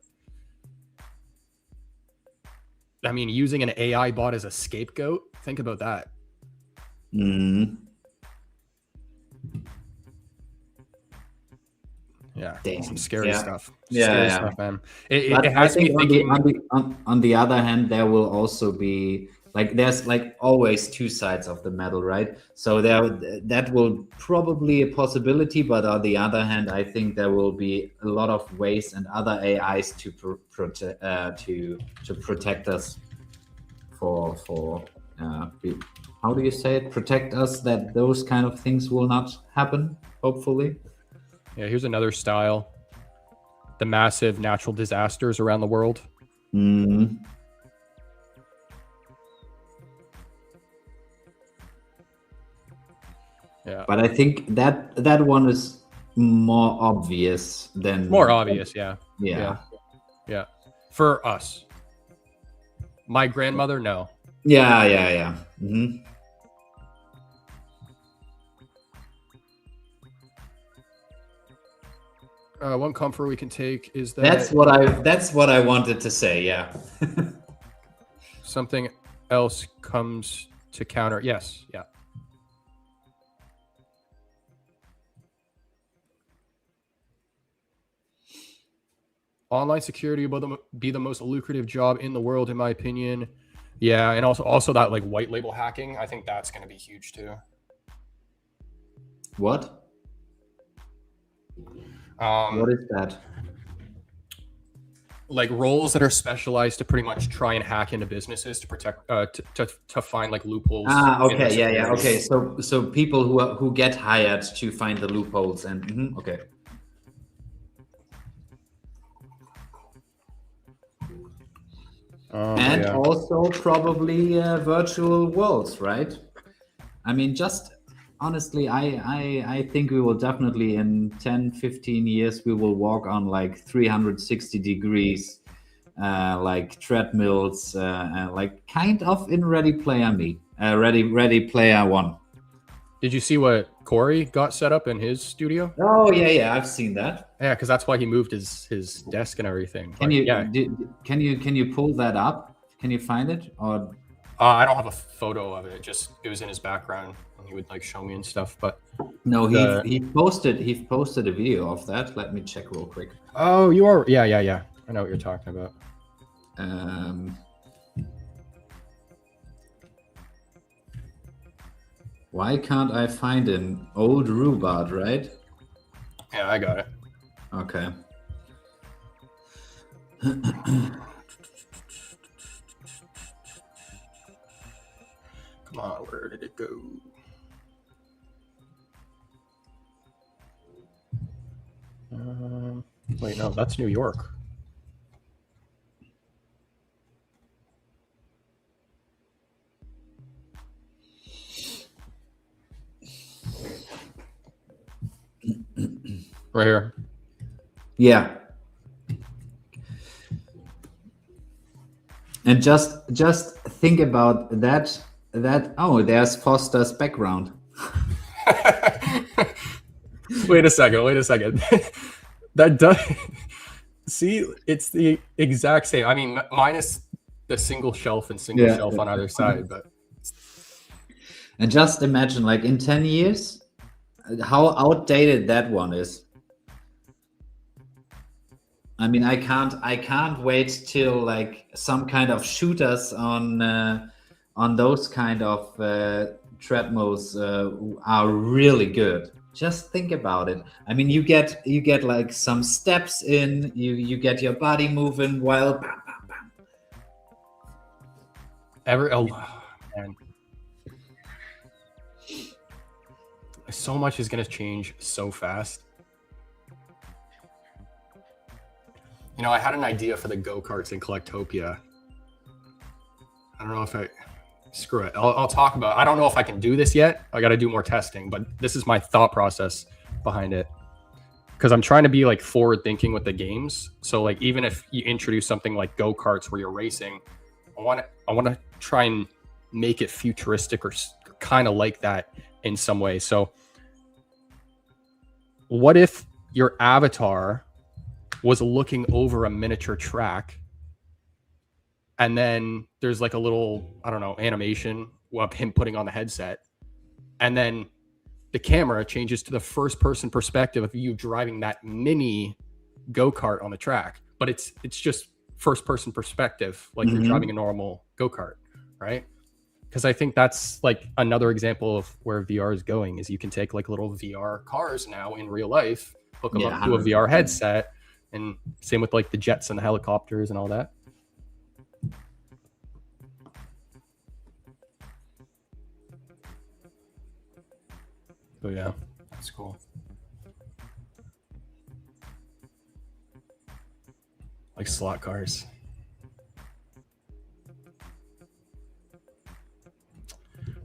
Speaker 2: I mean, using an AI bot as a scapegoat, think about that. Yeah,
Speaker 1: damn.
Speaker 2: Some scary stuff.
Speaker 1: Scary
Speaker 2: stuff, man.
Speaker 1: It
Speaker 2: has me thinking.
Speaker 1: On the other hand, there will also be like there's like always two sides of the medal, right? So that will probably a possibility, but on the other hand, I think there will be a lot of ways and other AIs to protect us for how do you say it? Protect us that those kind of things will not happen. Hopefully.
Speaker 2: Yeah, here's another style. The massive natural disasters around the world. Yeah.
Speaker 1: But I think that one is more obvious than...
Speaker 2: More obvious, yeah.
Speaker 1: Yeah.
Speaker 2: For us. My grandmother, no.
Speaker 1: Yeah.
Speaker 2: One comfort we can take is that
Speaker 1: that's what I wanted to say. Yeah.
Speaker 2: Something else comes to counter. Yes. Yeah. Online security will be the most lucrative job in the world, in my opinion. Yeah, and also that like white label hacking, I think that's going to be huge too.
Speaker 1: What? What is that?
Speaker 2: like roles that are specialized to pretty much try and hack into businesses to protect to find like loopholes.
Speaker 1: Okay, yeah. Okay, so people who get hired to find the loopholes and okay. And also probably virtual worlds, right? I mean, just honestly, I think we will definitely in 10, 15 years, we will walk on like 360 degrees, like treadmills, like kind of in Ready Player Me, Ready Player One.
Speaker 2: Did you see what Corey got set up in his studio?
Speaker 1: Oh yeah, I've seen that.
Speaker 2: Yeah, because that's why he moved his desk and everything.
Speaker 1: Can you pull that up? Can you find it? Or
Speaker 2: I don't have a photo of it. It was in his background, and he would like show me and stuff. But
Speaker 1: no, he posted a video of that. Let me check real quick.
Speaker 2: Oh, you are. Yeah. I know what you're talking about.
Speaker 1: Why can't I find an old Rhubarb, right?
Speaker 2: Yeah, I got it.
Speaker 1: Okay.
Speaker 2: Come on, where did it go? Wait, no, that's New York. Right here.
Speaker 1: Yeah. And just think about that. Oh, there's Foster's background.
Speaker 2: Wait a second. That does. See, it's the exact same. I mean, minus the single shelf and single shelf on either side, but.
Speaker 1: And just imagine, like in 10 years, how outdated that one is. I mean, I can't wait till like some kind of shooters on those kind of treadmills are really good. Just think about it. I mean, you get like some steps in, you get your body moving while bam, bam, bam.
Speaker 2: Man. So much is going to change so fast. You know, I had an idea for the go-karts in Collectopia. I don't know if screw it. I'll talk about it. I don't know if I can do this yet. I got to do more testing, but this is my thought process behind it. Because I'm trying to be like forward thinking with the games. So like, even if you introduce something like go-karts where you're racing, I want to try and make it futuristic or kind of like that in some way. So what if your avatar was looking over a miniature track, and then there's like a little, I don't know, animation of him putting on the headset, and then the camera changes to the first person perspective of you driving that mini go-kart on the track, but it's just first person perspective, like you're driving a normal go-kart, right? Because I think that's like another example of where VR is going, is you can take like little VR cars now in real life, hook them up to a VR headset, and same with like the jets and the helicopters and all that. So yeah, that's cool. Like slot cars.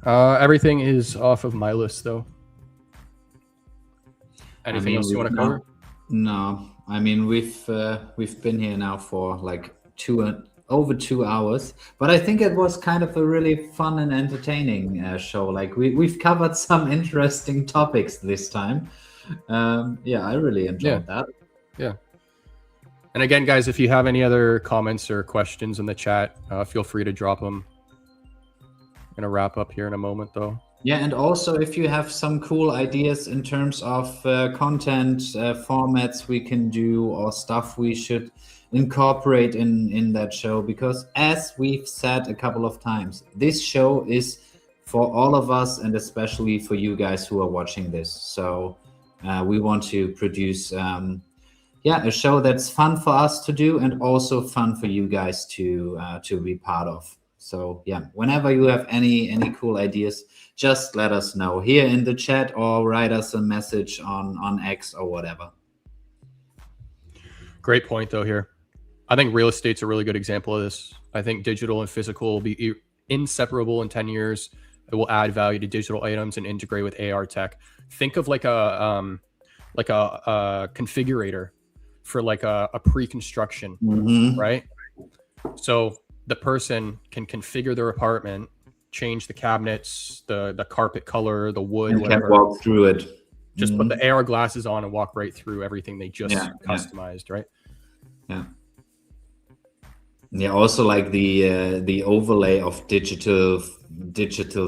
Speaker 2: Everything is off of my list though. Anything else you want to cover?
Speaker 1: No, I mean we've been here now for like over 2 hours, but I think it was kind of a really fun and entertaining show. Like we've covered some interesting topics this time. Yeah, I really enjoyed that.
Speaker 2: Yeah. And again, guys, if you have any other comments or questions in the chat, feel free to drop them. I'm gonna wrap up here in a moment though.
Speaker 1: Yeah, and also if you have some cool ideas in terms of content formats we can do, or stuff we should incorporate in that show, because as we've said a couple of times, this show is for all of us, and especially for you guys who are watching this. So we want to produce yeah, a show that's fun for us to do and also fun for you guys to be part of. So yeah, whenever you have any cool ideas, just let us know here in the chat or write us a message on X or whatever.
Speaker 2: Great point though here. I think real estate's a really good example of this. I think digital and physical will be inseparable in 10 years. It will add value to digital items and integrate with AR tech. Think of like a configurator for like a pre-construction, right? So the person can configure their apartment, change the cabinets, the carpet color, the wood,
Speaker 1: and
Speaker 2: whatever.
Speaker 1: can walk through it.
Speaker 2: Just put the AR glasses on and walk right through everything they just customized, right?
Speaker 1: Yeah. Yeah. Also, like the overlay of digital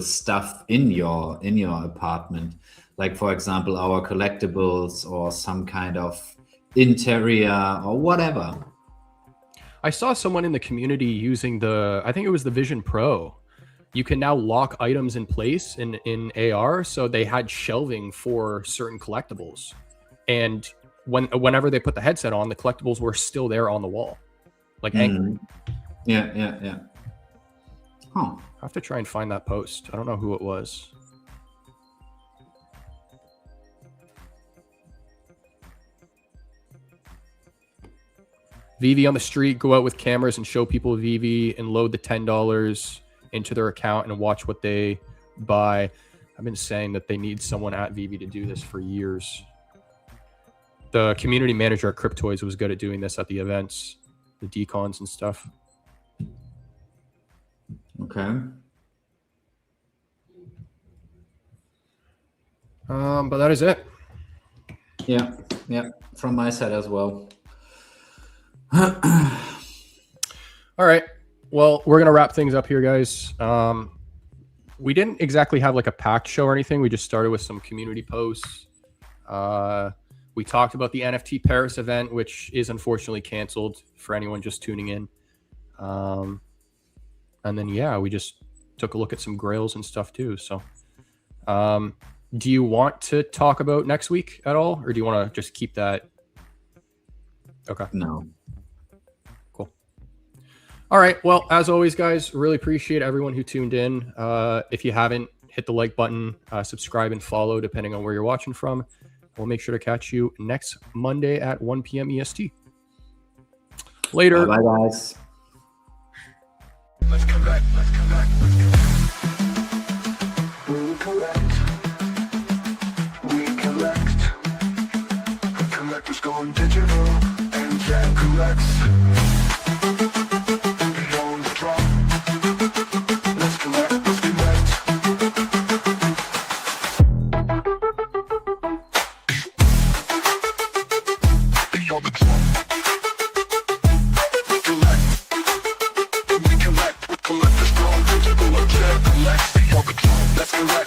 Speaker 1: stuff in your apartment, like for example, our collectibles or some kind of interior or whatever.
Speaker 2: I saw someone in the community using I think it was the Vision Pro. You can now lock items in place in AR. So they had shelving for certain collectibles. And whenever they put the headset on, the collectibles were still there on the wall. Like anchored.
Speaker 1: Yeah. Huh.
Speaker 2: I have to try and find that post. I don't know who it was. VeVe on the street, go out with cameras and show people VeVe and load the $10 into their account and watch what they buy. I've been saying that they need someone at VeVe to do this for years. The community manager at Cryptoids was good at doing this at the events, the decons and stuff.
Speaker 1: Okay.
Speaker 2: But that is it.
Speaker 1: Yeah. From my side as well.
Speaker 2: All right. Well, we're going to wrap things up here, guys. We didn't exactly have like a packed show or anything. We just started with some community posts. We talked about the NFT Paris event, which is unfortunately canceled for anyone just tuning in. And then, yeah, we just took a look at some grails and stuff too. So do you want to talk about next week at all? Or do you want to just keep that? Okay.
Speaker 1: No.
Speaker 2: Cool. All right. Well, as always, guys, really appreciate everyone who tuned in. If you haven't, hit the like button, subscribe and follow, depending on where you're watching from. We'll make sure to catch you next Monday at 1 p.m. EST. Later.
Speaker 1: Bye, guys.
Speaker 3: Let's collect. We collect. Collectors going digital and Jack collects. Beyond the drop. Let's collect. Beyond the drop. We collect. Collectors going digital and Jack collects. Beyond the drop. Let's collect.